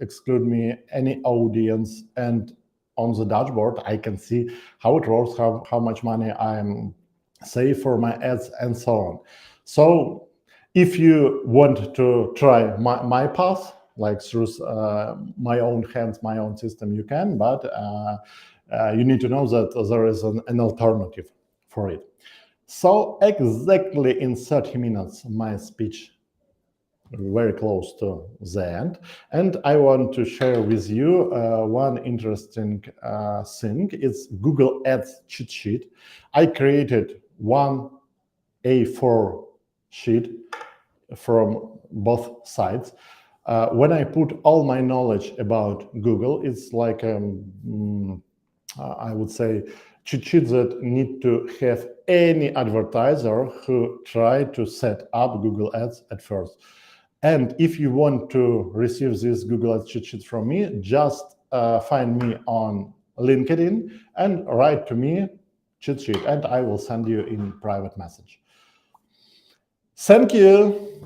Speaker 5: exclude me any audience, and on the dashboard I can see how it works, how much money I'm save for my ads, and so on. So if you want to try my path, like through my own hands, my own system, you can, but you need to know that there is an alternative for it. So exactly in 30 minutes, my speech very close to the end, and I want to share with you one interesting thing. It's Google Ads cheat sheet. I created one A4 sheet from both sides. When I put all my knowledge about Google, it's like I would say cheat sheet that need to have any advertiser who try to set up Google Ads at first. And if you want to receive this Google Ads cheat sheet from me, just find me on LinkedIn and write to me cheat sheet, and I will send you in private message. Thank you.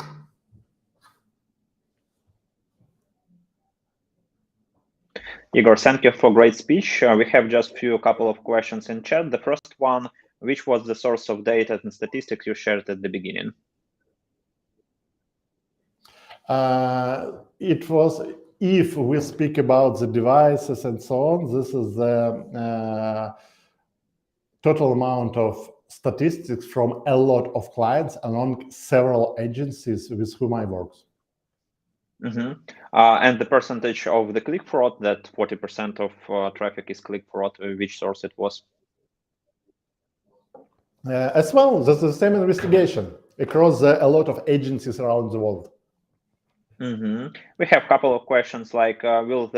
Speaker 1: Igor, thank you for great speech. We have just a couple of questions in chat. The first one, which was the source of data and statistics you shared at the beginning?
Speaker 5: It was, if we speak about the devices and so on, this is the total amount of statistics from a lot of clients along several agencies with whom I work.
Speaker 1: Mm-hmm. And the percentage of the click fraud, that 40% of traffic is click fraud, which source it was?
Speaker 5: As well, that's the same investigation across a lot of agencies around the world.
Speaker 1: Mm-hmm. We have a couple of questions like, will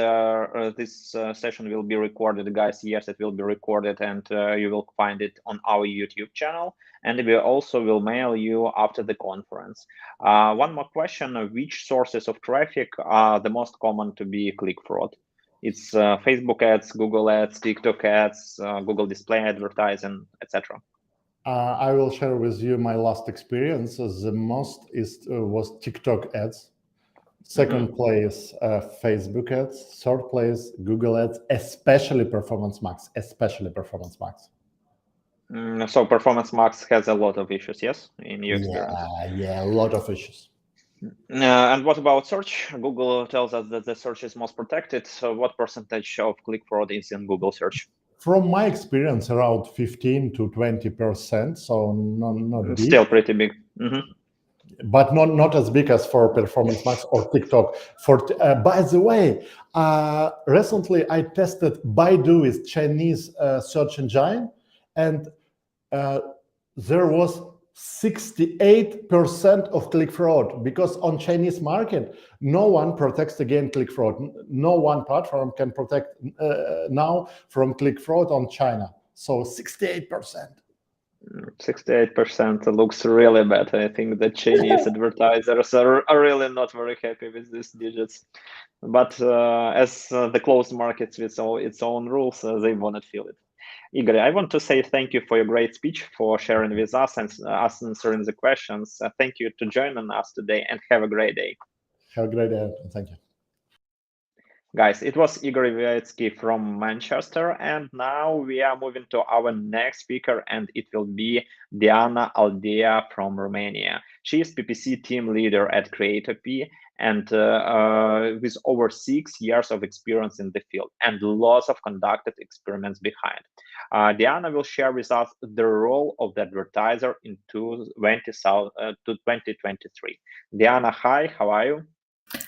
Speaker 1: this session will be recorded? Guys, yes, it will be recorded, and you will find it on our YouTube channel, and we also will mail you after the conference. One more question, which sources of traffic are the most common to be click fraud? It's Facebook ads, Google ads, TikTok ads, Google display advertising, etc.
Speaker 5: I will share with you my last experience. The most was TikTok ads. Second place, Facebook ads. Third place, Google ads, especially Performance Max,
Speaker 1: So Performance Max has a lot of issues, yes, in your experience?
Speaker 5: Yeah, a lot of issues.
Speaker 1: And what about search? Google tells us that the search is most protected. So what percentage of click fraud is in Google search?
Speaker 5: From my experience, around 15 to 20%, so not big.
Speaker 1: Still pretty big.
Speaker 5: But not as big as for Performance Max or TikTok. By the way, recently I tested Baidu with Chinese search engine, and there was 68% of click fraud, because on Chinese market, no one protects against click fraud. No one platform can protect now from click fraud on China. So 68%.
Speaker 1: 68% looks really bad. I think the Chinese advertisers are really not very happy with these digits. But as the closed markets with its own rules, they won't feel it. Igor, I want to say thank you for your great speech, for sharing with us and us answering the questions. Thank you to joining us today, and have a great day.
Speaker 5: Have a great day. Thank you.
Speaker 1: Guys, it was Igor Ivitskiy from Manchester, and now we are moving to our next speaker, and it will be Diana Aldea from Romania. She is PPC team leader at Creatopy, and with over 6 years of experience in the field and lots of conducted experiments behind. Diana will share with us the role of the advertiser in 2023. Diana, hi, how are you?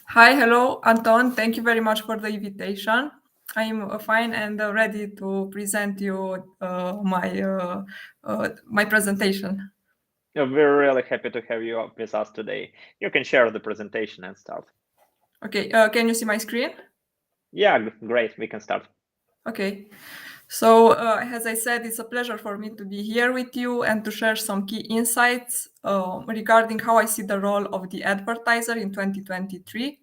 Speaker 6: Hi, hello, Anton. Thank you very much for the invitation. I'm fine and ready to present you my presentation.
Speaker 1: We're really happy to have you with us today. You can share the presentation and start.
Speaker 6: Okay, can you see my screen?
Speaker 1: Yeah, great. We can start.
Speaker 6: Okay. So, as I said, it's a pleasure for me to be here with you and to share some key insights regarding how I see the role of the advertiser in 2023,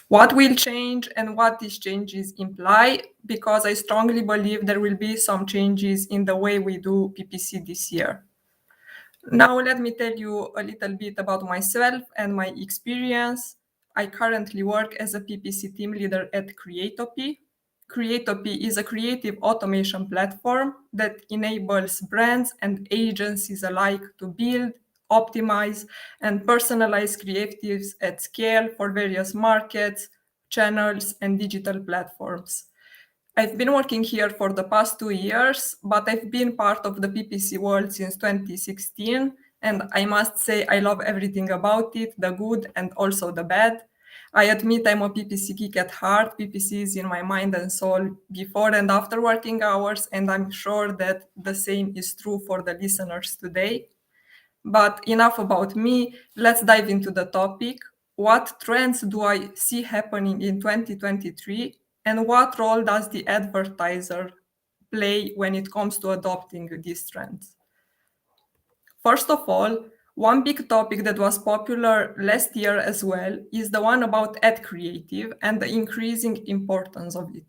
Speaker 6: what will change and what these changes imply, because I strongly believe there will be some changes in the way we do PPC this year. Now, let me tell you a little bit about myself and my experience. I currently work as a PPC team leader at Creatopy. Creatopy is a creative automation platform that enables brands and agencies alike to build, optimize, and personalize creatives at scale for various markets, channels, and digital platforms. I've been working here for the past 2 years, but I've been part of the PPC world since 2016, and I must say I love everything about it, the good and also the bad. I admit I'm a PPC geek at heart. PPC is in my mind and soul before and after working hours, and I'm sure that the same is true for the listeners today. But enough about me, let's dive into the topic. What trends do I see happening in 2023, and what role does the advertiser play when it comes to adopting these trends? First of all, one big topic that was popular last year as well is the one about ad creative and the increasing importance of it.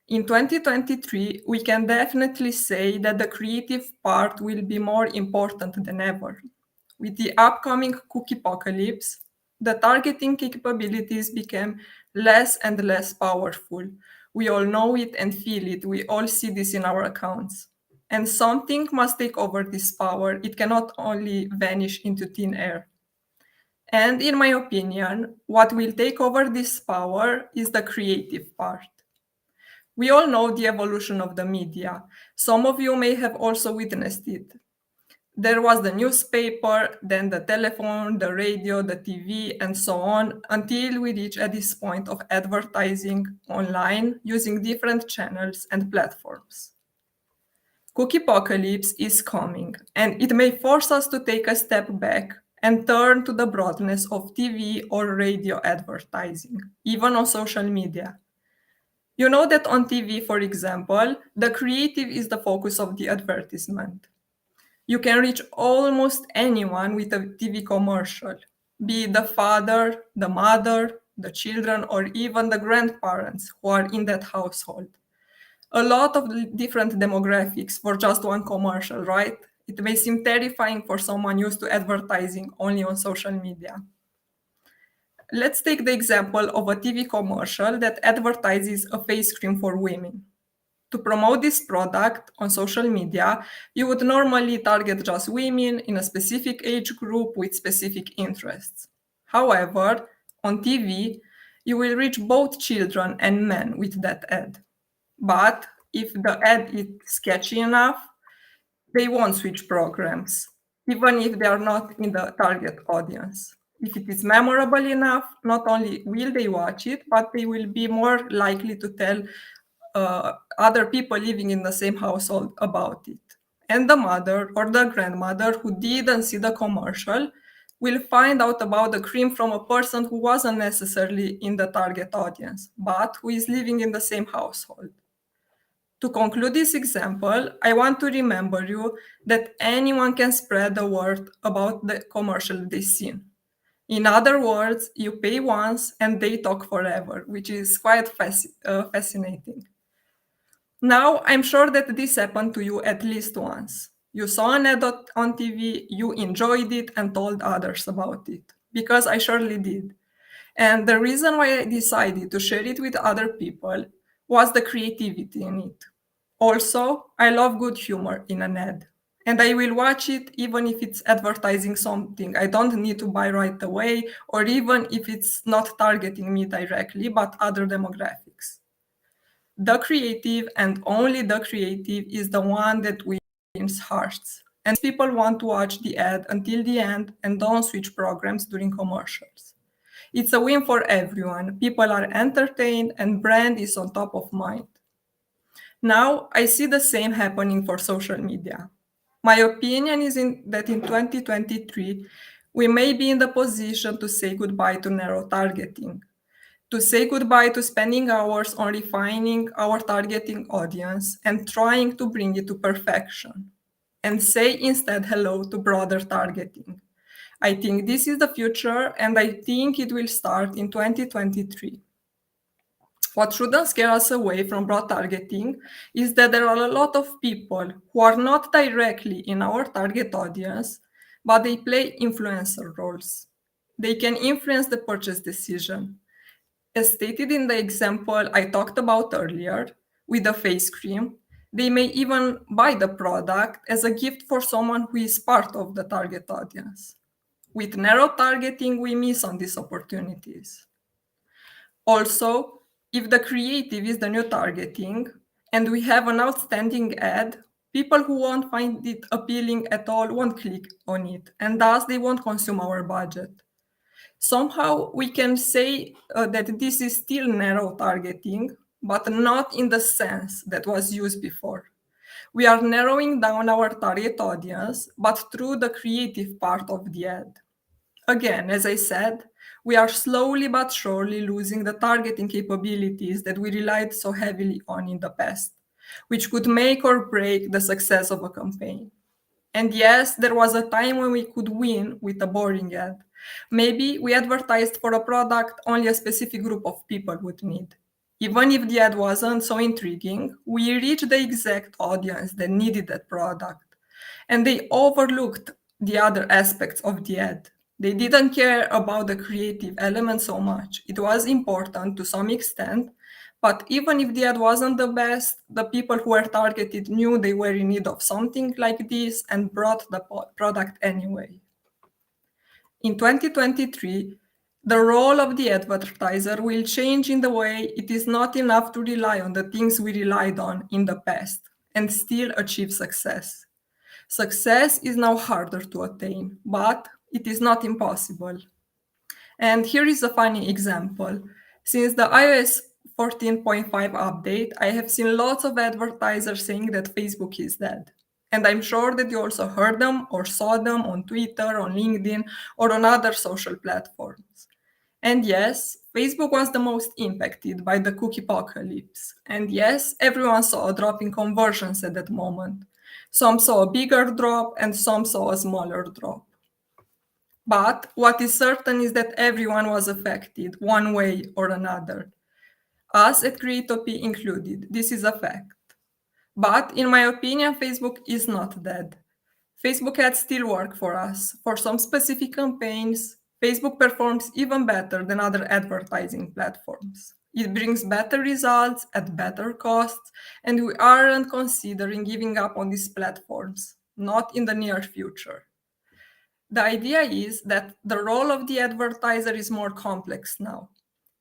Speaker 6: In 2023, we can definitely say that the creative part will be more important than ever. With the upcoming cookie apocalypse, the targeting capabilities became less and less powerful. We all know it and feel it. We all see this in our accounts. And something must take over this power. It cannot only vanish into thin air. And in my opinion, what will take over this power is the creative part. We all know the evolution of the media. Some of you may have also witnessed it. There was the newspaper, then the telephone, the radio, the TV, and so on, until we reach at this point of advertising online using different channels and platforms. Cookie apocalypse is coming, and it may force us to take a step back and turn to the broadness of TV or radio advertising, even on social media. You know that on TV, for example, the creative is the focus of the advertisement. You can reach almost anyone with a TV commercial, be it the father, the mother, the children, or even the grandparents who are in that household. A lot of different demographics for just one commercial, right? It may seem terrifying for someone used to advertising only on social media. Let's take the example of a TV commercial that advertises a face cream for women. To promote this product on social media, you would normally target just women in a specific age group with specific interests. However, on TV, you will reach both children and men with that ad. But if the ad is sketchy enough, they won't switch programs, even if they are not in the target audience. If it is memorable enough, not only will they watch it, but they will be more likely to tell other people living in the same household about it. And the mother or the grandmother who didn't see the commercial will find out about the cream from a person who wasn't necessarily in the target audience, but who is living in the same household. To conclude this example, I want to remember you that anyone can spread the word about the commercial they've seen. In other words, you pay once and they talk forever, which is quite fascinating. Now, I'm sure that this happened to you at least once. You saw an ad on TV, you enjoyed it and told others about it, because I surely did. And the reason why I decided to share it with other people was the creativity in it. Also, I love good humor in an ad, and I will watch it even if it's advertising something I don't need to buy right away, or even if it's not targeting me directly, but other demographics. The creative, and only the creative, is the one that wins hearts. And people want to watch the ad until the end and don't switch programs during commercials. It's a win for everyone. People are entertained and brand is on top of mind. Now, I see the same happening for social media. My opinion is that in 2023, we may be in the position to say goodbye to narrow targeting, to say goodbye to spending hours on refining our targeting audience and trying to bring it to perfection, and say instead hello to broader targeting. I think this is the future, and I think it will start in 2023. What shouldn't scare us away from broad targeting is that there are a lot of people who are not directly in our target audience, but they play influencer roles. They can influence the purchase decision. As stated in the example I talked about earlier, with the face cream, they may even buy the product as a gift for someone who is part of the target audience. With narrow targeting, we miss on these opportunities. Also, if the creative is the new targeting and we have an outstanding ad, people who won't find it appealing at all won't click on it, and thus they won't consume our budget. Somehow we can say that this is still narrow targeting, but not in the sense that was used before. We are narrowing down our target audience, but through the creative part of the ad. Again, as I said, we are slowly but surely losing the targeting capabilities that we relied so heavily on in the past, which could make or break the success of a campaign. And yes, there was a time when we could win with a boring ad. Maybe we advertised for a product only a specific group of people would need. Even if the ad wasn't so intriguing, we reached the exact audience that needed that product. And they overlooked the other aspects of the ad. They didn't care about the creative element so much. It was important to some extent, but even if the ad wasn't the best, the people who were targeted knew they were in need of something like this and brought the product anyway. In 2023, the role of the advertiser will change in the way it is not enough to rely on the things we relied on in the past and still achieve success. Success is now harder to attain, but it is not impossible. And here is a funny example. Since the iOS 14.5 update, I have seen lots of advertisers saying that Facebook is dead. And I'm sure that you also heard them or saw them on Twitter, on LinkedIn, or on other social platforms. And yes, Facebook was the most impacted by the cookie apocalypse. And yes, everyone saw a drop in conversions at that moment. Some saw a bigger drop and some saw a smaller drop. But what is certain is that everyone was affected one way or another. Us at Creatopy included. This is a fact. But in my opinion, Facebook is not dead. Facebook ads still work for us. For some specific campaigns, Facebook performs even better than other advertising platforms. It brings better results at better costs, and we aren't considering giving up on these platforms, not in the near future. The idea is that the role of the advertiser is more complex now.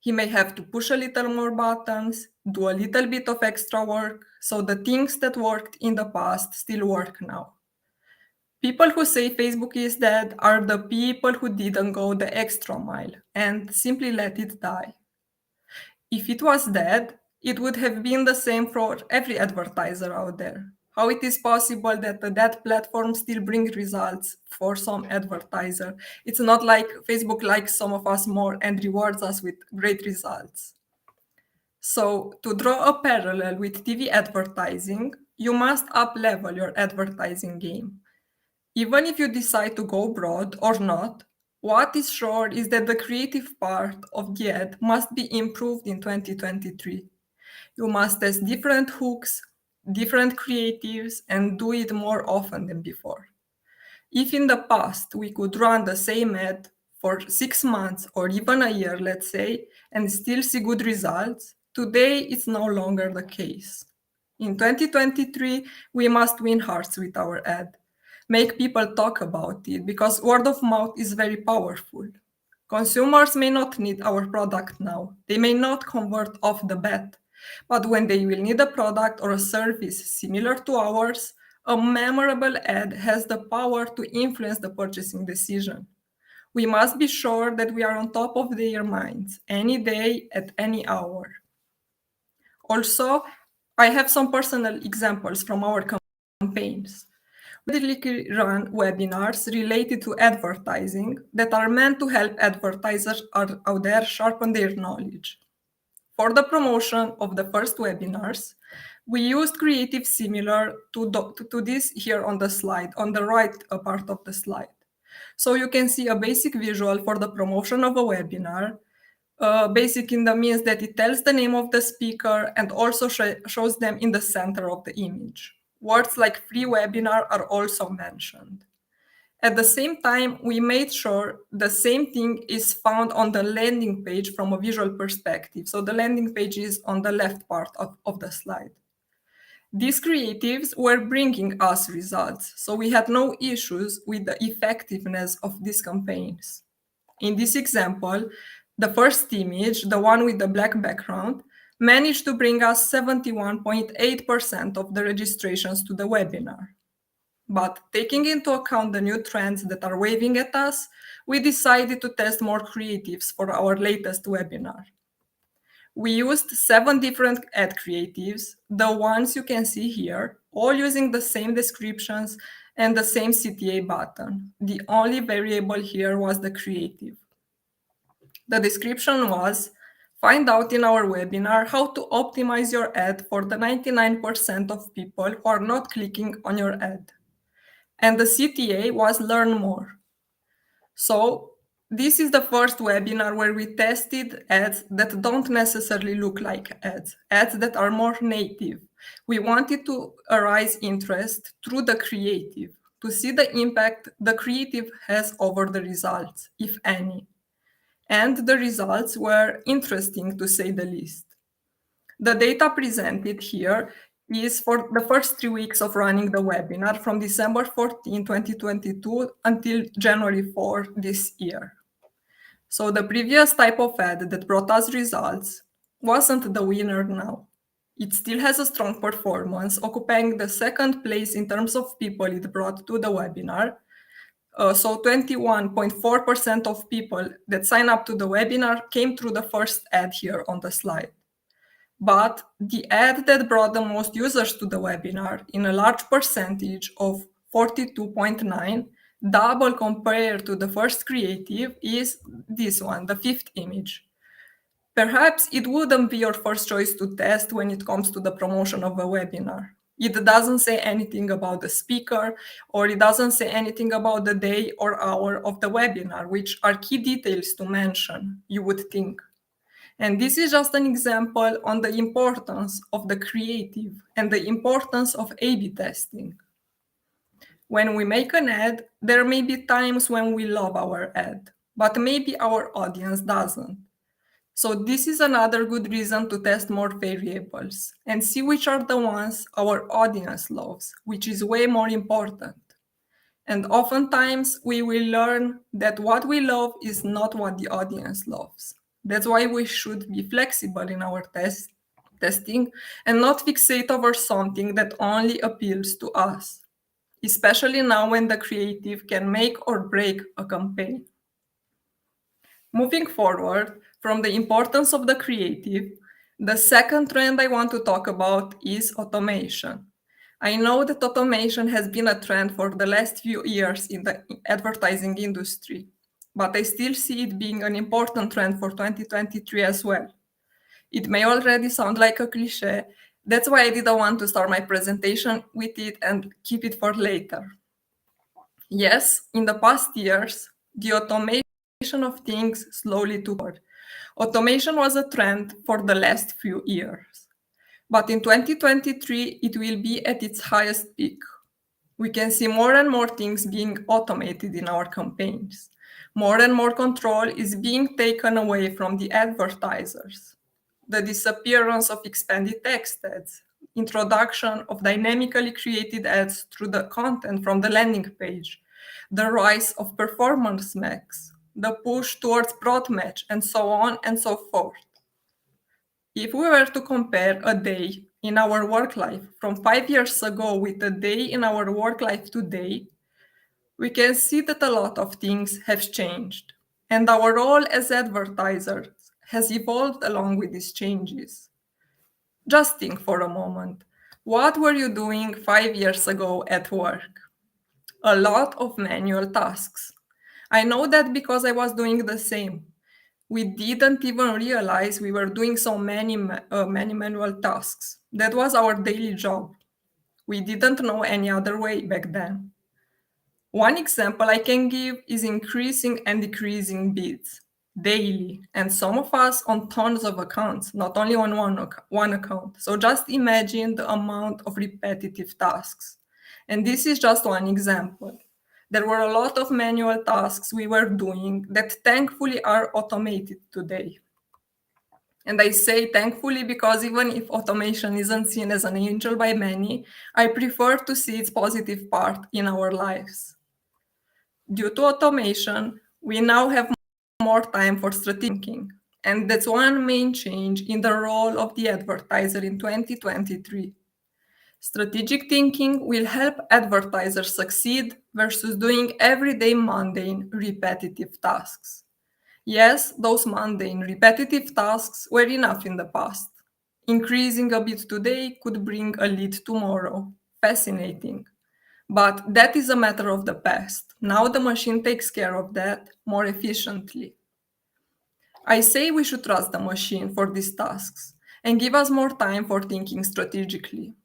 Speaker 6: He may have to push a little more buttons, do a little bit of extra work, so the things that worked in the past still work now. People who say Facebook is dead are the people who didn't go the extra mile and simply let it die. If it was dead, it would have been the same for every advertiser out there. How it is possible that the dead platform still brings results for some advertiser? It's not like Facebook likes some of us more and rewards us with great results. So to draw a parallel with TV advertising, you must up-level your advertising game. Even if you decide to go broad or not, what is sure is that the creative part of the ad must be improved in 2023. You must test different hooks, different creatives, and do it more often than before. If in the past we could run the same ad for 6 months or even a year, let's say, and still see good results, today it's no longer the case. In 2023, we must win hearts with our ad, make people talk about it, because word of mouth is very powerful. Consumers may not need our product now. They may not convert off the bat, but when they will need a product or a service similar to ours, a memorable ad has the power to influence the purchasing decision. We must be sure that we are on top of their minds any day at any hour. Also, I have some personal examples from our campaigns. We typically run webinars related to advertising that are meant to help advertisers out there sharpen their knowledge. For the promotion of the first webinars, we used creative similar to this here on the slide, on the right part of the slide. So you can see a basic visual for the promotion of a webinar. Basic in the means that it tells the name of the speaker and also shows them in the center of the image. Words like free webinar are also mentioned. At the same time, we made sure the same thing is found on the landing page from a visual perspective. So the landing page is on the left part of the slide. These creatives were bringing us results, so we had no issues with the effectiveness of these campaigns. In this example, the first image, the one with the black background, managed to bring us 71.8% of the registrations to the webinar. But taking into account the new trends that are waving at us, we decided to test more creatives for our latest webinar. We used 7 different ad creatives, the ones you can see here, all using the same descriptions and the same CTA button. The only variable here was the creative. The description was, find out in our webinar how to optimize your ad for the 99% of people who are not clicking on your ad. And the CTA was learn more. So this is the first webinar where we tested ads that don't necessarily look like ads that are more native. We wanted to arise interest through the creative, to see the impact the creative has over the results, if any. And the results were interesting, to say the least. The data presented here is for the first 3 weeks of running the webinar from December 14, 2022 until January 4 this year. So the previous type of ad that brought us results wasn't the winner now. It still has a strong performance, occupying the second place in terms of people it brought to the webinar. So 21.4% of people that sign up to the webinar came through the first ad here on the slide. But the ad that brought the most users to the webinar in a large percentage of 42.9, double compared to the first creative, is this one, the 5th image. Perhaps it wouldn't be your first choice to test when it comes to the promotion of a webinar. It doesn't say anything about the speaker, or it doesn't say anything about the day or hour of the webinar, which are key details to mention, you would think. And this is just an example on the importance of the creative and the importance of A/B testing. When we make an ad, there may be times when we love our ad, but maybe our audience doesn't. So this is another good reason to test more variables and see which are the ones our audience loves, which is way more important. And oftentimes we will learn that what we love is not what the audience loves. That's why we should be flexible in our testing and not fixate over something that only appeals to us, especially now when the creative can make or break a campaign. Moving forward from the importance of the creative, the second trend I want to talk about is automation. I know that automation has been a trend for the last few years in the advertising industry, but I still see it being an important trend for 2023 as well. It may already sound like a cliche. That's why I didn't want to start my presentation with it and keep it for later. Yes, in the past years, the automation of things slowly took over. Automation was a trend for the last few years. But in 2023, it will be at its highest peak. We can see more and more things being automated in our campaigns. More and more control is being taken away from the advertisers. The disappearance of expanded text ads, introduction of dynamically created ads through the content from the landing page, the rise of performance max, the push towards broad match, and so on and so forth. If we were to compare a day in our work life from 5 years ago with a day in our work life today, we can see that a lot of things have changed, and our role as advertisers has evolved along with these changes. Just think for a moment. What were you doing 5 years ago at work? A lot of manual tasks. I know that because I was doing the same. We didn't even realize we were doing so many manual tasks. That was our daily job. We didn't know any other way back then. One example I can give is increasing and decreasing bids daily, and some of us on tons of accounts, not only on one account. So just imagine the amount of repetitive tasks. And this is just one example. There were a lot of manual tasks we were doing that thankfully are automated today. And I say thankfully because even if automation isn't seen as an angel by many, I prefer to see its positive part in our lives. Due to automation, we now have more time for strategic thinking. And that's one main change in the role of the advertiser in 2023. Strategic thinking will help advertisers succeed versus doing everyday mundane, repetitive tasks. Yes, those mundane, repetitive tasks were enough in the past. Increasing a bit today could bring a lead tomorrow. Fascinating. But that is a matter of the past. Now the machine takes care of that more efficiently. I say we should trust the machine for these tasks and give us more time for thinking strategically.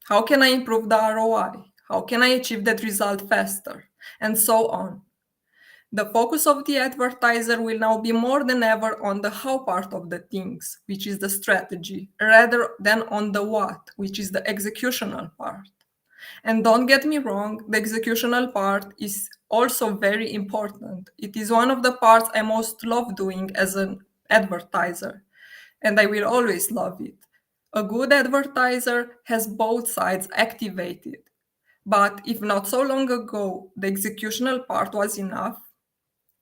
Speaker 6: How can I improve the ROI? How can I achieve that result faster? And so on. The focus of the advertiser will now be more than ever on the how part of the things, which is the strategy, rather than on the what, which is the executional part. And don't get me wrong, the executional part is also very important. It is one of the parts I most love doing as an advertiser, and I will always love it. A good advertiser has both sides activated. But if not so long ago the executional part was enough,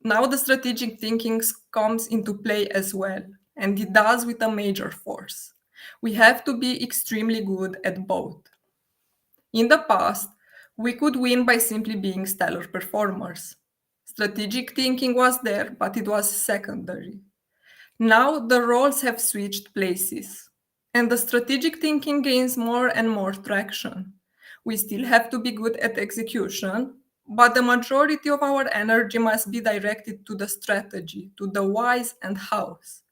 Speaker 6: now the strategic thinking comes into play as well, and it does with a major force. We have to be extremely good at both. In the past, we could win by simply being stellar performers. Strategic thinking was there, but it was secondary. Now the roles have switched places, and the strategic thinking gains more and more traction. We still have to be good at execution, but the majority of our energy must be directed to the strategy, to the whys and hows.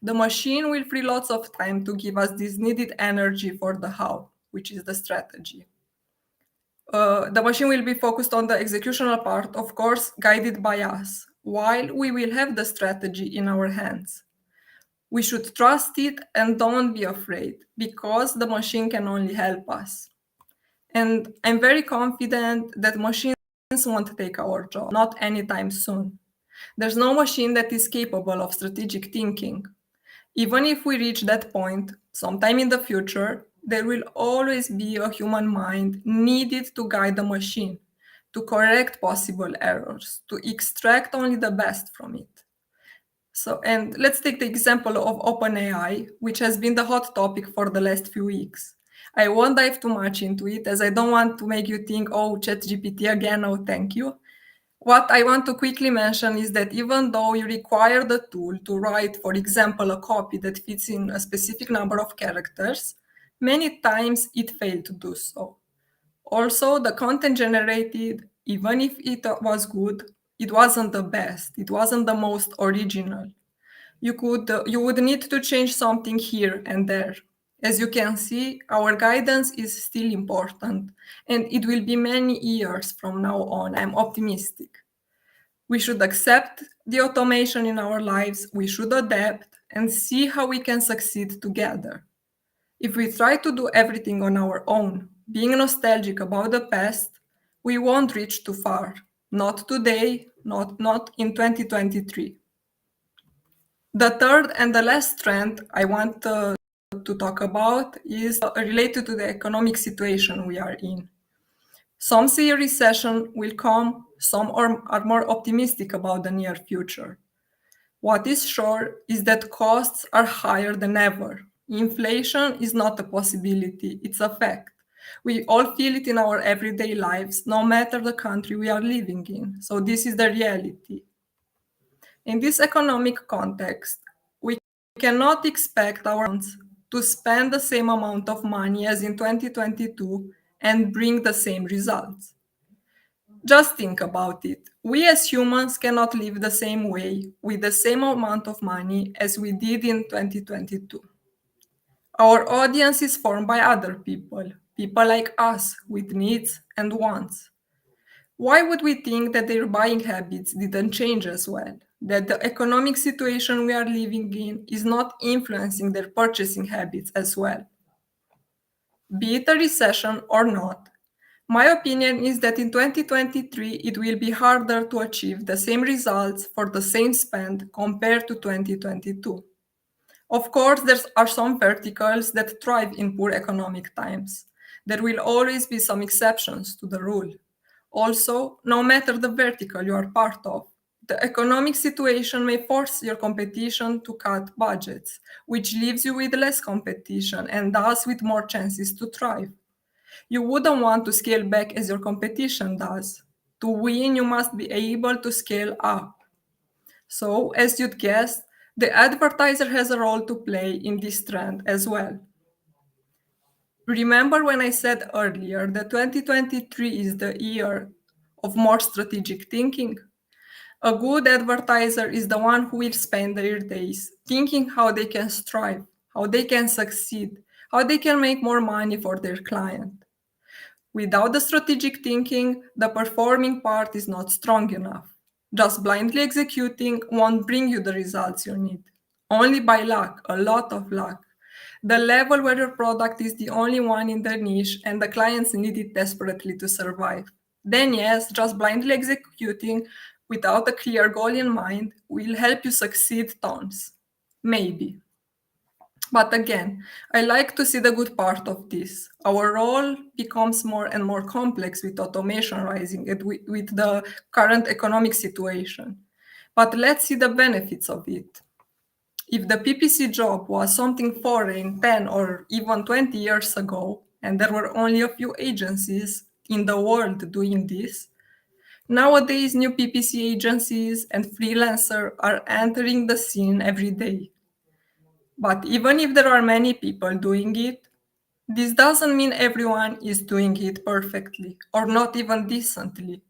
Speaker 6: The machine will free lots of time to give us this needed energy for the how, which is the strategy. The machine will be focused on the executional part, of course, guided by us, while we will have the strategy in our hands. We should trust it and don't be afraid, because the machine can only help us. And I'm very confident that machines won't take our job, not anytime soon. There's no machine that is capable of strategic thinking. Even if we reach that point, sometime in the future, there will always be a human mind needed to guide the machine, to correct possible errors, to extract only the best from it. So, and let's take the example of OpenAI, which has been the hot topic for the last few weeks. I won't dive too much into it, as I don't want to make you think, oh, ChatGPT again, no thank you. What I want to quickly mention is that even though you require the tool to write, for example, a copy that fits in a specific number of characters, many times it failed to do so. Also, the content generated, even if it was good, it wasn't the best, it wasn't the most original. you would need to change something here and there. As you can see, our guidance is still important, and it will be many years from now on. I'm optimistic. We should accept the automation in our lives, we should adapt and see how we can succeed together. If we try to do everything on our own, being nostalgic about the past, we won't reach too far. Not today, not in 2023. The third and the last trend I want to talk about is related to the economic situation we are in. Some say a recession will come, some are more optimistic about the near future. What is sure is that costs are higher than ever. Inflation is not a possibility, it's a fact. We all feel it in our everyday lives, no matter the country we are living in. So this is the reality. In this economic context, we cannot expect our clients to spend the same amount of money as in 2022 and bring the same results. Just think about it. We as humans cannot live the same way with the same amount of money as we did in 2022. Our audience is formed by other people like us with needs and wants. Why would we think that their buying habits didn't change as well? That the economic situation we are living in is not influencing their purchasing habits as well? Be it a recession or not, my opinion is that in 2023 it will be harder to achieve the same results for the same spend compared to 2022. Of course, there are some verticals that thrive in poor economic times. There will always be some exceptions to the rule. Also, no matter the vertical you are part of, the economic situation may force your competition to cut budgets, which leaves you with less competition and thus with more chances to thrive. You wouldn't want to scale back as your competition does. To win, you must be able to scale up. So, as you'd guess, the advertiser has a role to play in this trend as well. Remember when I said earlier that 2023 is the year of more strategic thinking? A good advertiser is the one who will spend their days thinking how they can strive, how they can succeed, how they can make more money for their client. Without the strategic thinking, the performing part is not strong enough. Just blindly executing won't bring you the results you need. Only by luck, a lot of luck. The level where your product is the only one in the niche and the clients need it desperately to survive. Then yes, just blindly executing without a clear goal in mind will help you succeed tons. Maybe. But again, I like to see the good part of this. Our role becomes more and more complex with automation rising and with the current economic situation. But let's see the benefits of it. If the PPC job was something foreign 10 or even 20 years ago, and there were only a few agencies in the world doing this, nowadays new PPC agencies and freelancers are entering the scene every day. But even if there are many people doing it, this doesn't mean everyone is doing it perfectly or not even decently.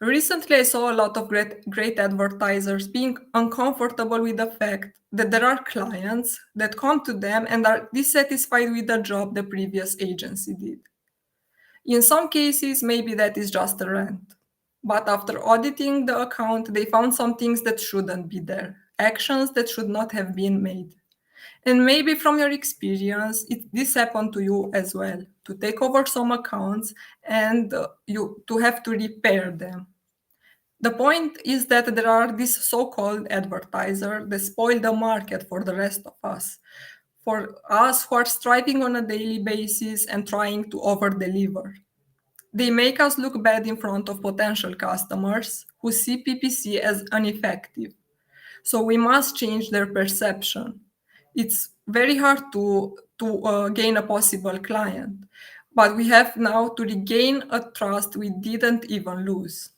Speaker 6: Recently, I saw a lot of great advertisers being uncomfortable with the fact that there are clients that come to them and are dissatisfied with the job the previous agency did. In some cases, maybe that is just a rant. But after auditing the account, they found some things that shouldn't be there, actions that should not have been made. And maybe from your experience, this happened to you as well, to take over some accounts and you to have to repair them. The point is that there are these so-called advertisers that spoil the market for the rest of us. For us who are striving on a daily basis and trying to over-deliver. They make us look bad in front of potential customers who see PPC as ineffective. So we must change their perception. It's very hard to gain a possible client, but we have now to regain a trust we didn't even lose.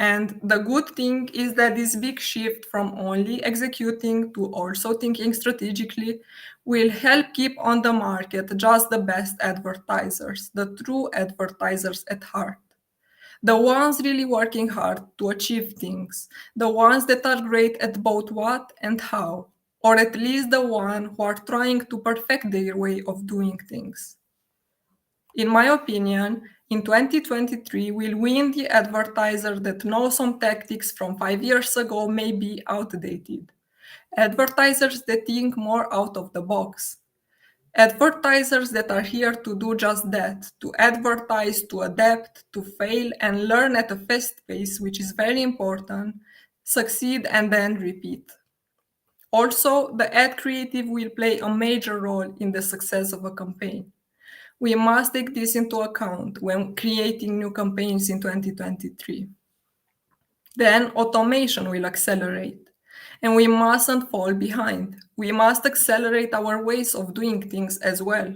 Speaker 6: And the good thing is that this big shift from only executing to also thinking strategically will help keep on the market just the best advertisers, the true advertisers at heart. The ones really working hard to achieve things, the ones that are great at both what and how, or at least the ones who are trying to perfect their way of doing things. In my opinion, in 2023, we'll win the advertiser that knows some tactics from 5 years ago may be outdated. Advertisers that think more out of the box. Advertisers that are here to do just that, to advertise, to adapt, to fail, and learn at a fast pace, which is very important, succeed, and then repeat. Also, the ad creative will play a major role in the success of a campaign. We must take this into account when creating new campaigns in 2023. Then automation will accelerate. And we mustn't fall behind. We must accelerate our ways of doing things as well.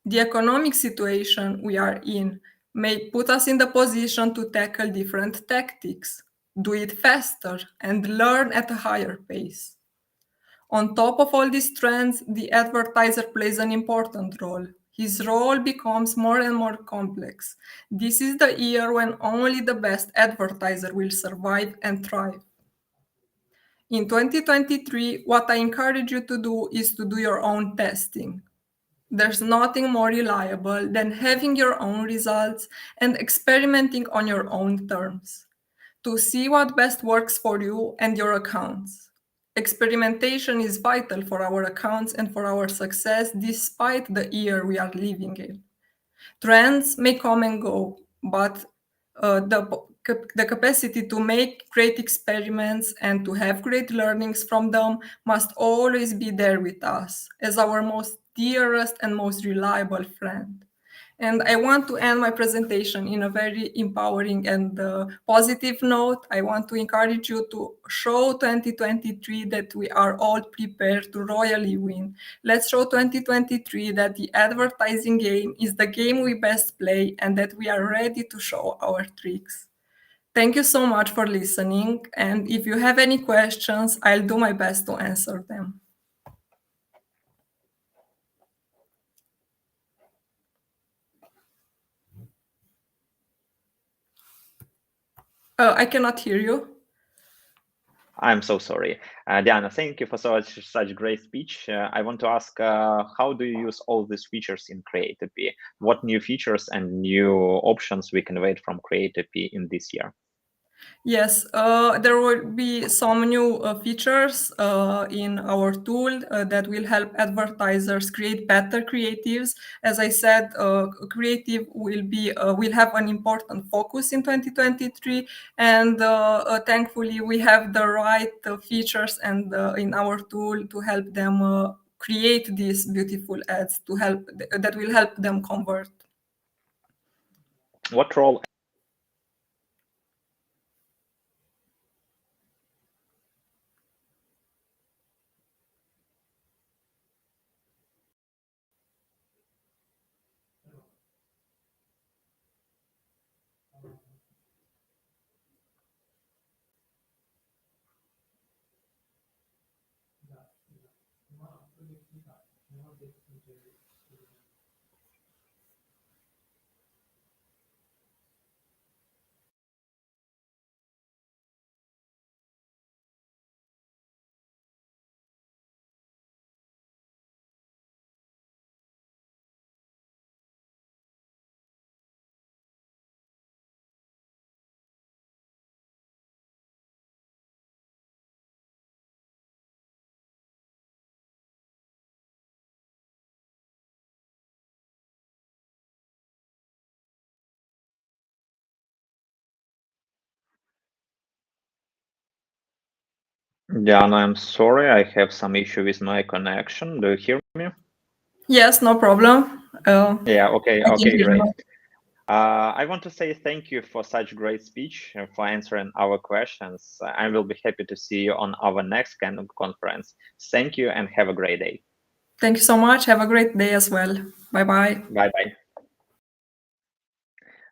Speaker 6: The economic situation we are in may put us in the position to tackle different tactics, do it faster, and learn at a higher pace. On top of all these trends, the advertiser plays an important role. His role becomes more and more complex. This is the year when only the best advertiser will survive and thrive. In 2023, what I encourage you to do is to do your own testing. There's nothing more reliable than having your own results and experimenting on your own terms to see what best works for you and your accounts. Experimentation is vital for our accounts and for our success despite the year we are living in. Trends may come and go, but the capacity to make great experiments and to have great learnings from them must always be there with us as our most dearest and most reliable friend. And I want to end my presentation in a very empowering and positive note. I want to encourage you to show 2023 that we are all prepared to royally win. Let's show 2023 that the advertising game is the game we best play and that we are ready to show our tricks. Thank you so much for listening. And if you have any questions, I'll do my best to answer them. I cannot hear you.
Speaker 1: I'm so sorry. Diana, thank you for such great speech. I want to ask, how do you use all these features in Creative-P? What new features and new options we can wait from Creative-P in this year?
Speaker 6: Yes, there will be some new features in our tool that will help advertisers create better creatives. As I said, creative will have an important focus in 2023, and thankfully we have the right features and in our tool to help them create these beautiful ads that will help them convert.
Speaker 1: What role? Diana, I'm sorry, I have some issue with my connection. Do you hear me?
Speaker 6: Yes, no problem.
Speaker 1: Yeah, okay, great. I want to say thank you for such great speech, for answering our questions. I will be happy to see you on our next conference. Thank you and have a great day.
Speaker 6: Thank you so much. Have a great day as well. Bye-bye.
Speaker 1: Bye-bye.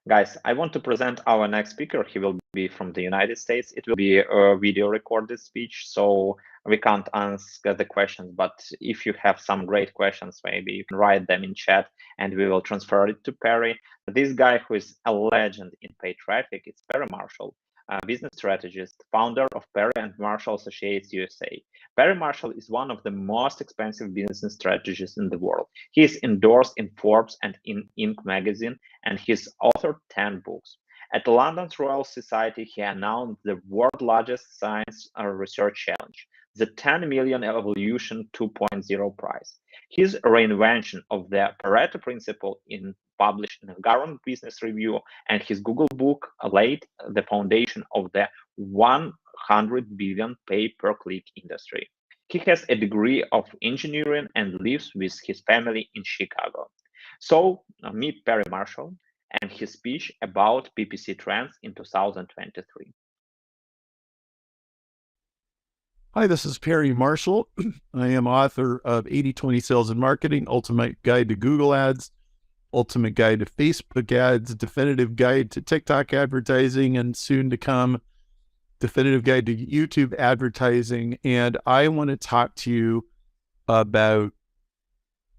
Speaker 1: Guys, I want to present our next speaker. He will be from the United States. It will be a video recorded speech. So we can't answer the questions, but if you have some great questions, maybe you can write them in chat and we will transfer it to Perry. This guy who is a legend in paid traffic is Perry Marshall, a business strategist, founder of Perry and Marshall Associates USA. Perry Marshall is one of the most expensive business strategists in the world. He is endorsed in Forbes and in Inc. magazine, and he's authored 10 books. At London's Royal Society, he announced the world's largest science research challenge, the 10 million Evolution 2.0 prize. His reinvention of the Pareto principle published in the Harvard Business Review, and his Google book laid the foundation of the 100 billion pay-per-click industry. He has a degree of engineering and lives with his family in Chicago. So meet Perry Marshall and his speech about PPC trends in 2023.
Speaker 7: Hi, this is Perry Marshall. I am author of 80/20 Sales and Marketing, Ultimate Guide to Google Ads, Ultimate Guide to Facebook Ads, Definitive Guide to TikTok Advertising, and soon to come, Definitive Guide to YouTube Advertising. And I want to talk to you about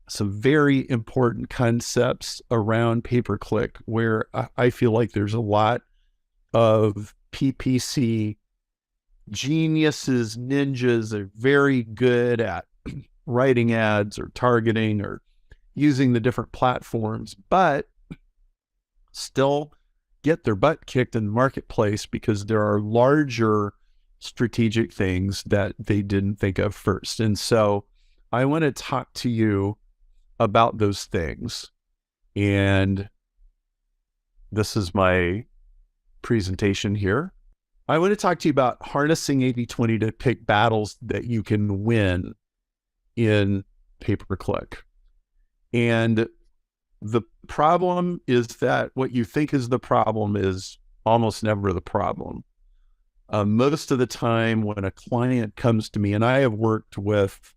Speaker 7: some very important concepts around pay-per-click, where I feel like there's a lot of PPC geniuses, ninjas are very good at writing ads or targeting or using the different platforms, but still get their butt kicked in the marketplace because there are larger strategic things that they didn't think of first. And so I want to talk to you about those things. And this is my presentation here. I want to talk to you about harnessing 80/20 to pick battles that you can win in pay-per-click. And the problem is that what you think is the problem is almost never the problem. Most of the time when a client comes to me, and I have worked with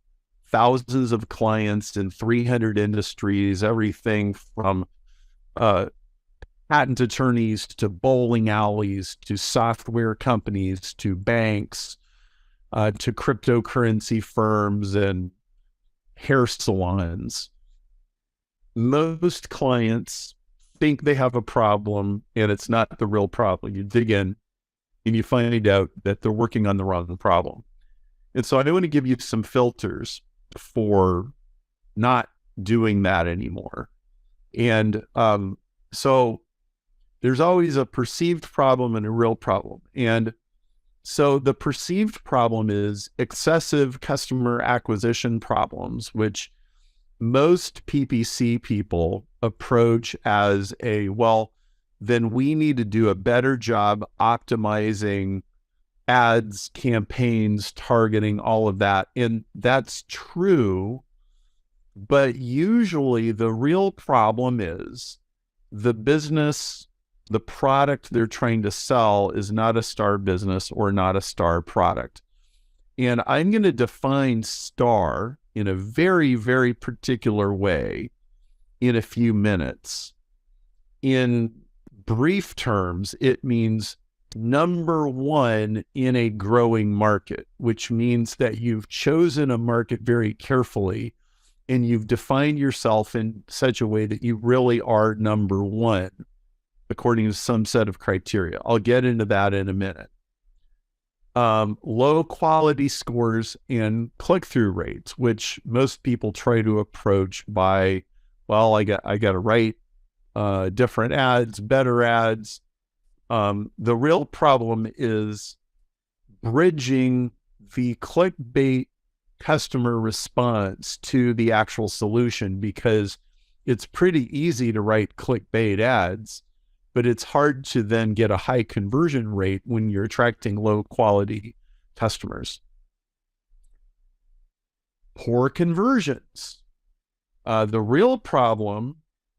Speaker 7: thousands of clients in 300 industries, everything from patent attorneys to bowling alleys to software companies to banks to cryptocurrency firms and hair salons. Most clients think they have a problem and it's not the real problem. You dig in and you find out that they're working on the wrong problem. And so I want to give you some filters for not doing that anymore. And so there's always a perceived problem and a real problem. And so the perceived problem is excessive customer acquisition problems, which most PPC people approach as well, then we need to do a better job optimizing ads, campaigns, targeting, all of that. And that's true, but usually the real problem is the business, the product they're trying to sell is not a star business or not a star product. And I'm going to define star in a very, very particular way in a few minutes. In brief terms, it means number one in a growing market, which means that you've chosen a market very carefully and you've defined yourself in such a way that you really are number one, according to some set of criteria. I'll get into that in a minute. Low quality scores and click-through rates, which most people try to approach by, I got to write different ads, better ads. The real problem is bridging the clickbait customer response to the actual solution, because it's pretty easy to write clickbait ads, but it's hard to then get a high conversion rate when you're attracting low quality customers. Poor conversions. The real problem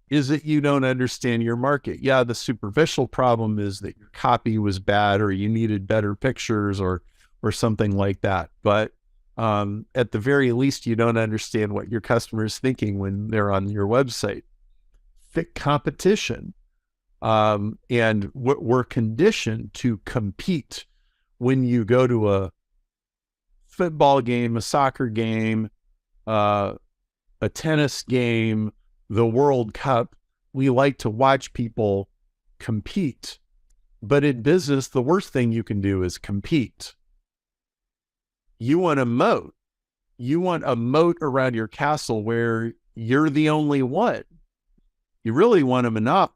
Speaker 7: is that you don't understand your market. Yeah, the superficial problem is that your copy was bad or you needed better pictures or something like that. But at the very least, you don't understand what your customer is thinking when they're on your website. Thick competition. And we're conditioned to compete when you go to a football game, a soccer game, a tennis game, the World Cup. We like to watch people compete. But in business, the worst thing you can do is compete. You want a moat. You want a moat around your castle where you're the only one. You really want a monopoly.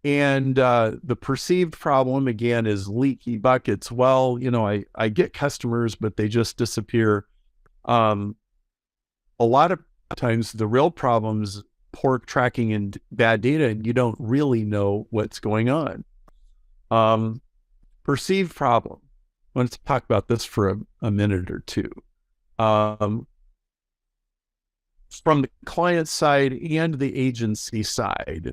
Speaker 7: And the perceived problem, again, is leaky buckets. Well, you know, I get customers, but they just disappear. A lot of times the real problems, poor tracking and bad data, and you don't really know what's going on. Perceived problem. I want to talk about this for a minute or two. From the client side and the agency side,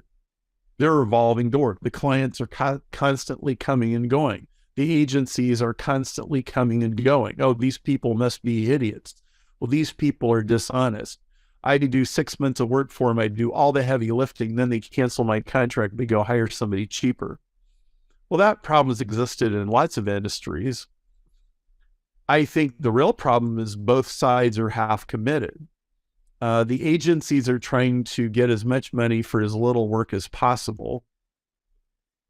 Speaker 7: they're a revolving door. The clients are constantly coming and going. The agencies are constantly coming and going. Oh, these people must be idiots. Well, these people are dishonest. I do 6 months of work for them. I do all the heavy lifting. Then they cancel my contract. They go hire somebody cheaper. Well, that problem has existed in lots of industries. I think the real problem is both sides are half committed. The agencies are trying to get as much money for as little work as possible.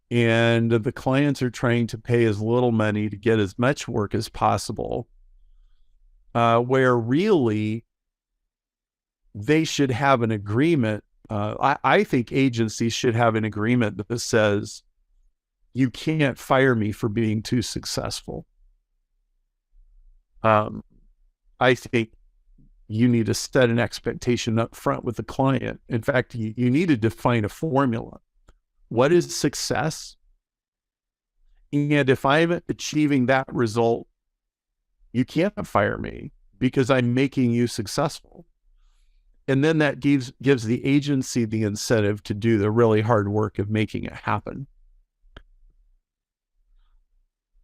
Speaker 7: And the clients are trying to pay as little money to get as much work as possible. Where really they should have an agreement. I think agencies should have an agreement that says, you can't fire me for being too successful. I think you need to set an expectation up front with the client. In fact, you need to define a formula. What is success? And if I'm achieving that result, you can't fire me because I'm making you successful. And then that gives the agency the incentive to do the really hard work of making it happen.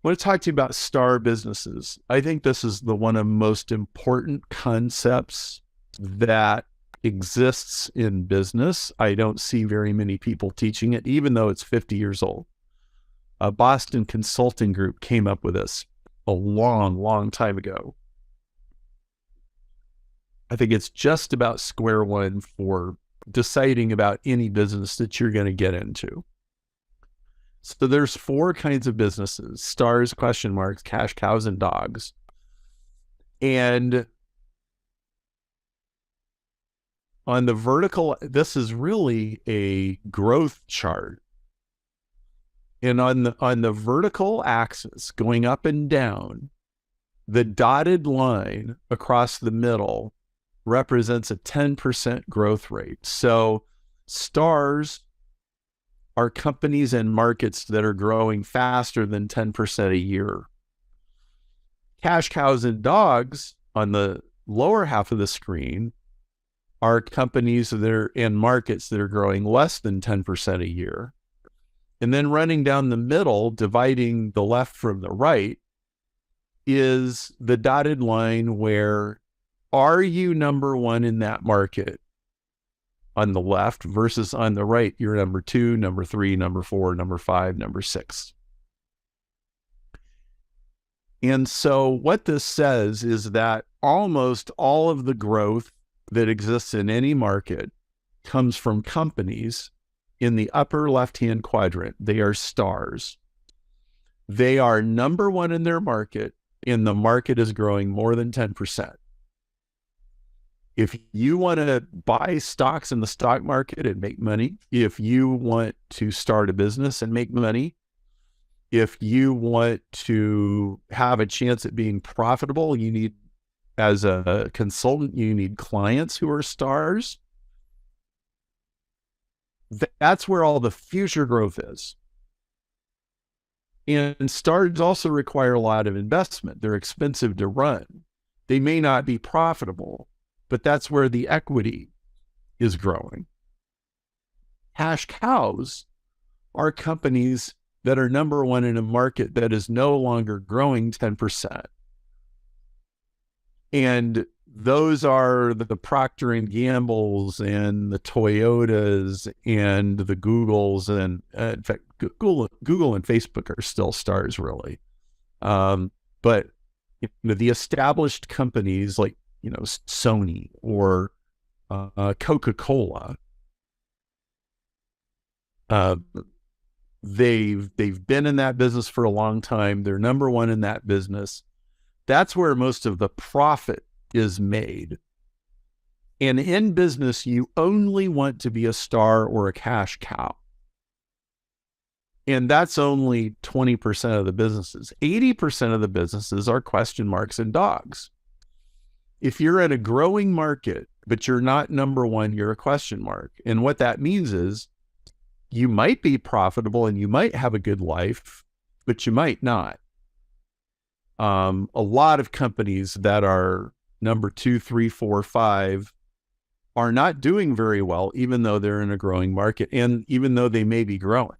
Speaker 7: I want to talk to you about star businesses. I think this is one of the most important concepts that exists in business. I don't see very many people teaching it, even though it's 50 years old. A Boston Consulting Group came up with this a long, long time ago. I think it's just about square one for deciding about any business that you're going to get into. So there's 4 kinds of businesses: stars, question marks, cash cows, and dogs. And on the vertical, this is really a growth chart. And on the vertical axis, going up and down, the dotted line across the middle represents a 10% growth rate. So stars are companies and markets that are growing faster than 10% a year. Cash cows and dogs on the lower half of the screen are companies that are in markets that are growing less than 10% a year. And then running down the middle, dividing the left from the right, is the dotted line where are you number one in that market on the left versus on the right, you're number 2, number 3, number 4, number 5, number 6. And so what this says is that almost all of the growth that exists in any market comes from companies in the upper left-hand quadrant. They are stars. They are number one in their market, and the market is growing more than 10%. If you want to buy stocks in the stock market and make money, if you want to start a business and make money, if you want to have a chance at being profitable, you need, as a consultant, you need clients who are stars. That's where all the future growth is. And stars also require a lot of investment. They're expensive to run. They may not be profitable, but that's where the equity is growing. Cash cows are companies that are number one in a market that is no longer growing 10%. And those are the Procter and Gamble's and the Toyotas and the Googles. And in fact, Google and Facebook are still stars, really. But the established companies like Sony or Coca-Cola, they've been in that business for a long time. They're number one in that business. That's where most of the profit is made. And in business, you only want to be a star or a cash cow. And that's only 20% of the businesses. 80% of the businesses are question marks and dogs. If you're in a growing market, but you're not number one, you're a question mark. And what that means is you might be profitable and you might have a good life, but you might not. A lot of companies that are number 2, 3, 4, 5 are not doing very well, even though they're in a growing market and even though they may be growing.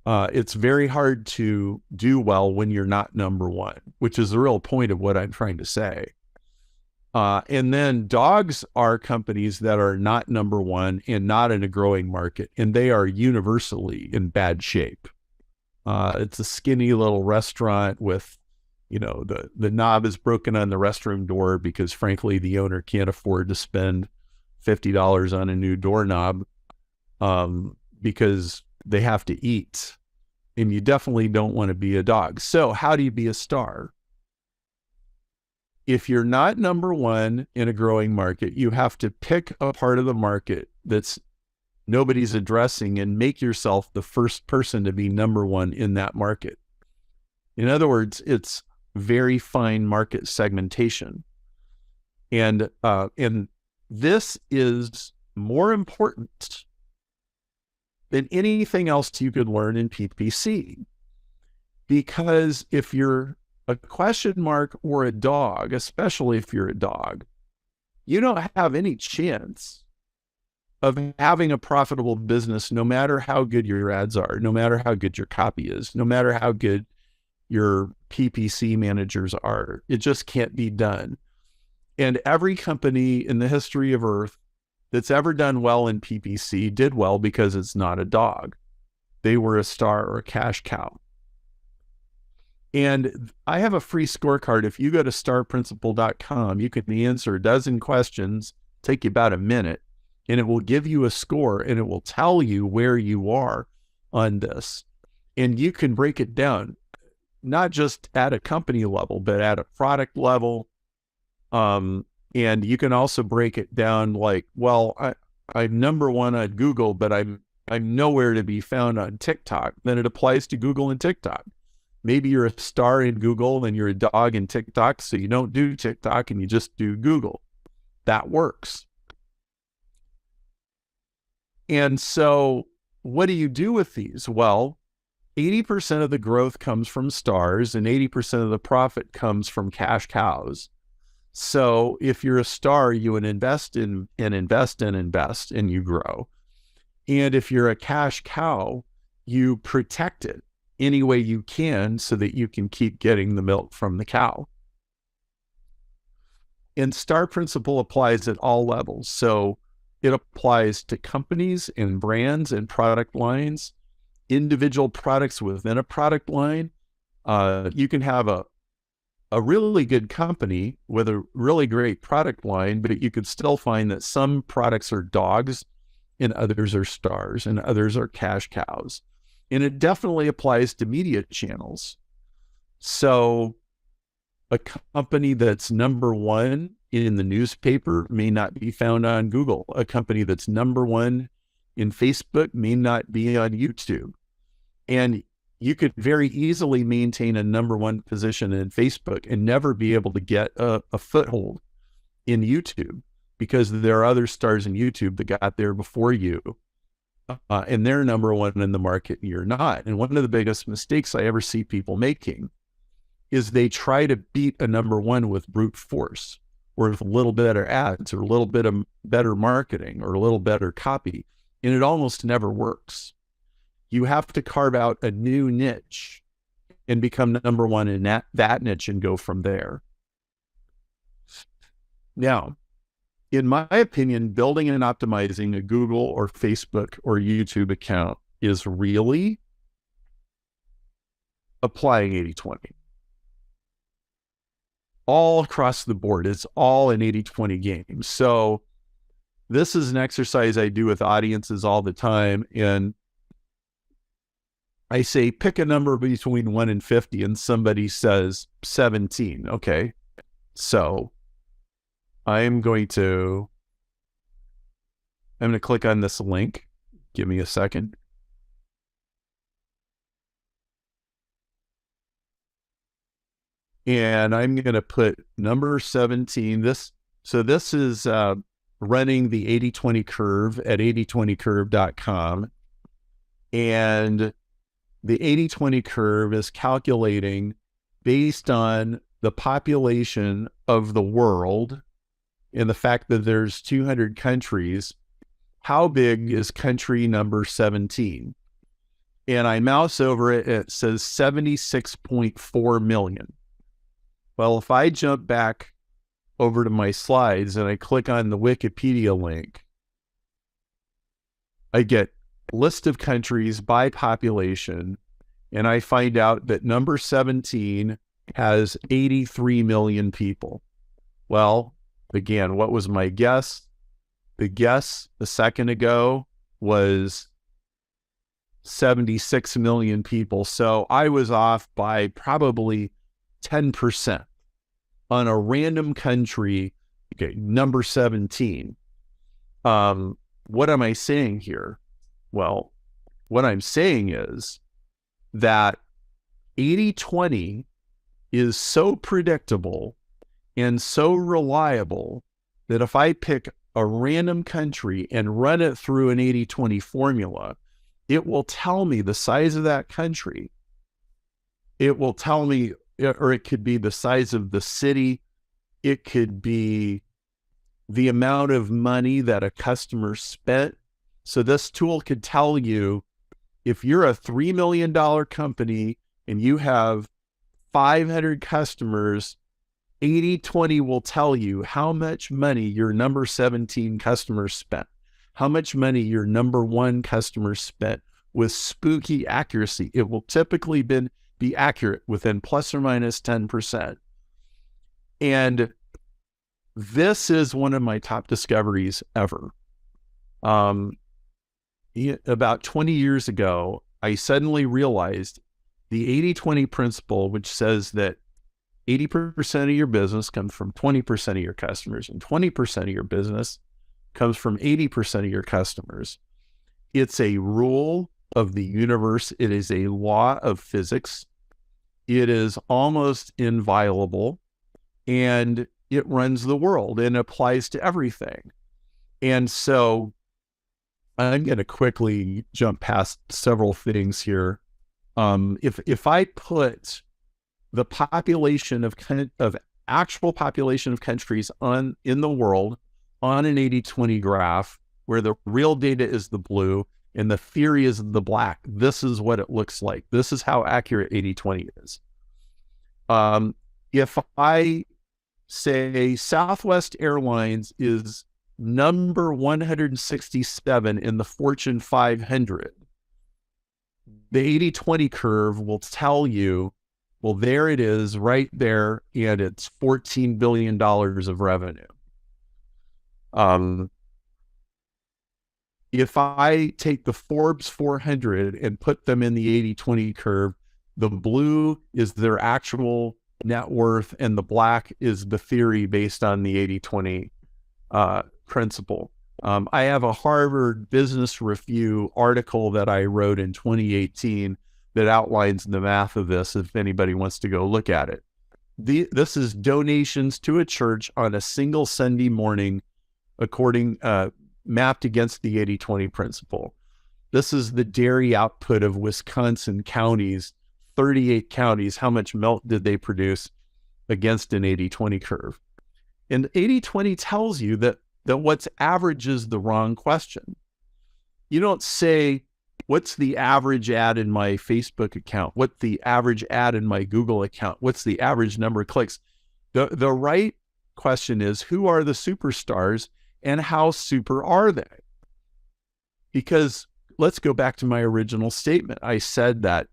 Speaker 7: It's very hard to do well when you're not number one, which is the real point of what I'm trying to say. And then dogs are companies that are not number one and not in a growing market, and they are universally in bad shape. It's a skinny little restaurant with, the knob is broken on the restroom door because frankly, the owner can't afford to spend $50 on a new doorknob, because they have to eat, and you definitely don't want to be a dog. So how do you be a star? If you're not number one in a growing market, you have to pick a part of the market that's nobody's addressing and make yourself the first person to be number one in that market. In other words, it's very fine market segmentation. And this is more important than anything else you could learn in PPC. Because if you're a question mark or a dog, especially if you're a dog, you don't have any chance of having a profitable business, no matter how good your ads are, no matter how good your copy is, no matter how good your PPC managers are. It just can't be done. And every company in the history of Earth that's ever done well in PPC did well because it's not a dog. They were a star or a cash cow. And I have a free scorecard. If you go to starprinciple.com, you can answer a dozen questions, take you about a minute, and it will give you a score and it will tell you where you are on this. And you can break it down, not just at a company level, but at a product level. And you can also break it down like, well, I'm number one on Google, but I'm nowhere to be found on TikTok. Then it applies to Google and TikTok. Maybe you're a star in Google and you're a dog in TikTok, so you don't do TikTok and you just do Google. That works. And so what do you do with these? Well, 80% of the growth comes from stars and 80% of the profit comes from cash cows. So if you're a star, you would invest and you grow. And if you're a cash cow, you protect it any way you can so that you can keep getting the milk from the cow. And Star Principle applies at all levels. So it applies to companies and brands and product lines, individual products within a product line. You can have a really good company with a really great product line, but you could still find that some products are dogs and others are stars and others are cash cows. And it definitely applies to media channels. So a company that's number one in the newspaper may not be found on Google. A company that's number one in Facebook may not be on YouTube. And you could very easily maintain a number one position in Facebook and never be able to get a foothold in YouTube because there are other stars in YouTube that got there before you. And they're number one in the market and you're not. And one of the biggest mistakes I ever see people making is they try to beat a number one with brute force or with a little better ads or a little bit of better marketing or a little better copy. And it almost never works. You have to carve out a new niche and become number one in that niche and go from there. Now, in my opinion, building and optimizing a Google or Facebook or YouTube account is really applying 80-20. all across the board. It's all an 80-20 game. So this is an exercise I do with audiences all the time. And I say, pick a number between 1 and 50, and somebody says 17. Okay. So I'm going to click on this link. Give me a second. And I'm going to put number 17. This is running the 80-20 curve at 8020curve.com. And the 80-20 curve is calculating based on the population of the world and the fact that there's 200 countries, how big is country number 17? And I mouse over it, it says 76.4 million. Well, if I jump back over to my slides and I click on the Wikipedia link, I get list of countries by population, and I find out that number 17 has 83 million people. Well, again, what was my guess? The guess a second ago was 76 million people. So I was off by probably 10% on a random country, okay, number 17. What am I saying here? Well, what I'm saying is that 80-20 is so predictable and so reliable that if I pick a random country and run it through an 80-20 formula, it will tell me the size of that country. It will tell me, or it could be the size of the city. It could be the amount of money that a customer spent. So this tool could tell you, if you're a $3 million company and you have 500 customers, 80-20 will tell you how much money your number 17 customer spent, how much money your number 1 customer spent, with spooky accuracy. It will typically be accurate within plus or minus 10%. And this is one of my top discoveries ever. About 20 years ago, I suddenly realized the 80-20 principle, which says that 80% of your business comes from 20% of your customers, and 20% of your business comes from 80% of your customers. It's a rule of the universe. It is a law of physics. It is almost inviolable, and it runs the world and applies to everything. And so I'm going to quickly jump past several things here. If I put the population of actual population of countries in the world on an 80-20 graph, where the real data is the blue and the theory is the black, this is what it looks like. This is how accurate 80-20 is. If I say Southwest Airlines is number 167 in the Fortune 500, the 80-20 curve will tell you, well, there it is right there, and it's $14 billion of revenue. If I take the Forbes 400 and put them in the 80-20 curve, the blue is their actual net worth, and the black is the theory based on the 80-20 principle. I have a Harvard Business Review article that I wrote in 2018 that outlines the math of this, if anybody wants to go look at it. This is donations to a church on a single Sunday morning, mapped against the 80-20 principle. This is the dairy output of Wisconsin counties, 38 counties. How much milk did they produce against an 80-20 curve? And 80-20 tells you that what's average is the wrong question. You don't say, what's the average ad in my Facebook account? What's the average ad in my Google account? What's the average number of clicks? The right question is, who are the superstars and how super are they? Because let's go back to my original statement. I said that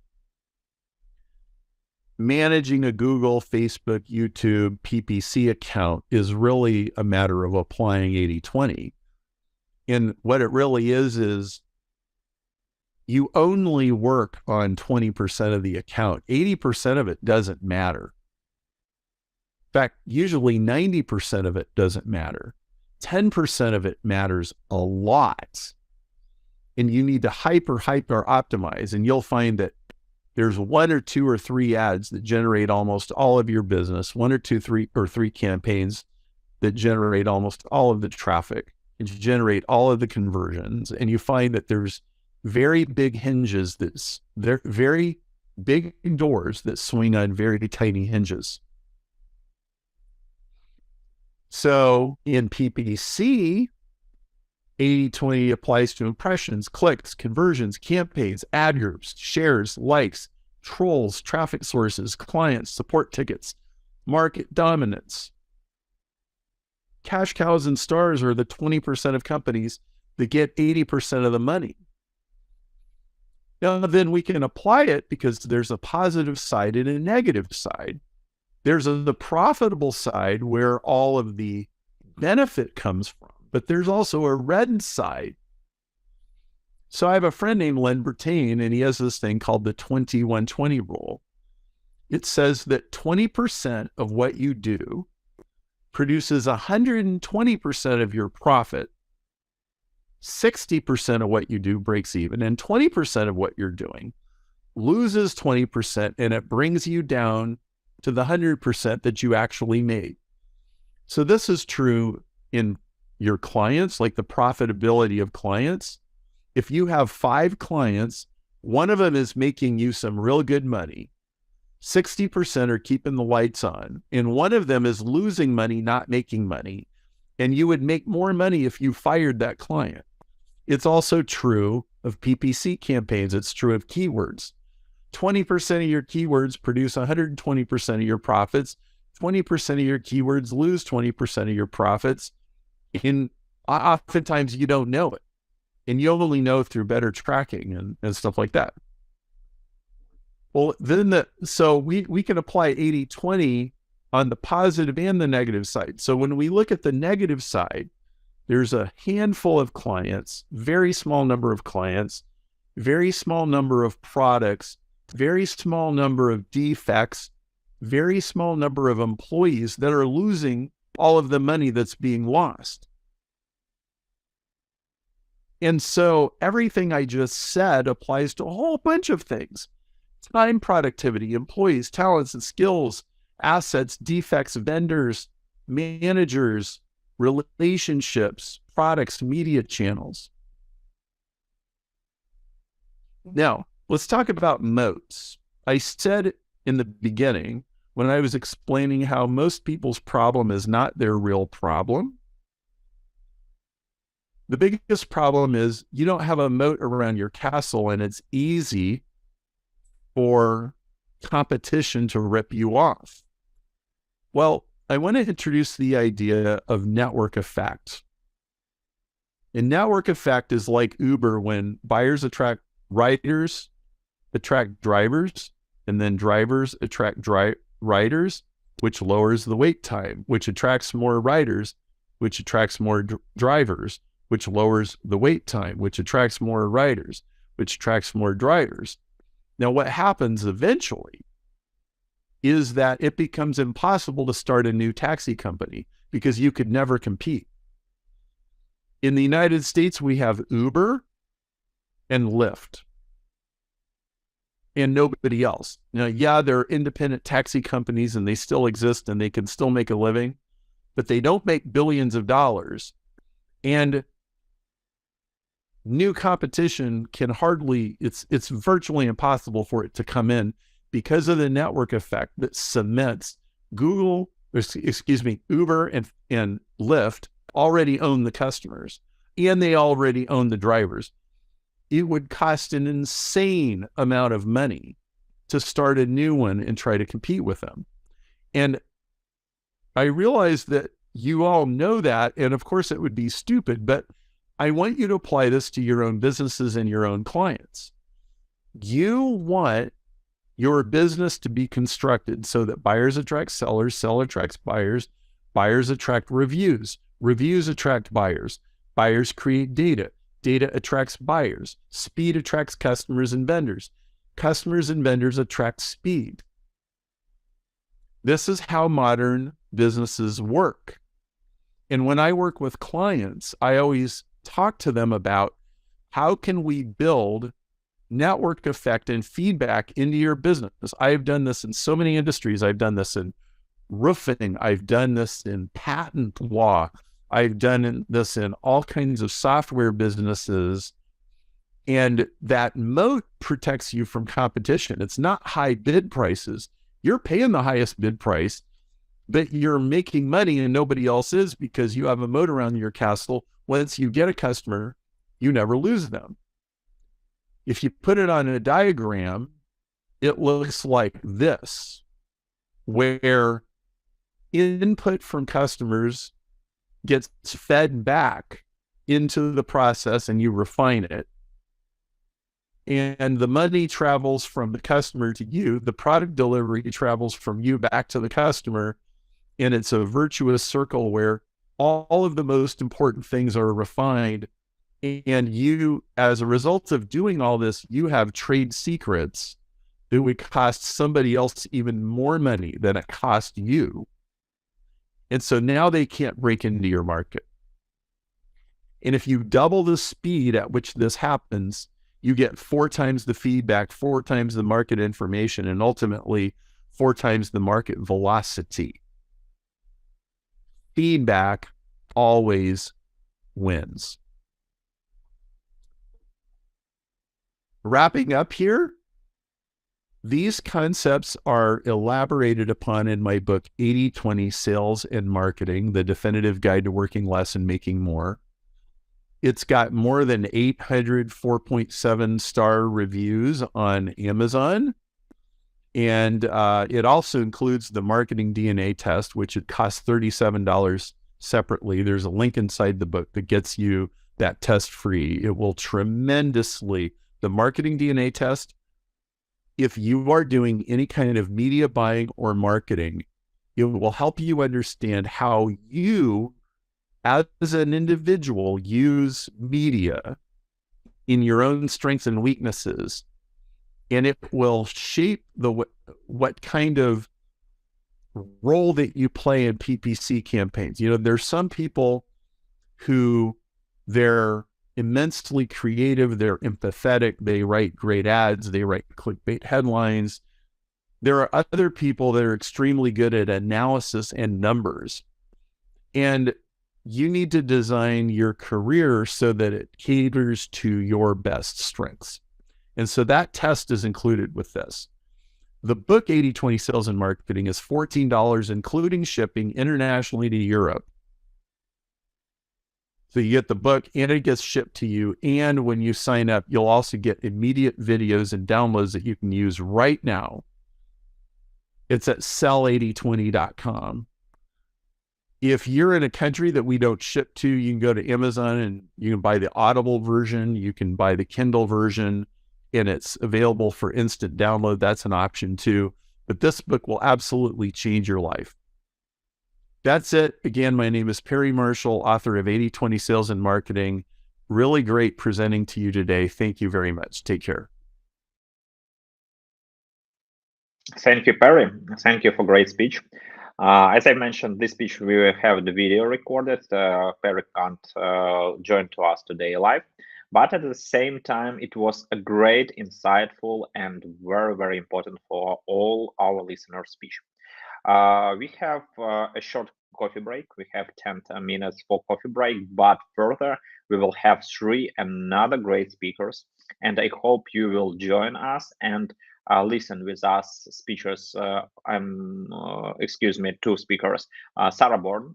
Speaker 7: managing a Google, Facebook, YouTube, PPC account is really a matter of applying 80-20. And what it really is you only work on 20% of the account. 80% of it doesn't matter. In fact, usually 90% of it doesn't matter. 10% of it matters a lot. And you need to hyper optimize. And you'll find that there's 1 or 2 or 3 ads that generate almost all of your business, 1 or 2, 3 or 3 campaigns that generate almost all of the traffic and generate all of the conversions. And you find that there's very big hinges they're very big doors that swing on very tiny hinges. So in PPC, 80-20 applies to impressions, clicks, conversions, campaigns, ad groups, shares, likes, trolls, traffic sources, clients, support tickets, market dominance. Cash cows and stars are the 20% of companies that get 80% of the money. Now, then we can apply it because there's a positive side and a negative side. There's the profitable side where all of the benefit comes from, but there's also a red side. So I have a friend named Len Bertain, and he has this thing called the 20-120 rule. It says that 20% of what you do produces 120% of your profit. 60% of what you do breaks even, and 20% of what you're doing loses 20%, and it brings you down to the 100% that you actually made. So this is true in your clients, like the profitability of clients. If you have 5 clients, one of them is making you some real good money, 60% are keeping the lights on, and one of them is losing money, not making money, and you would make more money if you fired that client. It's also true of PPC campaigns. It's true of keywords. 20% of your keywords produce 120% of your profits. 20% of your keywords lose 20% of your profits. And oftentimes you don't know it. And you only know through better tracking and stuff like that. Well, then so we can apply 80-20 on the positive and the negative side. So when we look at the negative side, there's a handful of clients, very small number of clients, very small number of products, very small number of defects, very small number of employees that are losing all of the money that's being lost. And so everything I just said applies to a whole bunch of things: time, productivity, employees, talents and skills, assets, defects, vendors, managers, relationships, products, media channels. Now, let's talk about moats. I said in the beginning, when I was explaining how most people's problem is not their real problem, the biggest problem is you don't have a moat around your castle, and it's easy for competition to rip you off. Well, I want to introduce the idea of network effect. And network effect is like Uber, when buyers attract riders, attract drivers, and then drivers attract riders, which lowers the wait time, which attracts more riders, which attracts more drivers, which lowers the wait time, which attracts more riders, which attracts more drivers. Now, what happens eventually is that it becomes impossible to start a new taxi company because you could never compete. In the United States, we have Uber and Lyft and nobody else. Now, yeah, there are independent taxi companies and they still exist and they can still make a living, but they don't make billions of dollars. And new competition can hardly, it's virtually impossible for it to come in because of the network effect that cements Uber and Lyft already own the customers and they already own the drivers. It would cost an insane amount of money to start a new one and try to compete with them. And I realize that you all know that, and of course it would be stupid, but I want you to apply this to your own businesses and your own clients. You want your business to be constructed so that buyers attract sellers, seller attracts buyers, buyers attract reviews, reviews attract buyers, buyers create data, data attracts buyers, speed attracts customers and vendors, customers and vendors attract speed. This is how modern businesses work. And when I work with clients, I always talk to them about how can we build network effect and feedback into your business. I've done this in so many industries. I've done this in roofing. I've done this in patent law. I've done this in all kinds of software businesses. And that moat protects you from competition. It's not high bid prices. You're paying the highest bid price, but you're making money and nobody else is because you have a moat around your castle. Once you get a customer, you never lose them. If you put it on a diagram, it looks like this, where input from customers gets fed back into the process and you refine it. And the money travels from the customer to you. The product delivery travels from you back to the customer. And it's a virtuous circle where all of the most important things are refined. And you, as a result of doing all this, you have trade secrets that would cost somebody else even more money than it cost you. And so now they can't break into your market. And if you double the speed at which this happens, you get 4 times the feedback, 4 times the market information, and ultimately 4 times the market velocity. Feedback always wins. Wrapping up here, these concepts are elaborated upon in my book, 80/20 Sales and Marketing, The Definitive Guide to Working Less and Making More. It's got more than 800 4.7-star reviews on Amazon. And it also includes the marketing DNA test, which it costs $37 separately. There's a link inside the book that gets you that test free. It will tremendously, the marketing DNA test, if you are doing any kind of media buying or marketing, it will help you understand how you, as an individual, use media in your own strengths and weaknesses. And it will shape what kind of role that you play in PPC campaigns. You know, there's some people who they're immensely creative, they're empathetic, they write great ads, they write clickbait headlines. There are other people that are extremely good at analysis and numbers. And you need to design your career so that it caters to your best strengths. And so that test is included with this. The book 80/20 Sales and Marketing is $14, including shipping internationally to Europe. So you get the book and it gets shipped to you. And when you sign up, you'll also get immediate videos and downloads that you can use right now. It's at sell8020.com. If you're in a country that we don't ship to, you can go to Amazon and you can buy the Audible version, you can buy the Kindle version, and it's available for instant download. That's an option too. But this book will absolutely change your life. That's it. Again, my name is Perry Marshall, author of 80/20 Sales and Marketing. Really great presenting to you today. Thank you very much. Take care.
Speaker 1: Thank you, Perry. Thank you for great speech. As I mentioned, this speech, we will have the video recorded. Perry can't join to us today live, but at the same time, it was a great, insightful, and very, very important for all our listeners' speech. We have a short coffee break. We have 10 minutes for coffee break, but further, we will have 3 another great speakers, and I hope you will join us and listen with us speakers. 2 speakers. Sarah Bourne,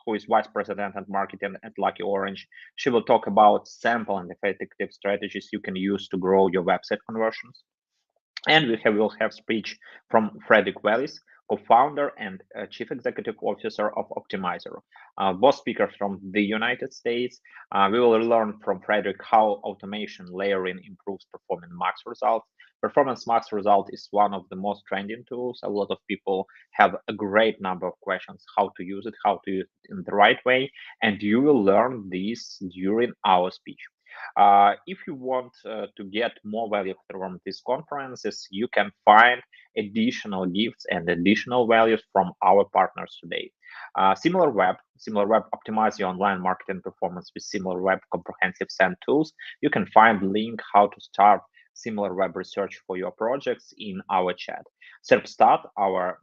Speaker 1: who is Vice President and Marketing at Lucky Orange. She will talk about sample and effective strategies you can use to grow your website conversions. And we will have speech from Frederick Vallaeys, co-founder and Chief Executive Officer of Optimizer. Both speakers from the United States. We will learn from Frederick how automation layering improves Performance Max results. Performance Max result is one of the most trending tools. A lot of people have a great number of questions how to use it, how to use it in the right way, and you will learn this during our speech. If you want to get more value from these conferences, you can find additional gifts and additional values from our partners today. SimilarWeb optimize your online marketing performance with SimilarWeb comprehensive SEM tools. You can find link how to start SimilarWeb research for your projects in our chat. SERPstat, our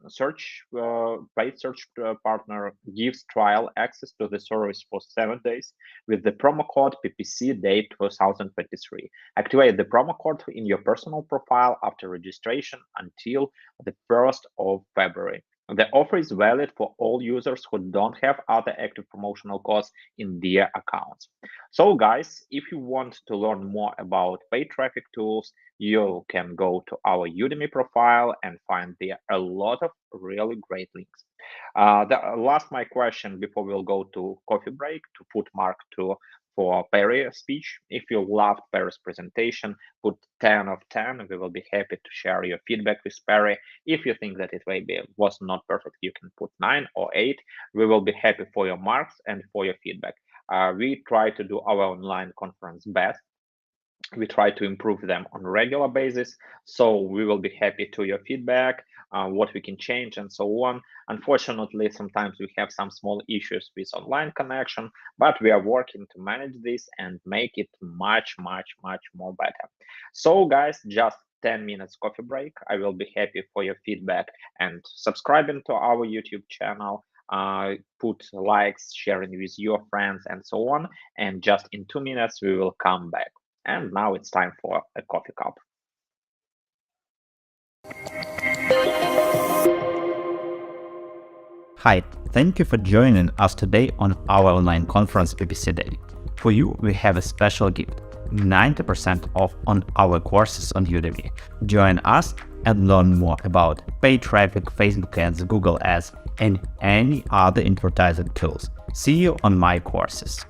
Speaker 1: paid search partner, gives trial access to the service for 7 days with the promo code PPC date 2023. Activate the promo code in your personal profile after registration until the 1st of February. The offer is valid for all users who don't have other active promotional codes in their accounts. So guys, if you want to learn more about paid traffic tools, you can go to our Udemy profile and find there a lot of really great links. My question before we'll go to coffee break to put mark for Perry's speech. If you loved Perry's presentation, put 10 of 10. We will be happy to share your feedback with Perry. If you think that it maybe was not perfect, you can put 9 or 8. We will be happy for your marks and for your feedback. We try to do our online conference best. We try to improve them on a regular basis. So we will be happy to your feedback, what we can change and so on. Unfortunately, sometimes we have some small issues with online connection, but we are working to manage this and make it much more better. So guys, just 10 minutes coffee break. I will be happy for your feedback and subscribing to our YouTube channel. Put likes, sharing with your friends and so on. And just in 2 minutes, we will come back. And now it's time for a coffee cup.
Speaker 4: Hi, thank you for joining us today on our online conference PPC Day. For you, we have a special gift, 90% off on our courses on Udemy. Join us and learn more about paid traffic, Facebook ads, Google ads, and any other advertising tools. See you on my courses.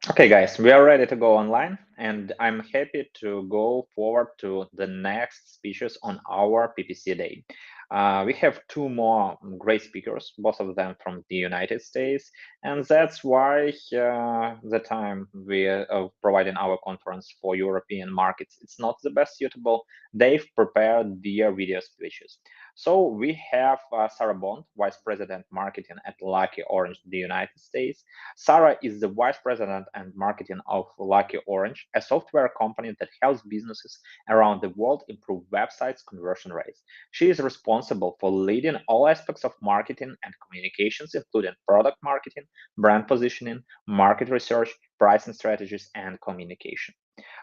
Speaker 1: Okay, guys, we are ready to go online, and I'm happy to go forward to the next speeches on our PPC day. We have two more great speakers, both of them from the United States, and that's why the time we provide in our conference for European markets, it's not the best suitable. They've prepared their video speeches. So we have Sarah Bond, Vice President Marketing at Lucky Orange, the United States. Sarah is the Vice President and Marketing of Lucky Orange, a software company that helps businesses around the world improve websites' conversion rates. She is responsible for leading all aspects of marketing and communications, including product marketing, brand positioning, market research, pricing strategies, and communication.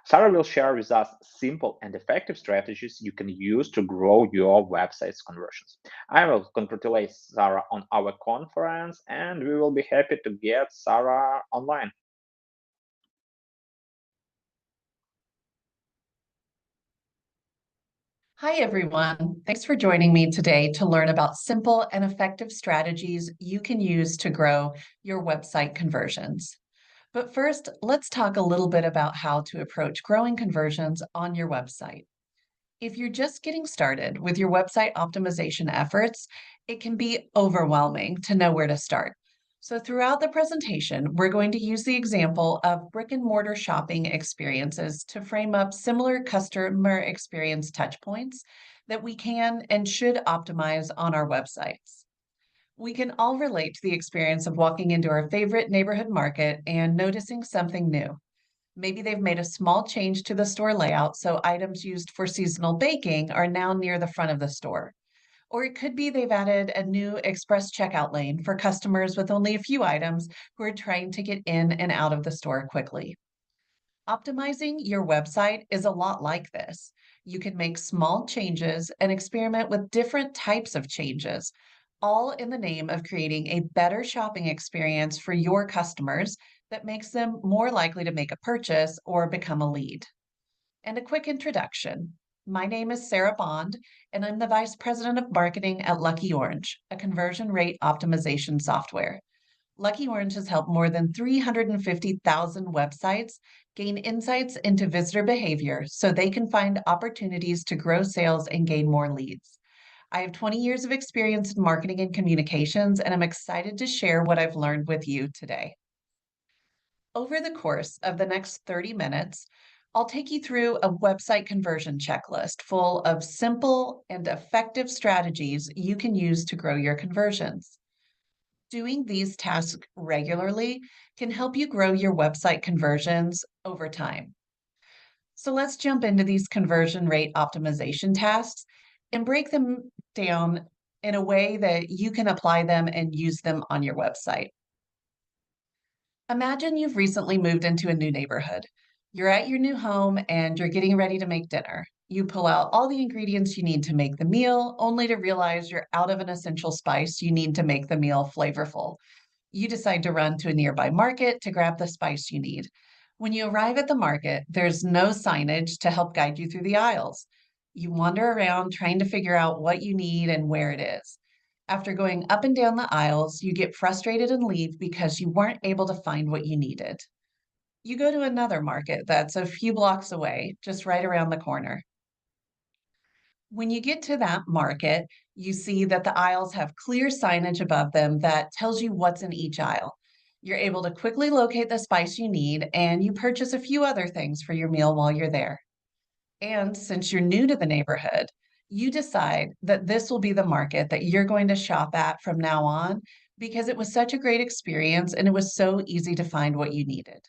Speaker 1: Sarah will share with us simple and effective strategies you can use to grow your website's conversions. I will congratulate Sarah on our conference, and we will be happy to get Sarah online.
Speaker 8: Hi, everyone. Thanks for joining me today to learn about simple and effective strategies you can use to grow your website conversions. But first, let's talk a little bit about how to approach growing conversions on your website. If you're just getting started with your website optimization efforts, it can be overwhelming to know where to start. So throughout the presentation, we're going to use the example of brick and mortar shopping experiences to frame up similar customer experience touchpoints that we can and should optimize on our websites. We can all relate to the experience of walking into our favorite neighborhood market and noticing something new. Maybe they've made a small change to the store layout so items used for seasonal baking are now near the front of the store. Or it could be they've added a new express checkout lane for customers with only a few items who are trying to get in and out of the store quickly. Optimizing your website is a lot like this. You can make small changes and experiment with different types of changes, all in the name of creating a better shopping experience for your customers that makes them more likely to make a purchase or become a lead. And a quick introduction. My name is Sarah Bond, and I'm the Vice President of Marketing at Lucky Orange, a conversion rate optimization software. Lucky Orange has helped more than 350,000 websites gain insights into visitor behavior so they can find opportunities to grow sales and gain more leads. I have 20 years of experience in marketing and communications, and I'm excited to share what I've learned with you today. Over the course of the next 30 minutes, I'll take you through a website conversion checklist full of simple and effective strategies you can use to grow your conversions. Doing these tasks regularly can help you grow your website conversions over time. So let's jump into these conversion rate optimization tasks and break them down in a way that you can apply them and use them on your website. Imagine you've recently moved into a new neighborhood. You're at your new home and you're getting ready to make dinner. You pull out all the ingredients you need to make the meal, only to realize you're out of an essential spice you need to make the meal flavorful. You decide to run to a nearby market to grab the spice you need. When you arrive at the market, there's no signage to help guide you through the aisles. You wander around trying to figure out what you need and where it is. After going up and down the aisles, you get frustrated and leave because you weren't able to find what you needed. You go to another market that's a few blocks away, just right around the corner. When you get to that market, you see that the aisles have clear signage above them that tells you what's in each aisle. You're able to quickly locate the spice you need, and you purchase a few other things for your meal while you're there. And since you're new to the neighborhood, you decide that this will be the market that you're going to shop at from now on because it was such a great experience and it was so easy to find what you needed.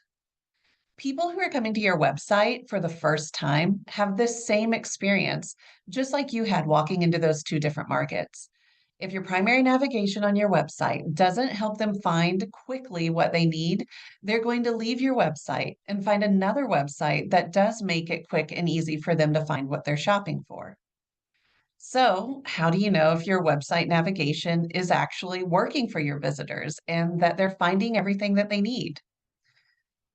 Speaker 8: People who are coming to your website for the first time have this same experience, just like you had walking into those two different markets. If your primary navigation on your website doesn't help them find quickly what they need, they're going to leave your website and find another website that does make it quick and easy for them to find what they're shopping for. So, how do you know if your website navigation is actually working for your visitors and that they're finding everything that they need?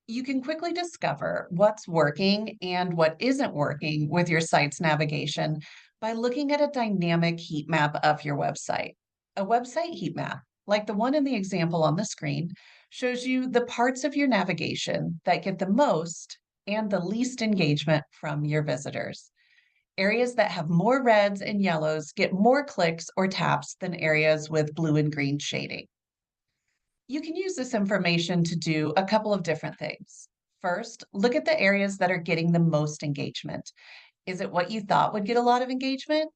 Speaker 8: You can quickly discover what's working and what isn't working with your site's navigation by looking at a dynamic heat map of your website. A website heat map, like the one in the example on the screen, shows you the parts of your navigation that get the most and the least engagement from your visitors. Areas that have more reds and yellows get more clicks or taps than areas with blue and green shading. You can use this information to do a couple of different things. First, look at the areas that are getting the most engagement. Is it what you thought would get a lot of engagement?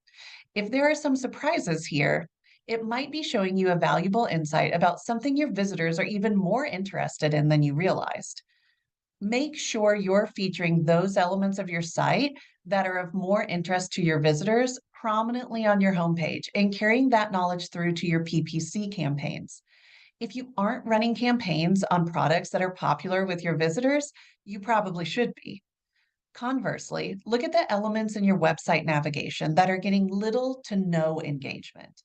Speaker 8: If there are some surprises here, it might be showing you a valuable insight about something your visitors are even more interested in than you realized. Make sure you're featuring those elements of your site that are of more interest to your visitors prominently on your homepage and carrying that knowledge through to your PPC campaigns. If you aren't running campaigns on products that are popular with your visitors, you probably should be. Conversely, look at the elements in your website navigation that are getting little to no engagement.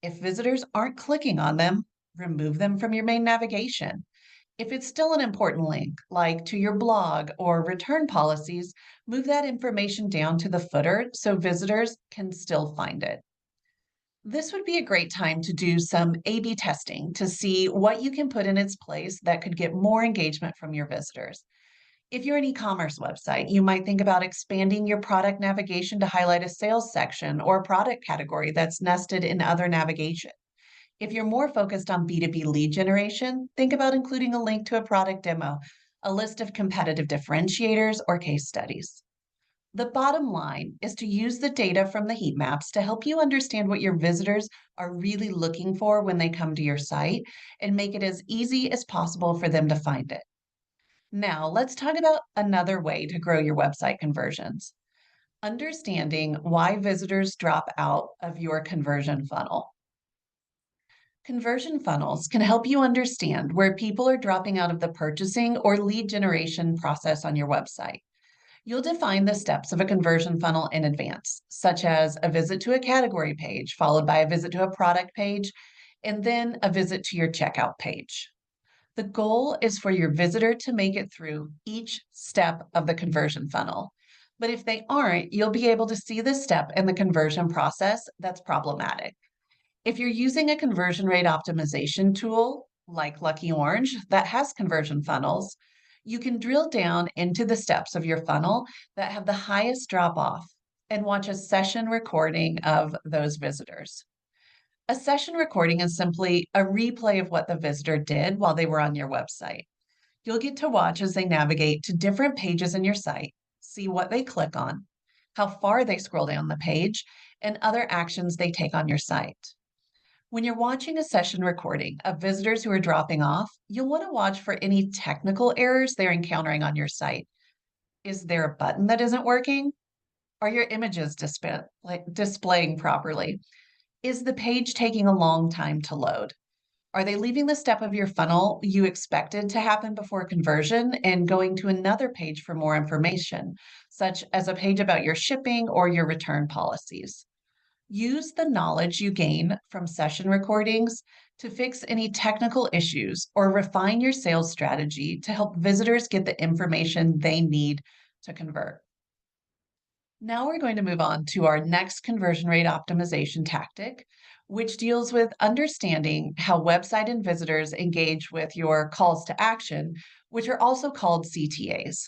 Speaker 8: If visitors aren't clicking on them, remove them from your main navigation. If it's still an important link, like to your blog or return policies, move that information down to the footer so visitors can still find it. This would be a great time to do some A/B testing to see what you can put in its place that could get more engagement from your visitors. If you're an e-commerce website, you might think about expanding your product navigation to highlight a sales section or a product category that's nested in other navigation. If you're more focused on B2B lead generation, think about including a link to a product demo, a list of competitive differentiators, or case studies. The bottom line is to use the data from the heat maps to help you understand what your visitors are really looking for when they come to your site and make it as easy as possible for them to find it. Now, let's talk about another way to grow your website conversions. Understanding why visitors drop out of your conversion funnel. Conversion funnels can help you understand where people are dropping out of the purchasing or lead generation process on your website. You'll define the steps of a conversion funnel in advance, such as a visit to a category page, followed by a visit to a product page, and then a visit to your checkout page. The goal is for your visitor to make it through each step of the conversion funnel. But if they aren't, you'll be able to see the step in the conversion process that's problematic. If you're using a conversion rate optimization tool like Lucky Orange that has conversion funnels, you can drill down into the steps of your funnel that have the highest drop off and watch a session recording of those visitors. A session recording is simply a replay of what the visitor did while they were on your website. You'll get to watch as they navigate to different pages in your site, see what they click on, how far they scroll down the page, and other actions they take on your site. When you're watching a session recording of visitors who are dropping off, you'll want to watch for any technical errors they're encountering on your site. Is there a button that isn't working? Are your images displaying properly? Is the page taking a long time to load? Are they leaving the step of your funnel you expected to happen before conversion and going to another page for more information, such as a page about your shipping or your return policies? Use the knowledge you gain from session recordings to fix any technical issues or refine your sales strategy to help visitors get the information they need to convert. Now we're going to move on to our next conversion rate optimization tactic, which deals with understanding how website and visitors engage with your calls to action, which are also called CTAs.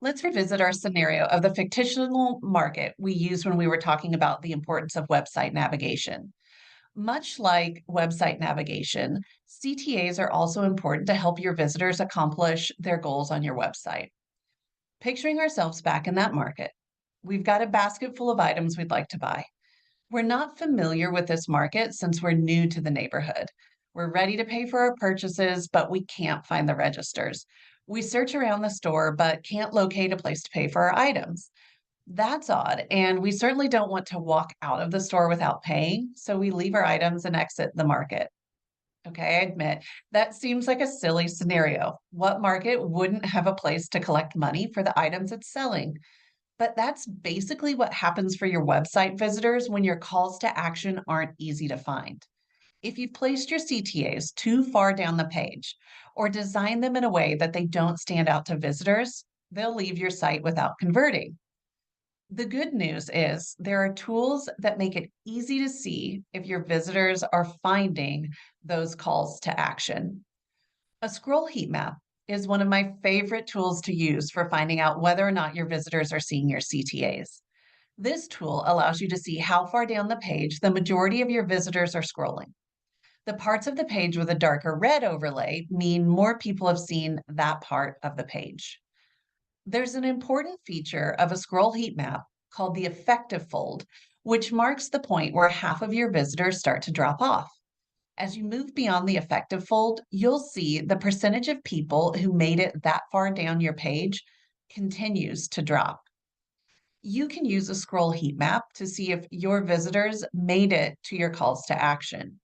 Speaker 8: Let's revisit our scenario of the fictional market we used when we were talking about the importance of website navigation. Much like website navigation, CTAs are also important to help your visitors accomplish their goals on your website. Picturing ourselves back in that market, we've got a basket full of items we'd like to buy. We're not familiar with this market since we're new to the neighborhood. We're ready to pay for our purchases, but we can't find the registers. We search around the store, but can't locate a place to pay for our items. That's odd, and we certainly don't want to walk out of the store without paying, so we leave our items and exit the market. Okay, I admit, that seems like a silly scenario. What market wouldn't have a place to collect money for the items it's selling? But that's basically what happens for your website visitors when your calls to action aren't easy to find. If you've placed your CTAs too far down the page or designed them in a way that they don't stand out to visitors, they'll leave your site without converting. The good news is there are tools that make it easy to see if your visitors are finding those calls to action. A scroll heat map is one of my favorite tools to use for finding out whether or not your visitors are seeing your CTAs. This tool allows you to see how far down the page the majority of your visitors are scrolling. The parts of the page with a darker red overlay mean more people have seen that part of the page. There's an important feature of a scroll heat map called the effective fold, which marks the point where half of your visitors start to drop off. As you move beyond the effective fold, you'll see the percentage of people who made it that far down your page continues to drop. You can use a scroll heat map to see if your visitors made it to your calls to action.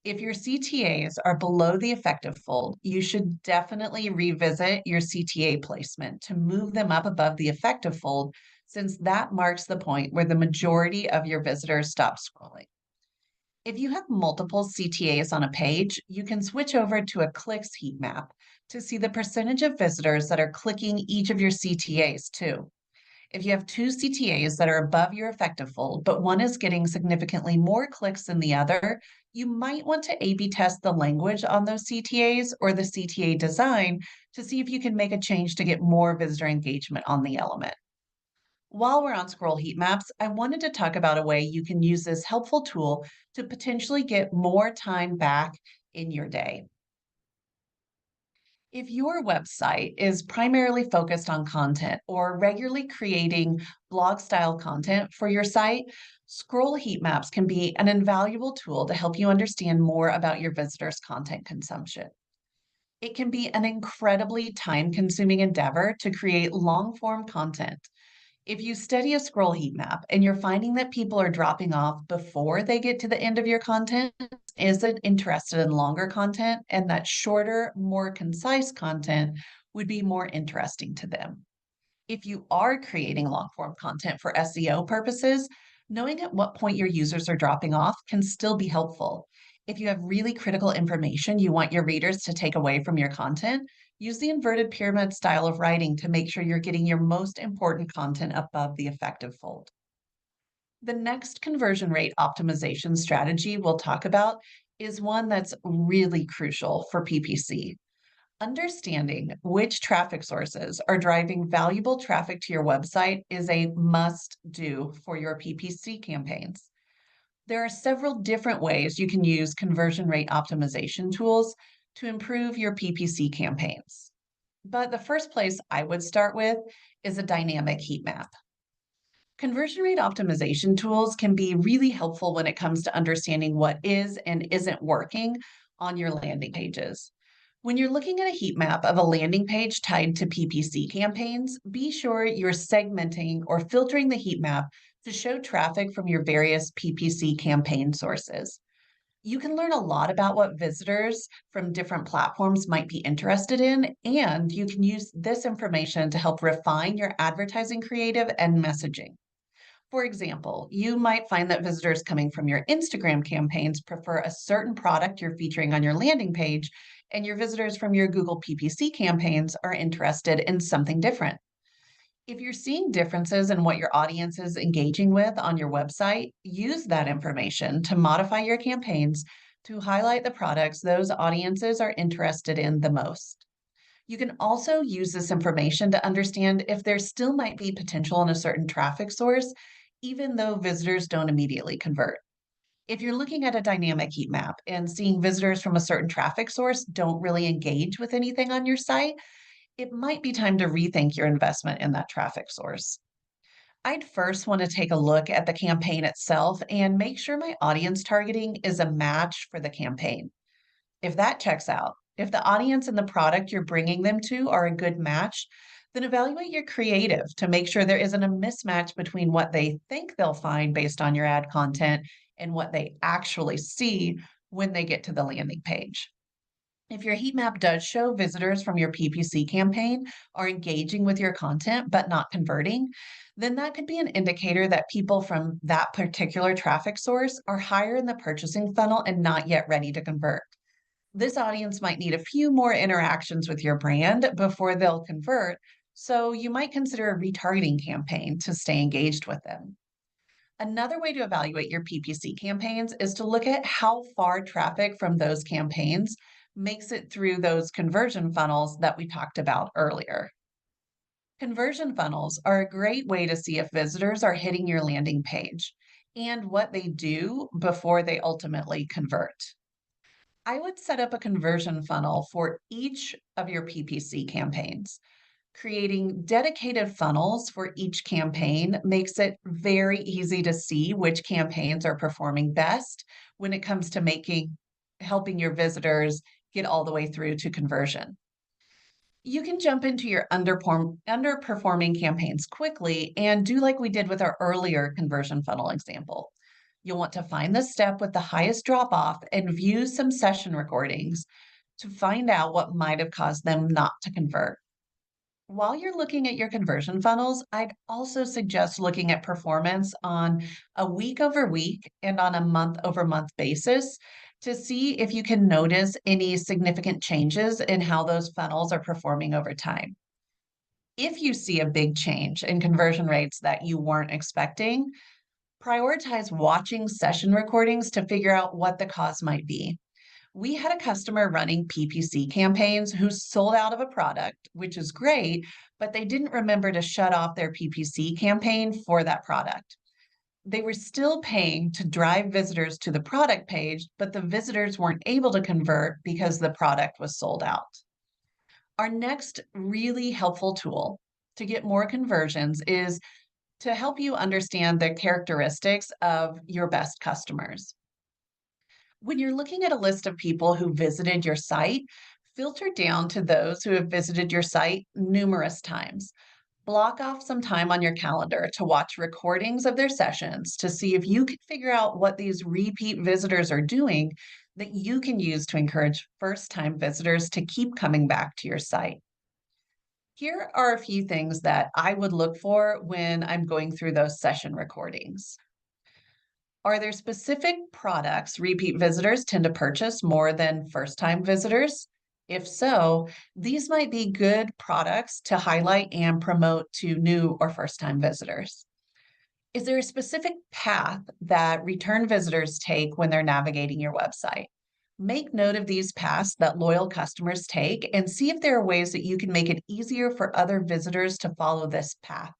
Speaker 8: If your CTAs are below the effective fold, you should definitely revisit your CTA placement to move them up above the effective fold, since that marks the point where the majority of your visitors stop scrolling. If you have multiple CTAs on a page, you can switch over to a clicks heat map to see the percentage of visitors that are clicking each of your CTAs too. If you have two CTAs that are above your effective fold, but one is getting significantly more clicks than the other, you might want to A/B test the language on those CTAs or the CTA design to see if you can make a change to get more visitor engagement on the element. While we're on scroll heat maps, I wanted to talk about a way you can use this helpful tool to potentially get more time back in your day. If your website is primarily focused on content or regularly creating blog style content for your site, scroll heat maps can be an invaluable tool to help you understand more about your visitors' content consumption. It can be an incredibly time-consuming endeavor to create long-form content. If you study a scroll heat map and you're finding that people are dropping off before they get to the end of your content, isn't interested in longer content, and that shorter, more concise content would be more interesting to them. If you are creating long-form content for SEO purposes, knowing at what point your users are dropping off can still be helpful. If you have really critical information you want your readers to take away from your content, use the inverted pyramid style of writing to make sure you're getting your most important content above the effective fold. The next conversion rate optimization strategy we'll talk about is one that's really crucial for PPC. Understanding which traffic sources are driving valuable traffic to your website is a must-do for your PPC campaigns. There are several different ways you can use conversion rate optimization tools to improve your PPC campaigns. But the first place I would start with is a dynamic heat map. Conversion rate optimization tools can be really helpful when it comes to understanding what is and isn't working on your landing pages. When you're looking at a heat map of a landing page tied to PPC campaigns, be sure you're segmenting or filtering the heat map to show traffic from your various PPC campaign sources. You can learn a lot about what visitors from different platforms might be interested in, and you can use this information to help refine your advertising creative and messaging. For example, you might find that visitors coming from your Instagram campaigns prefer a certain product you're featuring on your landing page, and your visitors from your Google PPC campaigns are interested in something different. If you're seeing differences in what your audience is engaging with on your website, use that information to modify your campaigns to highlight the products those audiences are interested in the most. You can also use this information to understand if there still might be potential in a certain traffic source, even though visitors don't immediately convert. If you're looking at a dynamic heat map and seeing visitors from a certain traffic source don't really engage with anything on your site, it might be time to rethink your investment in that traffic source. I'd first want to take a look at the campaign itself and make sure my audience targeting is a match for the campaign. If that checks out, if the audience and the product you're bringing them to are a good match, then evaluate your creative to make sure there isn't a mismatch between what they think they'll find based on your ad content and what they actually see when they get to the landing page. If your heat map does show visitors from your PPC campaign are engaging with your content but not converting, then that could be an indicator that people from that particular traffic source are higher in the purchasing funnel and not yet ready to convert. This audience might need a few more interactions with your brand before they'll convert, so you might consider a retargeting campaign to stay engaged with them. Another way to evaluate your PPC campaigns is to look at how far traffic from those campaigns makes it through those conversion funnels that we talked about earlier. Conversion funnels are a great way to see if visitors are hitting your landing page and what they do before they ultimately convert. I would set up a conversion funnel for each of your PPC campaigns. Creating dedicated funnels for each campaign makes it very easy to see which campaigns are performing best when it comes to helping your visitors get all the way through to conversion. You can jump into your underperforming campaigns quickly and do like we did with our earlier conversion funnel example. You'll want to find the step with the highest drop-off and view some session recordings to find out what might have caused them not to convert. While you're looking at your conversion funnels, I'd also suggest looking at performance on a week-over-week and on a month-over-month basis to see if you can notice any significant changes in how those funnels are performing over time. If you see a big change in conversion rates that you weren't expecting, prioritize watching session recordings to figure out what the cause might be. We had a customer running PPC campaigns who sold out of a product, which is great, but they didn't remember to shut off their PPC campaign for that product. They were still paying to drive visitors to the product page, but the visitors weren't able to convert because the product was sold out. Our next really helpful tool to get more conversions is to help you understand the characteristics of your best customers. When you're looking at a list of people who visited your site, filter down to those who have visited your site numerous times. Block off some time on your calendar to watch recordings of their sessions to see if you can figure out what these repeat visitors are doing that you can use to encourage first-time visitors to keep coming back to your site. Here are a few things that I would look for when I'm going through those session recordings. Are there specific products repeat visitors tend to purchase more than first-time visitors? If so, these might be good products to highlight and promote to new or first-time visitors. Is there a specific path that return visitors take when they're navigating your website? Make note of these paths that loyal customers take and see if there are ways that you can make it easier for other visitors to follow this path,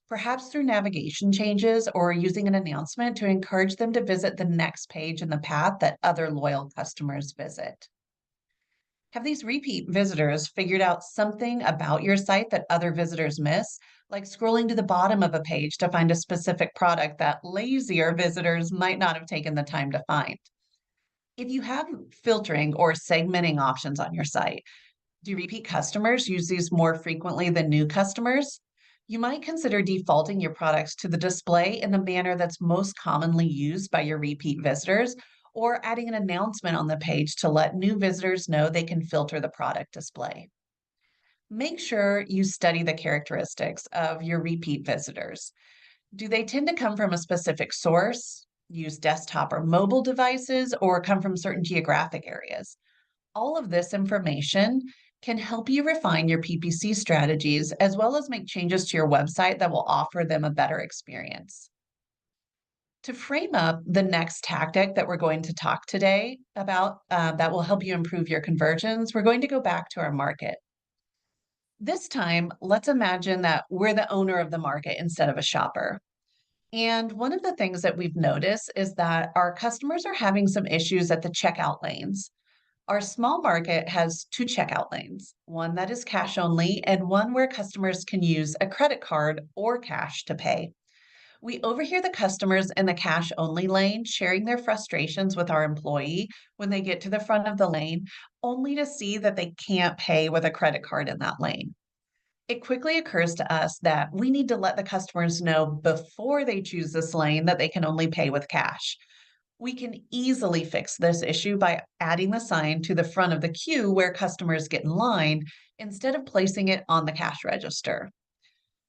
Speaker 8: perhaps through navigation changes or using an announcement to encourage them to visit the next page in the path that other loyal customers visit. Have these repeat visitors figured out something about your site that other visitors miss, like scrolling to the bottom of a page to find a specific product that lazier visitors might not have taken the time to find? If you have filtering or segmenting options on your site, do repeat customers use these more frequently than new customers? You might consider defaulting your products to the display in the manner that's most commonly used by your repeat visitors, or adding an announcement on the page to let new visitors know they can filter the product display. Make sure you study the characteristics of your repeat visitors. Do they tend to come from a specific source, use desktop or mobile devices, or come from certain geographic areas? All of this information can help you refine your PPC strategies as well as make changes to your website that will offer them a better experience. To frame up the next tactic that we're going to talk today about that will help you improve your conversions, we're going to go back to our market. This time, let's imagine that we're the owner of the market instead of a shopper. And one of the things that we've noticed is that our customers are having some issues at the checkout lanes. Our small market has two checkout lanes, one that is cash only and one where customers can use a credit card or cash to pay. We overhear the customers in the cash only lane sharing their frustrations with our employee when they get to the front of the lane, only to see that they can't pay with a credit card in that lane. It quickly occurs to us that we need to let the customers know before they choose this lane that they can only pay with cash. We can easily fix this issue by adding the sign to the front of the queue where customers get in line instead of placing it on the cash register.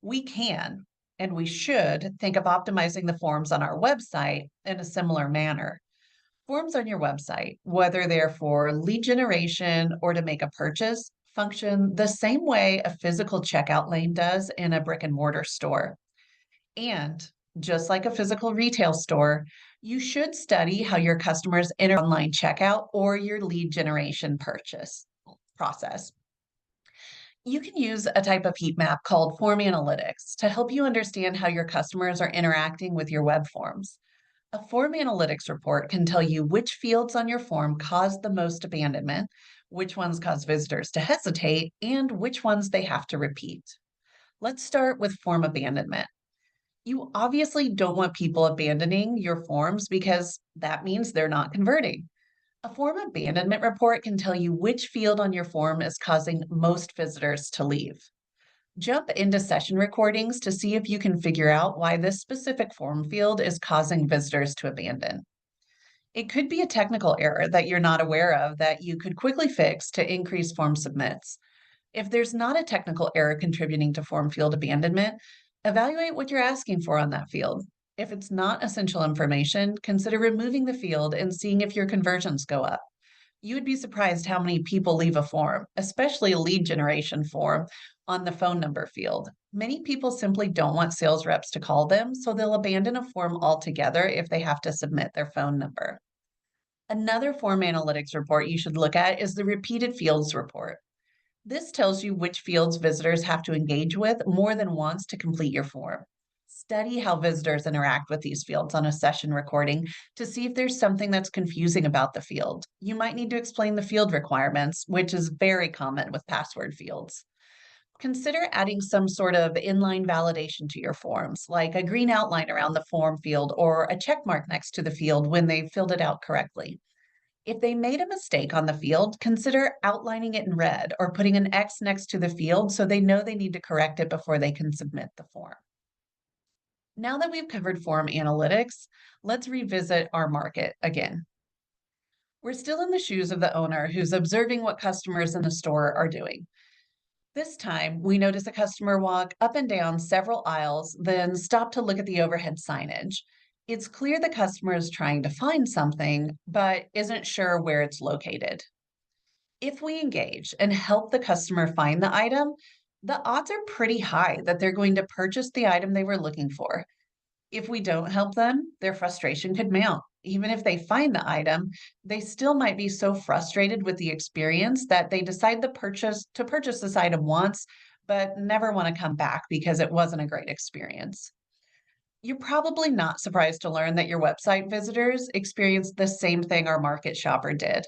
Speaker 8: We can, and we should, think of optimizing the forms on our website in a similar manner. Forms on your website, whether they're for lead generation or to make a purchase, function the same way a physical checkout lane does in a brick and mortar store. And Just like a physical retail store, you should study how your customers enter online checkout or your lead generation purchase process. You can use a type of heat map called form analytics to help you understand how your customers are interacting with your web forms. A form analytics report can tell you which fields on your form cause the most abandonment, which ones cause visitors to hesitate, and which ones they have to repeat. Let's start with form abandonment. You obviously don't want people abandoning your forms because that means they're not converting. A form abandonment report can tell you which field on your form is causing most visitors to leave. Jump into session recordings to see if you can figure out why this specific form field is causing visitors to abandon. It could be a technical error that you're not aware of that you could quickly fix to increase form submits. If there's not a technical error contributing to form field abandonment, evaluate what you're asking for on that field. If it's not essential information, consider removing the field and seeing if your conversions go up. You would be surprised how many people leave a form, especially a lead generation form, on the phone number field. Many people simply don't want sales reps to call them, so they'll abandon a form altogether if they have to submit their phone number. Another form analytics report you should look at is the repeated fields report. This tells you which fields visitors have to engage with more than once to complete your form. Study how visitors interact with these fields on a session recording to see if there's something that's confusing about the field. You might need to explain the field requirements, which is very common with password fields. Consider adding some sort of inline validation to your forms, like a green outline around the form field or a check mark next to the field when they filled it out correctly. If they made a mistake on the field, consider outlining it in red or putting an X next to the field so they know they need to correct it before they can submit the form. Now that we've covered form analytics, let's revisit our market again. We're still in the shoes of the owner who's observing what customers in the store are doing. This time, we notice a customer walk up and down several aisles, then stop to look at the overhead signage. It's clear the customer is trying to find something, but isn't sure where it's located. If we engage and help the customer find the item, the odds are pretty high that they're going to purchase the item they were looking for. If we don't help them, their frustration could mount. Even if they find the item, they still might be so frustrated with the experience that they decide to purchase this item once, but never want to come back because it wasn't a great experience. You're probably not surprised to learn that your website visitors experienced the same thing our market shopper did.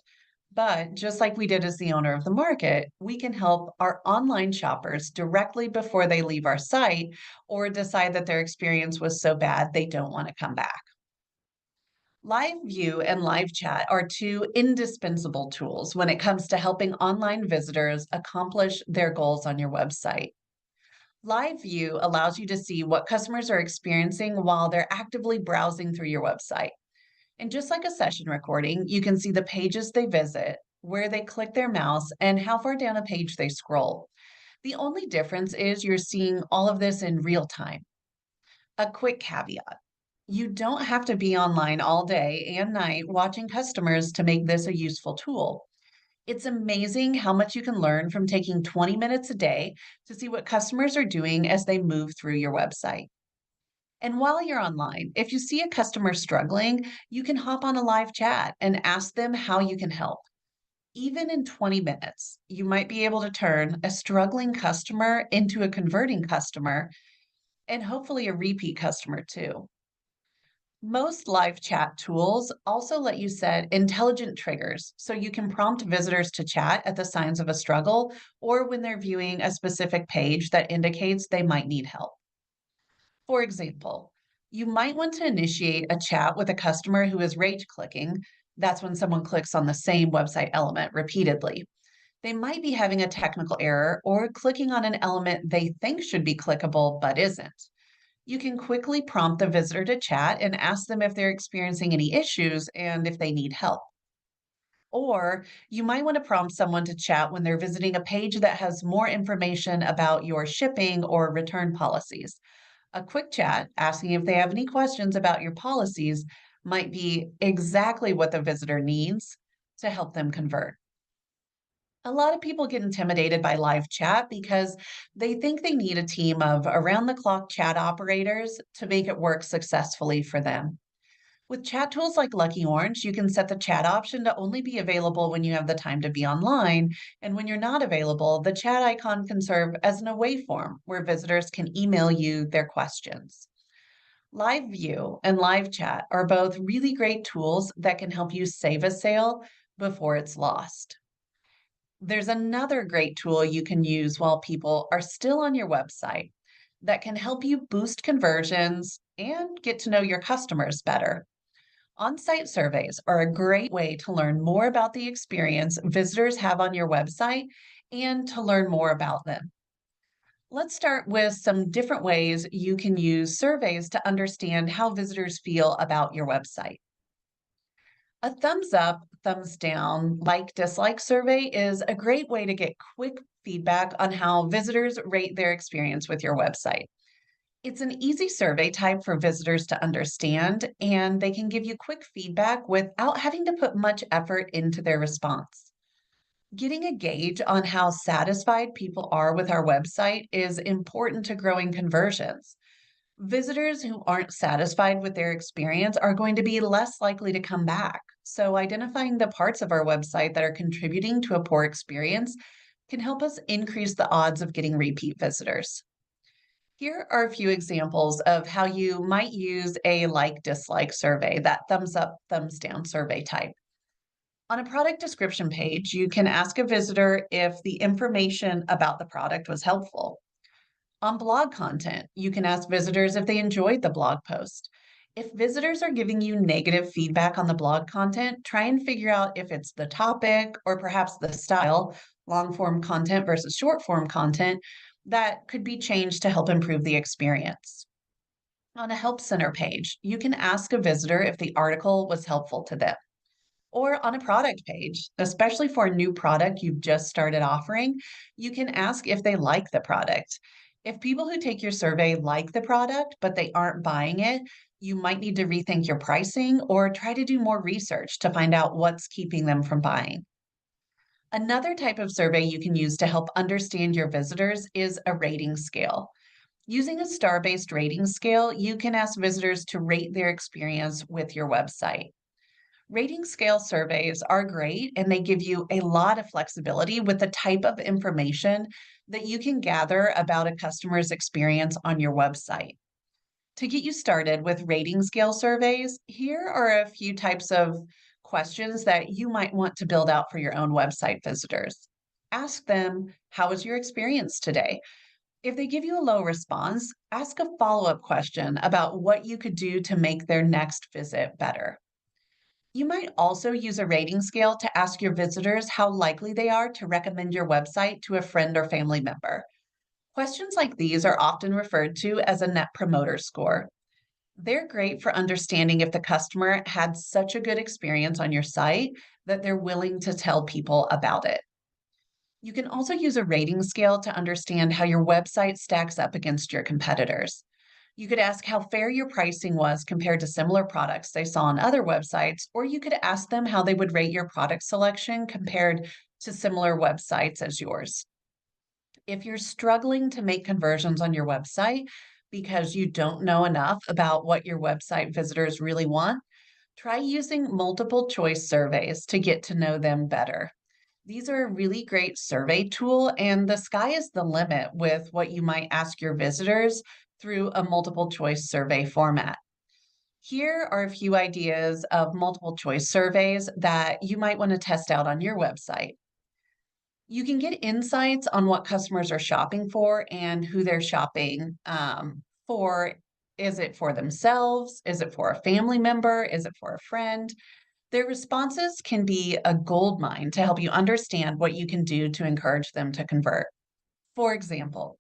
Speaker 8: But just like we did as the owner of the market, we can help our online shoppers directly before they leave our site or decide that their experience was so bad they don't want to come back. Live view and live chat are two indispensable tools when it comes to helping online visitors accomplish their goals on your website. Live view allows you to see what customers are experiencing while they're actively browsing through your website. And just like a session recording, you can see the pages they visit, where they click their mouse, and how far down a page they scroll. The only difference is you're seeing all of this in real time. A quick caveat. You don't have to be online all day and night watching customers to make this a useful tool. It's amazing how much you can learn from taking 20 minutes a day to see what customers are doing as they move through your website. And while you're online, if you see a customer struggling, you can hop on a live chat and ask them how you can help. Even in 20 minutes, you might be able to turn a struggling customer into a converting customer and hopefully a repeat customer too. Most live chat tools also let you set intelligent triggers so you can prompt visitors to chat at the signs of a struggle or when they're viewing a specific page that indicates they might need help. For example, you might want to initiate a chat with a customer who is rage clicking. That's when someone clicks on the same website element repeatedly. They might be having a technical error or clicking on an element they think should be clickable but isn't. You can quickly prompt the visitor to chat and ask them if they're experiencing any issues and if they need help. Or you might want to prompt someone to chat when they're visiting a page that has more information about your shipping or return policies. A quick chat asking if they have any questions about your policies might be exactly what the visitor needs to help them convert. A lot of people get intimidated by live chat because they think they need a team of around-the-clock chat operators to make it work successfully for them. With chat tools like Lucky Orange, you can set the chat option to only be available when you have the time to be online, and when you're not available, the chat icon can serve as an away form where visitors can email you their questions. Live View and Live Chat are both really great tools that can help you save a sale before it's lost. There's another great tool you can use while people are still on your website that can help you boost conversions and get to know your customers better. On-site surveys are a great way to learn more about the experience visitors have on your website and to learn more about them. Let's start with some different ways you can use surveys to understand how visitors feel about your website. A thumbs up, thumbs down, like, dislike survey is a great way to get quick feedback on how visitors rate their experience with your website. It's an easy survey type for visitors to understand, and they can give you quick feedback without having to put much effort into their response. Getting a gauge on how satisfied people are with our website is important to growing conversions. Visitors who aren't satisfied with their experience are going to be less likely to come back. So, identifying the parts of our website that are contributing to a poor experience can help us increase the odds of getting repeat visitors. Here are a few examples of how you might use a like-dislike survey, that thumbs up, thumbs down survey type. On a product description page, you can ask a visitor if the information about the product was helpful. On blog content, you can ask visitors if they enjoyed the blog post. If visitors are giving you negative feedback on the blog content, try and figure out if it's the topic or perhaps the style, long-form content versus short-form content, that could be changed to help improve the experience. On a Help Center page, you can ask a visitor if the article was helpful to them. Or on a product page, especially for a new product you've just started offering, you can ask if they like the product. If people who take your survey like the product, but they aren't buying it, you might need to rethink your pricing or try to do more research to find out what's keeping them from buying. Another type of survey you can use to help understand your visitors is a rating scale. Using a star-based rating scale, you can ask visitors to rate their experience with your website. Rating scale surveys are great, and they give you a lot of flexibility with the type of information that you can gather about a customer's experience on your website. To get you started with rating scale surveys, here are a few types of questions that you might want to build out for your own website visitors. Ask them, how was your experience today? If they give you a low response, ask a follow-up question about what you could do to make their next visit better. You might also use a rating scale to ask your visitors how likely they are to recommend your website to a friend or family member. Questions like these are often referred to as a Net Promoter Score. They're great for understanding if the customer had such a good experience on your site that they're willing to tell people about it. You can also use a rating scale to understand how your website stacks up against your competitors. You could ask how fair your pricing was compared to similar products they saw on other websites, or you could ask them how they would rate your product selection compared to similar websites as yours. If you're struggling to make conversions on your website because you don't know enough about what your website visitors really want, try using multiple choice surveys to get to know them better. These are a really great survey tool, and the sky is the limit with what you might ask your visitors through a multiple choice survey format. Here are a few ideas of multiple choice surveys that you might want to test out on your website. You can get insights on what customers are shopping for and who they're shopping for. Is it for themselves? Is it for a family member? Is it for a friend? Their responses can be a goldmine to help you understand what you can do to encourage them to convert. For example,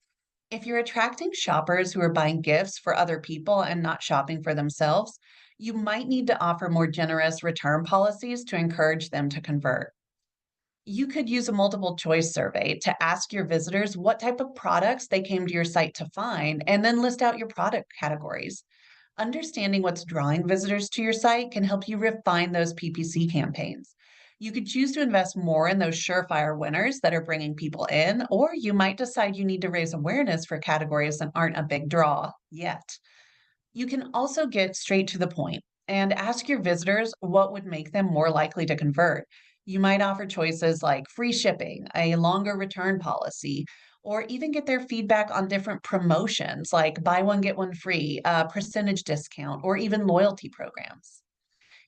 Speaker 8: if you're attracting shoppers who are buying gifts for other people and not shopping for themselves, you might need to offer more generous return policies to encourage them to convert. You could use a multiple choice survey to ask your visitors what type of products they came to your site to find, and then list out your product categories. Understanding what's drawing visitors to your site can help you refine those PPC campaigns. You could choose to invest more in those surefire winners that are bringing people in, or you might decide you need to raise awareness for categories that aren't a big draw yet. You can also get straight to the point and ask your visitors what would make them more likely to convert. You might offer choices like free shipping, a longer return policy, or even get their feedback on different promotions like buy one, get one free, a percentage discount, or even loyalty programs.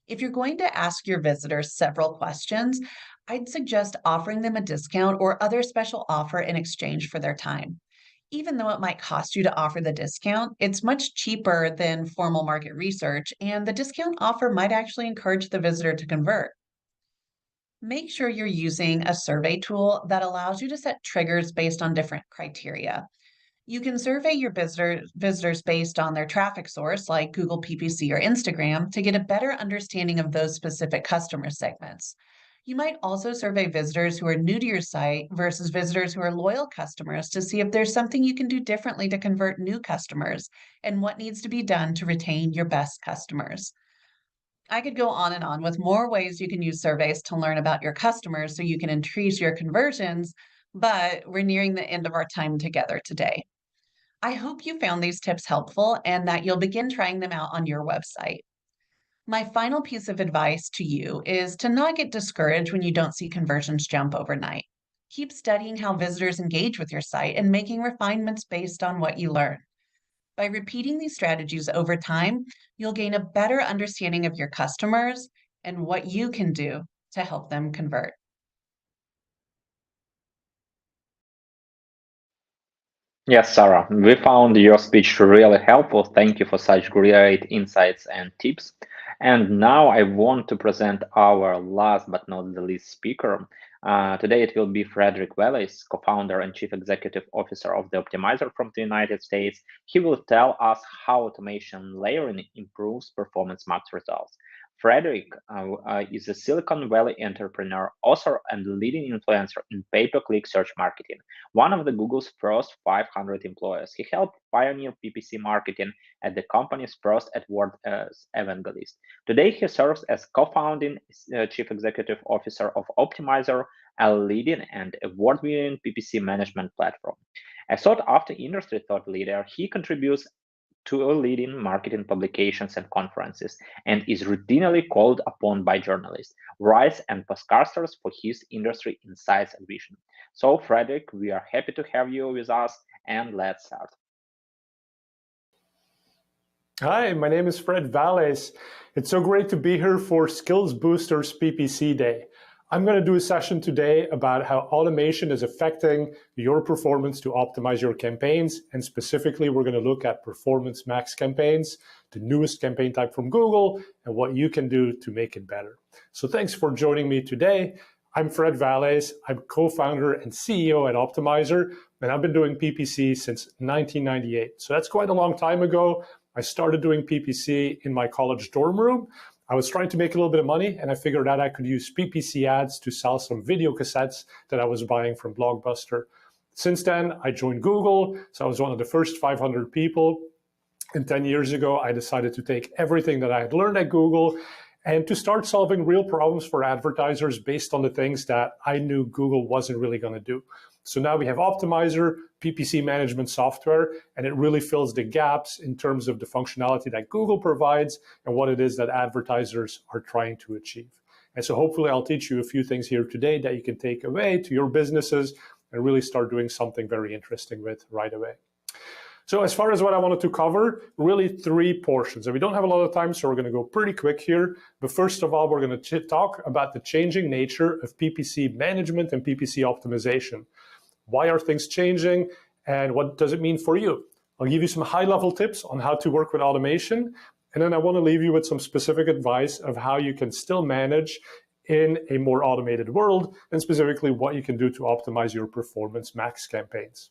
Speaker 8: If you're going to ask your visitors several questions, I'd suggest offering them a discount or other special offer in exchange for their time. Even though it might cost you to offer the discount, it's much cheaper than formal market research, and the discount offer might actually encourage the visitor to convert. Make sure you're using a survey tool that allows you to set triggers based on different criteria. You can survey your visitors based on their traffic source, like Google PPC or Instagram, to get a better understanding of those specific customer segments. You might also survey visitors who are new to your site versus visitors who are loyal customers to see if there's something you can do differently to convert new customers and what needs to be done to retain your best customers. I could go on and on with more ways you can use surveys to learn about your customers so you can increase your conversions, but we're nearing the end of our time together today. I hope you found these tips helpful and that you'll begin trying them out on your website. My final piece of advice to you is to not get discouraged when you don't see conversions jump overnight. Keep studying how visitors engage with your site and making refinements based on what you learn. By repeating these strategies over time, you'll gain a better understanding of your customers and what you can do to help them convert.
Speaker 1: Yes, Sarah, we found your speech really helpful. Thank you for such great insights and tips. And now I want to present our last but not the least speaker. Today it will be Frederick Vallaeys, co-founder and chief executive officer of the Optimizer from the United States. He will tell us how automation layering improves performance max results. Frederick is a Silicon Valley entrepreneur, author, and leading influencer in pay-per-click search marketing, one of the Google's first 500 employees. He helped pioneer PPC marketing at the company's first AdWords evangelist. Today, he serves as co-founding chief executive officer of Optimizer, a leading and award-winning PPC management platform. A sought-after industry thought leader, he contributes to leading marketing publications and conferences, and is routinely called upon by journalists, writers, and podcasters for his industry insights and vision. So, Frederick, we are happy to have you with us, and let's start.
Speaker 9: Hi, my name is Fred Vallaeys. It's so great to be here for Skills Boosters PPC Day. I'm going to do a session today about how automation is affecting your performance to optimize your campaigns. And specifically, we're going to look at Performance Max campaigns, the newest campaign type from Google, and what you can do to make it better. So thanks for joining me today. I'm Fred Vallaeys. I'm co-founder and CEO at Optimizer, and I've been doing PPC since 1998. So that's quite a long time ago. I started doing PPC in my college dorm room. I was trying to make a little bit of money, and I figured out I could use PPC ads to sell some video cassettes that I was buying from Blockbuster. Since then, I joined Google, so I was one of the first 500 people. And 10 years ago, I decided to take everything that I had learned at Google and to start solving real problems for advertisers based on the things that I knew Google wasn't really going to do. So now we have Optimizer, PPC management software, and it really fills the gaps in terms of the functionality that Google provides and what it is that advertisers are trying to achieve. And so hopefully I'll teach you a few things here today that you can take away to your businesses and really start doing something very interesting with right away. So as far as what I wanted to cover, really 3 portions. And we don't have a lot of time, so we're going to go pretty quick here. But first of all, we're going to talk about the changing nature of PPC management and PPC optimization. Why are things changing, and what does it mean for you? I'll give you some high-level tips on how to work with automation, and then I want to leave you with some specific advice of how you can still manage in a more automated world, and specifically what you can do to optimize your Performance Max campaigns.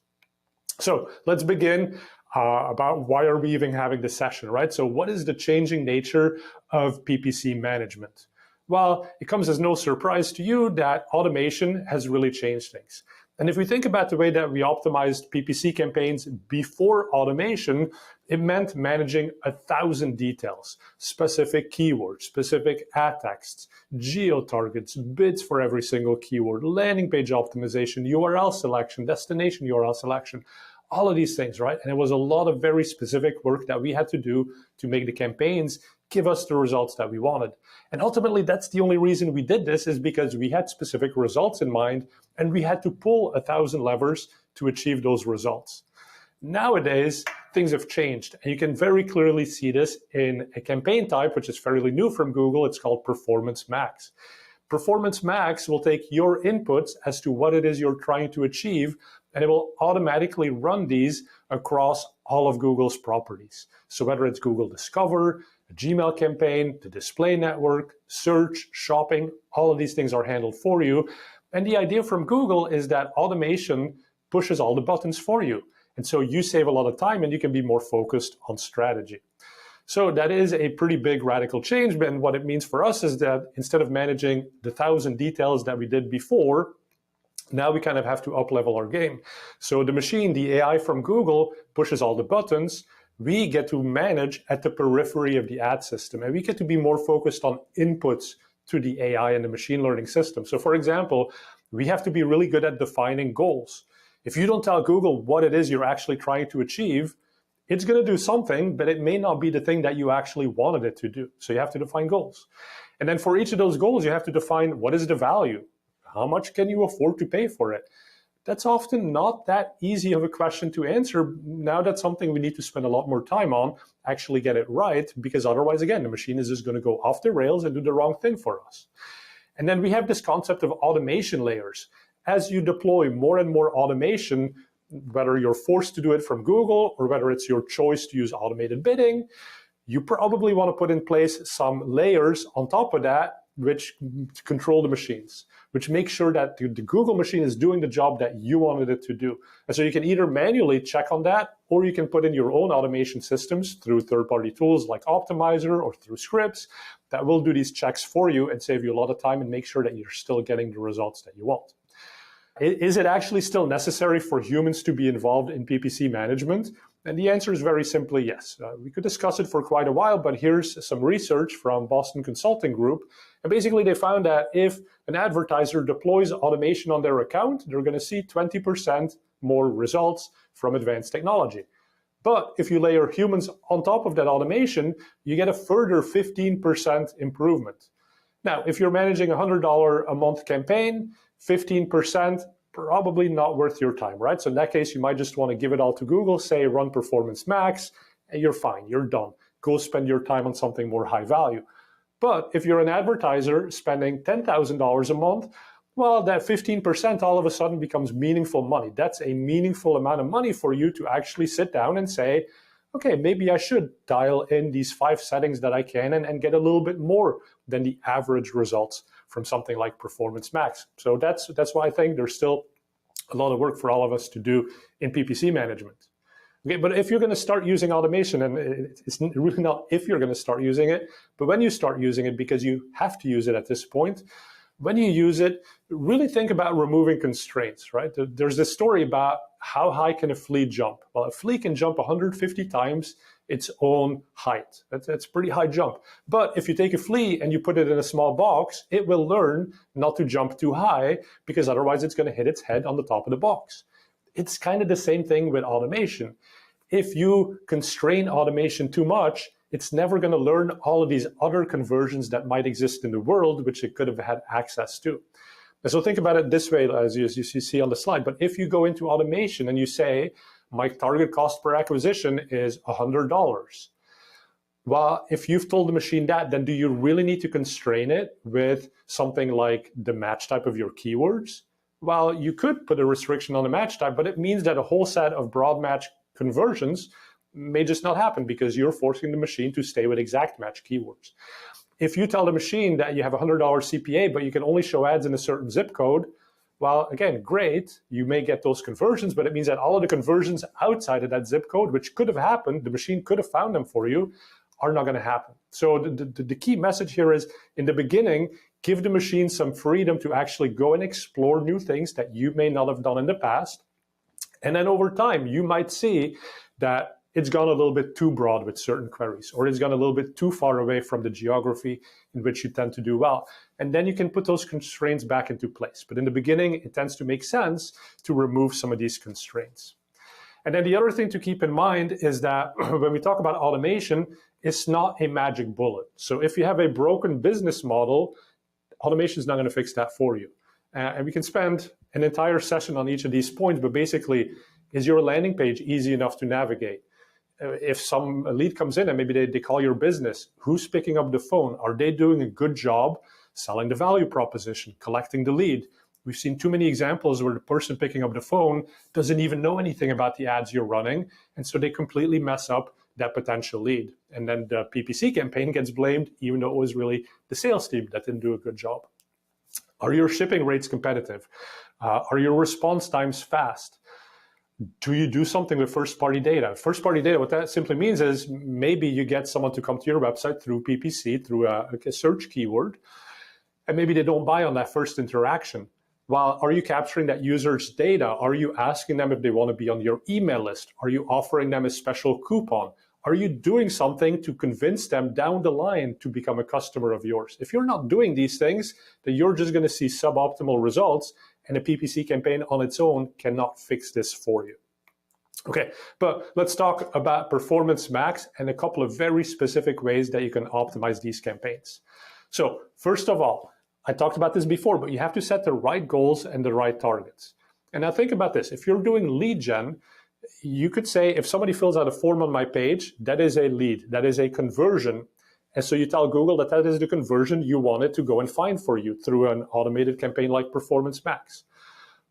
Speaker 9: So let's begin about why are we even having this session, right? So what is the changing nature of PPC management? Well, it comes as no surprise to you that automation has really changed things. And if we think about the way that we optimized PPC campaigns before automation, it meant managing 1,000 details, specific keywords, specific ad texts, geo-targets, bids for every single keyword, landing page optimization, URL selection, destination URL selection, all of these things, right? And it was a lot of very specific work that we had to do to make the campaigns give us the results that we wanted. And ultimately, that's the only reason we did this, is because we had specific results in mind, and we had to pull 1,000 levers to achieve those results. Nowadays, things have changed, and you can very clearly see this in a campaign type, which is fairly new from Google. It's called Performance Max. Performance Max will take your inputs as to what it is you're trying to achieve, and it will automatically run these across all of Google's properties. So whether it's Google Discover, a Gmail campaign, the display network, search, shopping, all of these things are handled for you. And the idea from Google is that automation pushes all the buttons for you. And so you save a lot of time and you can be more focused on strategy. So that is a pretty big radical change. And what it means for us is that instead of managing the 1,000 details that we did before, now we kind of have to up-level our game. So the machine, the AI from Google, pushes all the buttons. We get to manage at the periphery of the ad system, and we get to be more focused on inputs to the AI and the machine learning system. So for example, we have to be really good at defining goals. If you don't tell Google what it is you're actually trying to achieve, it's going to do something, but it may not be the thing that you actually wanted it to do. So you have to define goals. And then for each of those goals, you have to define what is the value. How much can you afford to pay for it? That's often not that easy of a question to answer. Now that's something we need to spend a lot more time on, actually get it right, because otherwise, again, the machine is just going to go off the rails and do the wrong thing for us. And then we have this concept of automation layers. As you deploy more and more automation, whether you're forced to do it from Google or whether it's your choice to use automated bidding, you probably want to put in place some layers on top of that which control the machines, which make sure that the Google machine is doing the job that you wanted it to do. And so you can either manually check on that, or you can put in your own automation systems through third-party tools like Optimizer or through scripts that will do these checks for you and save you a lot of time and make sure that you're still getting the results that you want. Is it actually still necessary for humans to be involved in PPC management? And the answer is very simply yes. We could discuss it for quite a while, but here's some research from Boston Consulting Group. And basically they found that if an advertiser deploys automation on their account, they're going to see 20% more results from advanced technology. But if you layer humans on top of that automation, you get a further 15% improvement. Now, if you're managing a $100 a month campaign, 15%, probably not worth your time, right? So in that case, you might just want to give it all to Google, say run Performance Max, and you're fine, you're done. Go spend your time on something more high value. But if you're an advertiser spending $10,000 a month, well, that 15% all of a sudden becomes meaningful money. That's a meaningful amount of money for you to actually sit down and say, okay, maybe I should dial in these 5 settings that I can and get a little bit more than the average results from something like Performance Max. So that's why I think there's still a lot of work for all of us to do in PPC management. Okay, but if you're going to start using automation, and it's really not if you're going to start using it, but when you start using it, because you have to use it at this point, when you use it, really think about removing constraints, right? There's this story about how high can a flea jump? Well, a flea can jump 150 times its own height. That's a pretty high jump. But if you take a flea and you put it in a small box, it will learn not to jump too high because otherwise it's going to hit its head on the top of the box. It's kind of the same thing with automation. If you constrain automation too much, it's never going to learn all of these other conversions that might exist in the world, which it could have had access to. And so think about it this way, as you see on the slide. But if you go into automation and you say, my target cost per acquisition is $100. Well, if you've told the machine that, then do you really need to constrain it with something like the match type of your keywords? Well, you could put a restriction on the match type, but it means that a whole set of broad match conversions may just not happen because you're forcing the machine to stay with exact match keywords. If you tell the machine that you have a $100 CPA, but you can only show ads in a certain zip code, well, again, great, you may get those conversions, but it means that all of the conversions outside of that zip code, which could have happened, the machine could have found them for you, are not going to happen. So the key message here is, in the beginning, give the machine some freedom to actually go and explore new things that you may not have done in the past. And then over time, you might see that it's gone a little bit too broad with certain queries, or it's gone a little bit too far away from the geography in which you tend to do well. And then you can put those constraints back into place. But in the beginning, it tends to make sense to remove some of these constraints. And then the other thing to keep in mind is that when we talk about automation, it's not a magic bullet. So if you have a broken business model, automation is not going to fix that for you. And we can spend an entire session on each of these points, but basically, is your landing page easy enough to navigate? If some lead comes in and maybe they call your business, who's picking up the phone? Are they doing a good job selling the value proposition, collecting the lead? We've seen too many examples where the person picking up the phone doesn't even know anything about the ads you're running, and so they completely mess up that potential lead. And then the PPC campaign gets blamed, even though it was really the sales team that didn't do a good job. Are your shipping rates competitive? Are your response times fast? Do you do something with first-party data? First-party data, what that simply means is maybe you get someone to come to your website through PPC, through a search keyword, and maybe they don't buy on that first interaction. Well, are you capturing that user's data? Are you asking them if they want to be on your email list? Are you offering them a special coupon? Are you doing something to convince them down the line to become a customer of yours? If you're not doing these things, then you're just going to see suboptimal results, and a PPC campaign on its own cannot fix this for you. Okay, but let's talk about Performance Max and a couple of very specific ways that you can optimize these campaigns. So first of all, I talked about this before, but you have to set the right goals and the right targets. And now think about this. If you're doing lead gen, you could say, if somebody fills out a form on my page, that is a lead, that is a conversion. And so you tell Google that that is the conversion you want it to go and find for you through an automated campaign like Performance Max.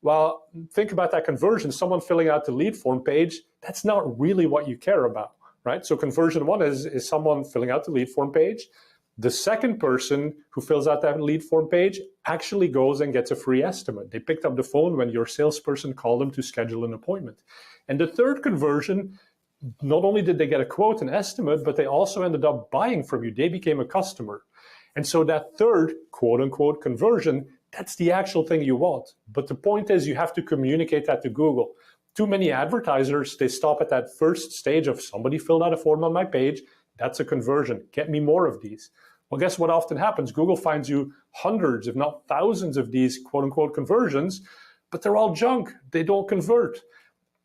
Speaker 9: Well, think about that conversion. Someone filling out the lead form page, that's not really what you care about, right? So conversion one is someone filling out the lead form page. The second person who fills out that lead form page actually goes and gets a free estimate. They picked up the phone when your salesperson called them to schedule an appointment. And the third conversion, not only did they get a quote, an estimate, but they also ended up buying from you. They became a customer. And so that third quote unquote conversion, that's the actual thing you want. But the point is, you have to communicate that to Google. Too many advertisers, they stop at that first stage of somebody filled out a form on my page. That's a conversion. Get me more of these. Well, guess what often happens? Google finds you hundreds, if not thousands of these quote unquote conversions, but they're all junk. They don't convert.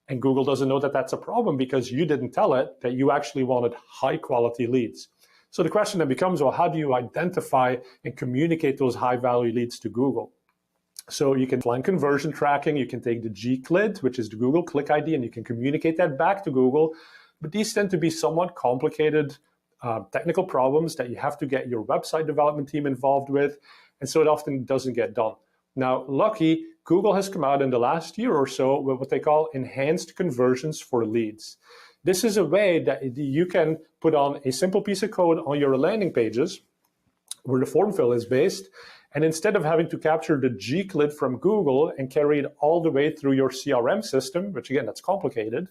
Speaker 9: And Google doesn't know that that's a problem because you didn't tell it that you actually wanted high quality leads. So the question then becomes, well, how do you identify and communicate those high value leads to Google? So you can plan conversion tracking. You can take the GCLID, which is the Google Click ID, and you can communicate that back to Google. But these tend to be somewhat complicated technical problems that you have to get your website development team involved with. And so it often doesn't get done. Now, lucky, Google has come out in the last year or so with what they call enhanced conversions for leads. This is a way that you can put on a simple piece of code on your landing pages where the form fill is based. And instead of having to capture the GCLID from Google and carry it all the way through your CRM system, which again, that's complicated,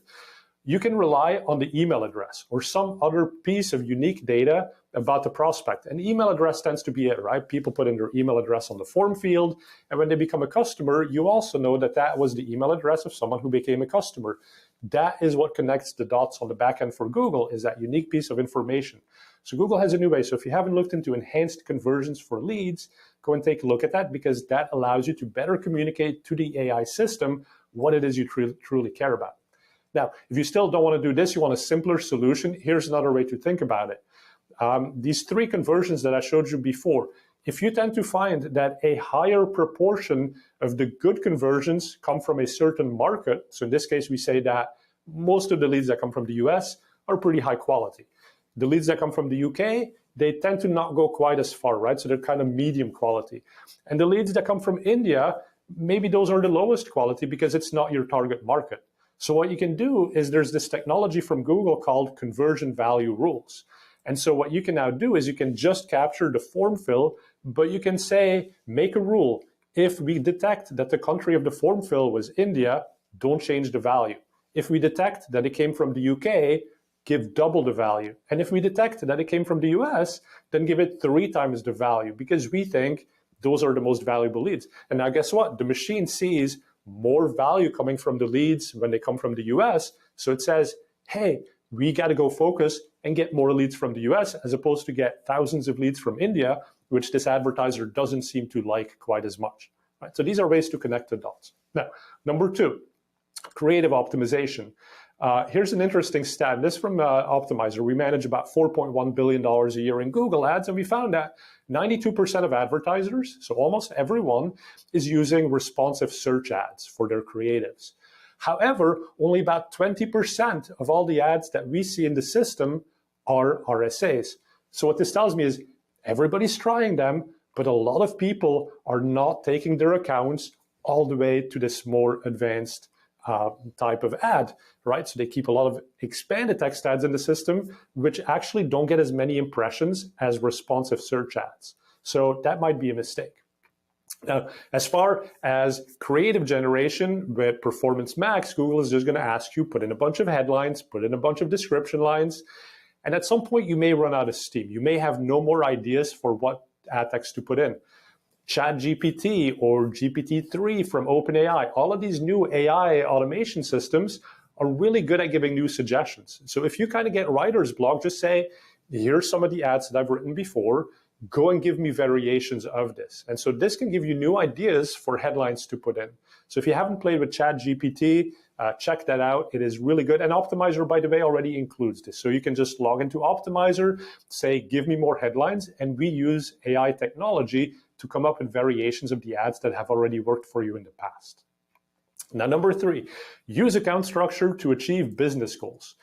Speaker 9: you can rely on the email address or some other piece of unique data about the prospect. And email address tends to be it, right? People put in their email address on the form field. And when they become a customer, you also know that that was the email address of someone who became a customer. That is what connects the dots on the back end for Google, is that unique piece of information. So Google has a new way. So if you haven't looked into enhanced conversions for leads, go and take a look at that, because that allows you to better communicate to the AI system what it is you truly care about. Now, if you still don't want to do this, you want a simpler solution, here's another way to think about it. These three conversions that I showed you before, if you tend to find that a higher proportion of the good conversions come from a certain market, so in this case, we say that most of the leads that come from the US are pretty high quality. The leads that come from the UK, they tend to not go quite as far, right? So they're kind of medium quality. And the leads that come from India, maybe those are the lowest quality because it's not your target market. So what you can do is there's this technology from Google called conversion value rules. And so what you can now do is you can just capture the form fill, but you can say, make a rule. If we detect that the country of the form fill was India, don't change the value. If we detect that it came from the UK, give double the value. And if we detect that it came from the US, then give it 3 times the value, because we think those are the most valuable leads. And now guess what? The machine sees more value coming from the leads when they come from the US. So it says, hey, we got to go focus and get more leads from the US as opposed to get thousands of leads from India, which this advertiser doesn't seem to like quite as much. Right? So these are ways to connect the dots. Now, number 2, creative optimization. Here's an interesting stat. This from Optimizer. We manage about $4.1 billion a year in Google ads, and we found that 92% of advertisers, so almost everyone, is using responsive search ads for their creatives. However, only about 20% of all the ads that we see in the system are RSAs. So what this tells me is everybody's trying them, but a lot of people are not taking their accounts all the way to this more advanced type of ad, right? So they keep a lot of expanded text ads in the system, which actually don't get as many impressions as responsive search ads. So that might be a mistake. Now, as far as creative generation with Performance Max, Google is just going to ask you, put in a bunch of headlines, put in a bunch of description lines, and at some point you may run out of steam. You may have no more ideas for what ad text to put in. ChatGPT or GPT-3 from OpenAI, all of these new AI automation systems are really good at giving new suggestions. So if you kind of get writer's block, just say, here's some of the ads that I've written before, go and give me variations of this. And so this can give you new ideas for headlines to put in. So if you haven't played with ChatGPT, check that out. It is really good. And Optimizer, by the way, already includes this. So you can just log into Optimizer, say, give me more headlines, and we use AI technology to come up with variations of the ads that have already worked for you in the past. Now, number 3, use account structure to achieve business goals.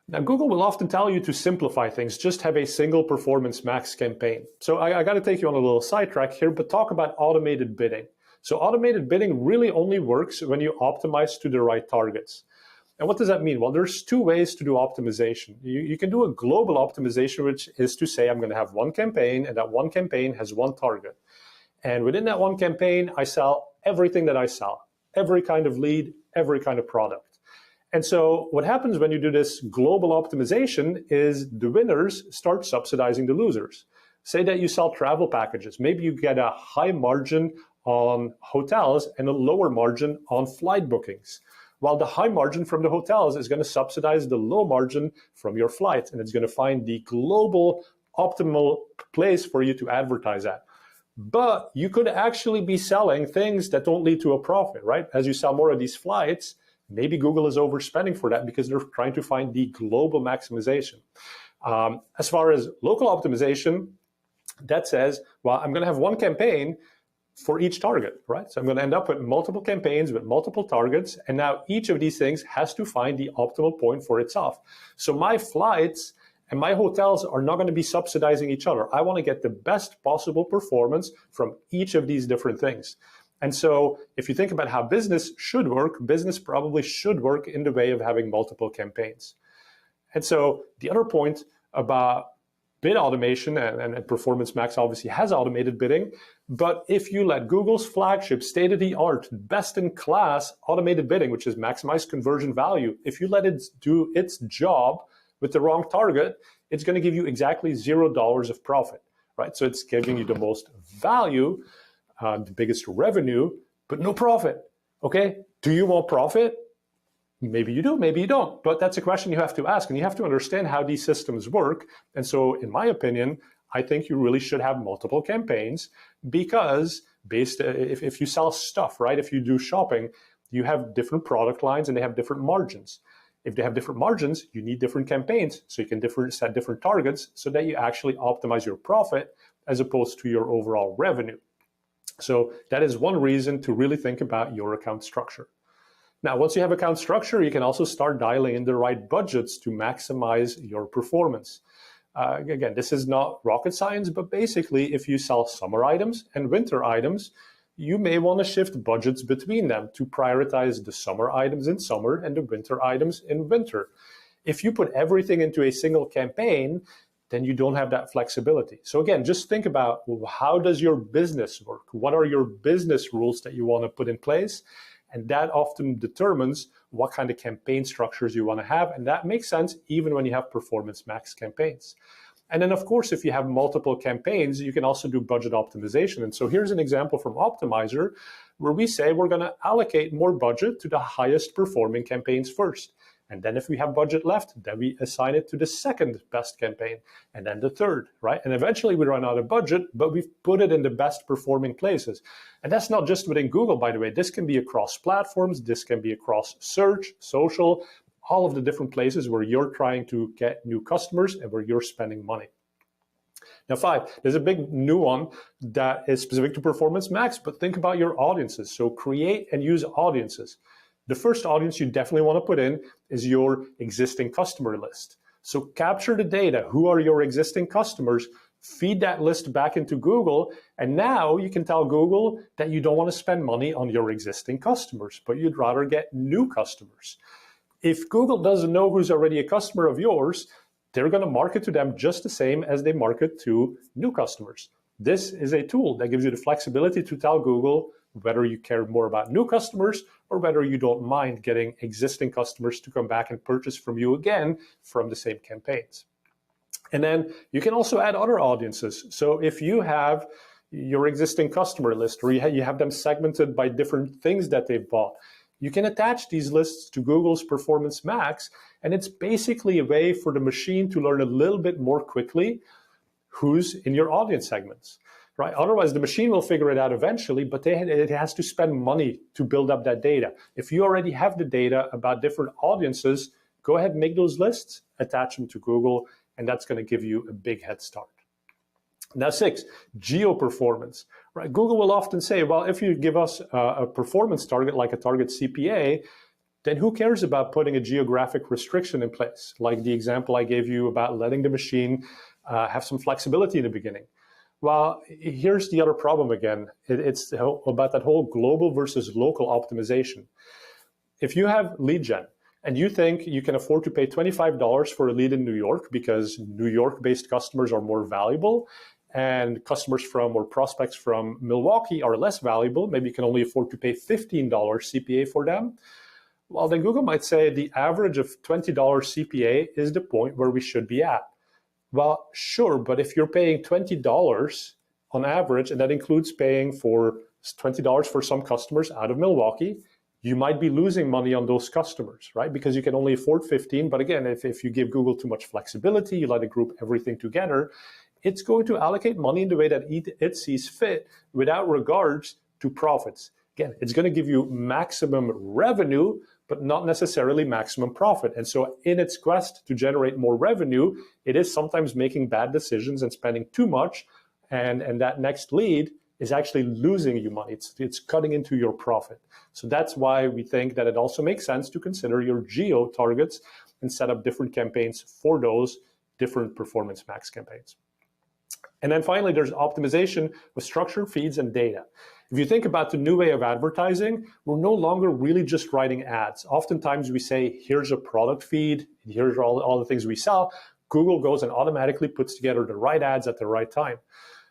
Speaker 9: Now, Google will often tell you to simplify things, just have a single Performance Max campaign. So I got to take you on a little sidetrack here, but talk about automated bidding. So automated bidding really only works when you optimize to the right targets. And what does that mean? Well, there's 2 ways to do optimization. You can do a global optimization, which is to say I'm going to have one campaign, and that one campaign has one target. And within that one campaign, I sell everything that I sell, every kind of lead, every kind of product. And so what happens when you do this global optimization is the winners start subsidizing the losers. Say that you sell travel packages. Maybe you get a high margin on hotels and a lower margin on flight bookings. While the high margin from the hotels is going to subsidize the low margin from your flights, and it's going to find the global optimal place for you to advertise at. But you could actually be selling things that don't lead to a profit, right? As you sell more of these flights, maybe Google is overspending for that because they're trying to find the global maximization. As far as local optimization, that says, well, I'm going to have one campaign for each target, right? So I'm going to end up with multiple campaigns with multiple targets. And now each of these things has to find the optimal point for itself. So my flights and my hotels are not going to be subsidizing each other. I want to get the best possible performance from each of these different things. And so if you think about how business should work, business probably should work in the way of having multiple campaigns. And so the other point about bid automation, and Performance Max obviously has automated bidding, but if you let Google's flagship state-of-the-art, best-in-class automated bidding, which is maximize conversion value, if you let it do its job with the wrong target, it's going to give you exactly $0 of profit, right? So it's giving you the most value, the biggest revenue, but no profit, okay? Do you want profit? Maybe you do, maybe you don't, but that's a question you have to ask, and you have to understand how these systems work. And so in my opinion, I think you really should have multiple campaigns because if you sell stuff, right? If you do shopping, you have different product lines and they have different margins. If they have different margins, you need different campaigns, so you can set different targets so that you actually optimize your profit as opposed to your overall revenue. So that is one reason to really think about your account structure. Now, once you have account structure, you can also start dialing in the right budgets to maximize your performance. Again, this is not rocket science, but basically, if you sell summer items and winter items, you may want to shift budgets between them to prioritize the summer items in summer and the winter items in winter. If you put everything into a single campaign, then you don't have that flexibility. So again, just think about how does your business work? What are your business rules that you want to put in place? And that often determines what kind of campaign structures you want to have. And that makes sense even when you have performance max campaigns. And then, of course, if you have multiple campaigns, you can also do budget optimization. And so here's an example from Optimizer where we say we're going to allocate more budget to the highest performing campaigns first. And then if we have budget left, then we assign it to the second best campaign and then the third, right? And eventually we run out of budget, but we've put it in the best performing places. And that's not just within Google, by the way. This can be across platforms. This can be across search, social, all of the different places where you're trying to get new customers and where you're spending money. Now, 5, there's a big new one that is specific to Performance Max, but think about your audiences. So create and use audiences. The first audience you definitely want to put in is your existing customer list. So capture the data. Who are your existing customers? Feed that list back into Google. And now you can tell Google that you don't want to spend money on your existing customers, but you'd rather get new customers. If Google doesn't know who's already a customer of yours, they're going to market to them just the same as they market to new customers. This is a tool that gives you the flexibility to tell Google whether you care more about new customers or whether you don't mind getting existing customers to come back and purchase from you again from the same campaigns. And then you can also add other audiences. So if you have your existing customer list or you have them segmented by different things that they've bought, you can attach these lists to Google's Performance Max, and it's basically a way for the machine to learn a little bit more quickly who's in your audience segments, right? Otherwise, the machine will figure it out eventually, but it has to spend money to build up that data. If you already have the data about different audiences, go ahead and make those lists, attach them to Google, and that's going to give you a big head start. Now, 6, geo performance. Right? Google will often say, well, if you give us a performance target like a target CPA, then who cares about putting a geographic restriction in place? Like the example I gave you about letting the machine have some flexibility in the beginning. Well, here's the other problem again. It's about that whole global versus local optimization. If you have lead gen and you think you can afford to pay $25 for a lead in New York because New York-based customers are more valuable, and customers from or prospects from Milwaukee are less valuable, maybe you can only afford to pay $15 CPA for them, well, then Google might say the average of $20 CPA is the point where we should be at. Well, sure, but if you're paying $20 on average, and that includes paying for $20 for some customers out of Milwaukee, you might be losing money on those customers, right? Because you can only afford 15. But again, if you give Google too much flexibility, you let it group everything together, it's going to allocate money in the way that it sees fit without regards to profits. Again, it's going to give you maximum revenue, but not necessarily maximum profit. And so in its quest to generate more revenue, it is sometimes making bad decisions and spending too much. And that next lead is actually losing you money. It's cutting into your profit. So that's why we think that it also makes sense to consider your geo targets and set up different campaigns for those different Performance Max campaigns. And then finally, there's optimization of structured feeds and data. If you think about the new way of advertising, we're no longer really just writing ads. Oftentimes we say, here's a product feed, here's all the things we sell. Google goes and automatically puts together the right ads at the right time.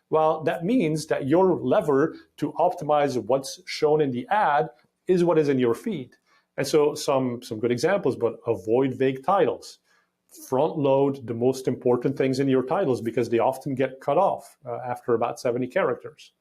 Speaker 9: Well, that means that your lever to optimize what's shown in the ad is what is in your feed. And so some good examples, but avoid vague titles. Front load the most important things in your titles because they often get cut off after about 70 characters.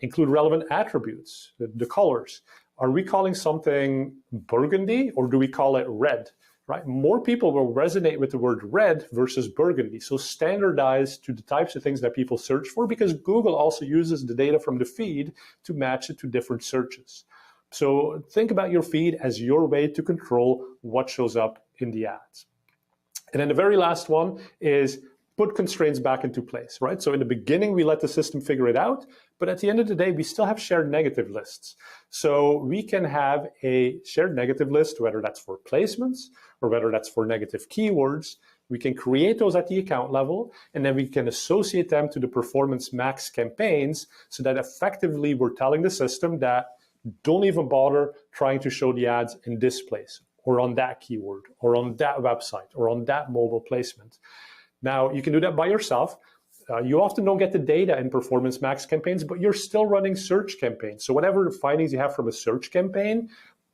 Speaker 9: Include relevant attributes, the colors. Are we calling something burgundy or do we call it red? Right? More people will resonate with the word red versus burgundy. So standardize to the types of things that people search for, because Google also uses the data from the feed to match it to different searches. So think about your feed as your way to control what shows up in the ads. And then the very last one is put constraints back into place, right? So in the beginning, we let the system figure it out, but at the end of the day, we still have shared negative lists. So we can have a shared negative list, whether that's for placements or whether that's for negative keywords. We can create those at the account level, and then we can associate them to the Performance Max campaigns so that effectively we're telling the system that don't even bother trying to show the ads in this place, or on that keyword, or on that website, or on that mobile placement. Now, you can do that by yourself. You often don't get the data in Performance Max campaigns, but you're still running search campaigns. So whatever findings you have from a search campaign,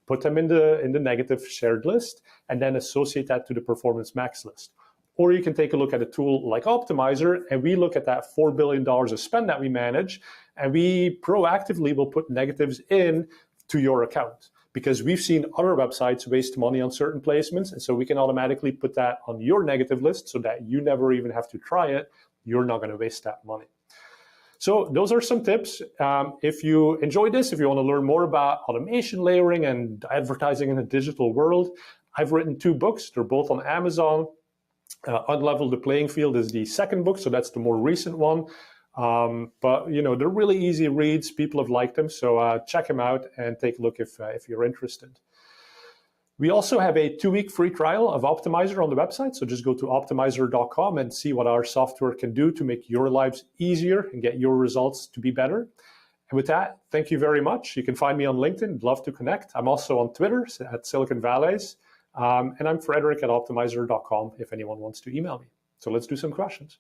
Speaker 9: put them in the negative shared list, and then associate that to the Performance Max list. Or you can take a look at a tool like Optimizer, and we look at that $4 billion of spend that we manage, and we proactively will put negatives in to your account. Because we've seen other websites waste money on certain placements, and so we can automatically put that on your negative list so that you never even have to try it. You're not going to waste that money. So those are some tips. If you enjoyed this, if you want to learn more about automation layering and advertising in a digital world, I've written 2 books. They're both on Amazon. Unlevel the Playing Field is the second book, so that's the more recent one. But they're really easy reads. People have liked them, so check them out and take a look if you're interested. We also have a 2-week free trial of Optimizer on the website, so just go to optimizer.com and see what our software can do to make your lives easier and get your results to be better. And with that, thank you very much. You can find me on LinkedIn. I'd love to connect. I'm also on Twitter at Silicon Vallaeys, and I'm Frederick at optimizer.com if anyone wants to email me. So let's do some questions.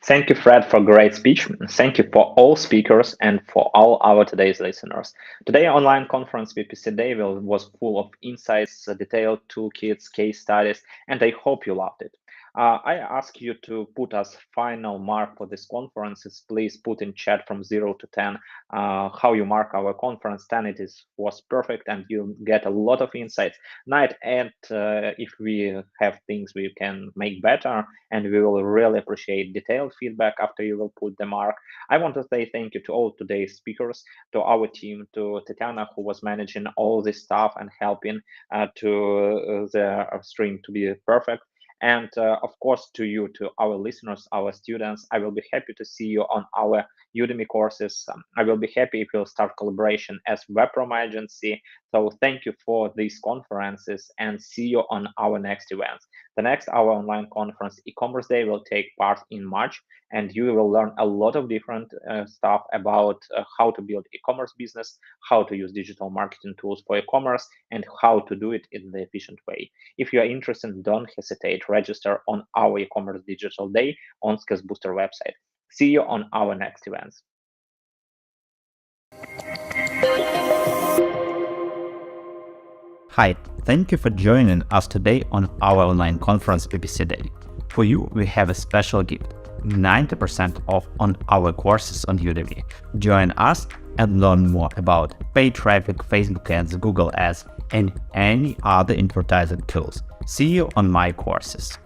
Speaker 1: Thank you, Fred, for a great speech. Thank you for all speakers and for all our today's listeners. Today online conference PPC Day was full of insights, detailed toolkits, case studies, and I hope you loved it. I ask you to put as final mark for this conferences. Please put in chat from 0 to 10 how you mark our conference. 10 was perfect and you get a lot of insights. 9 and if we have things we can make better, and we will really appreciate detailed feedback after you will put the mark. I want to say thank you to all today's speakers, to our team, to Tatiana, who was managing all this stuff and helping to the stream to be perfect. And of course, to you, to our listeners, our students, I will be happy to see you on our Udemy courses. I will be happy if you'll start collaboration as Web Promo Agency. So thank you for these conferences and see you on our next events. The next our online conference, e-commerce day, will take part in March, and you will learn a lot of different stuff about how to build e-commerce business, how to use digital marketing tools for e-commerce, and how to do it in the efficient way. If you are interested, don't hesitate. Register on our e-commerce digital day on Skills Booster website. See you on our next events.
Speaker 4: Hi, thank you for joining us today on our online conference PPC Day. For you, we have a special gift, 90% off on our courses on Udemy. Join us and learn more about paid traffic, Facebook ads, Google ads, and any other advertising tools. See you on my courses.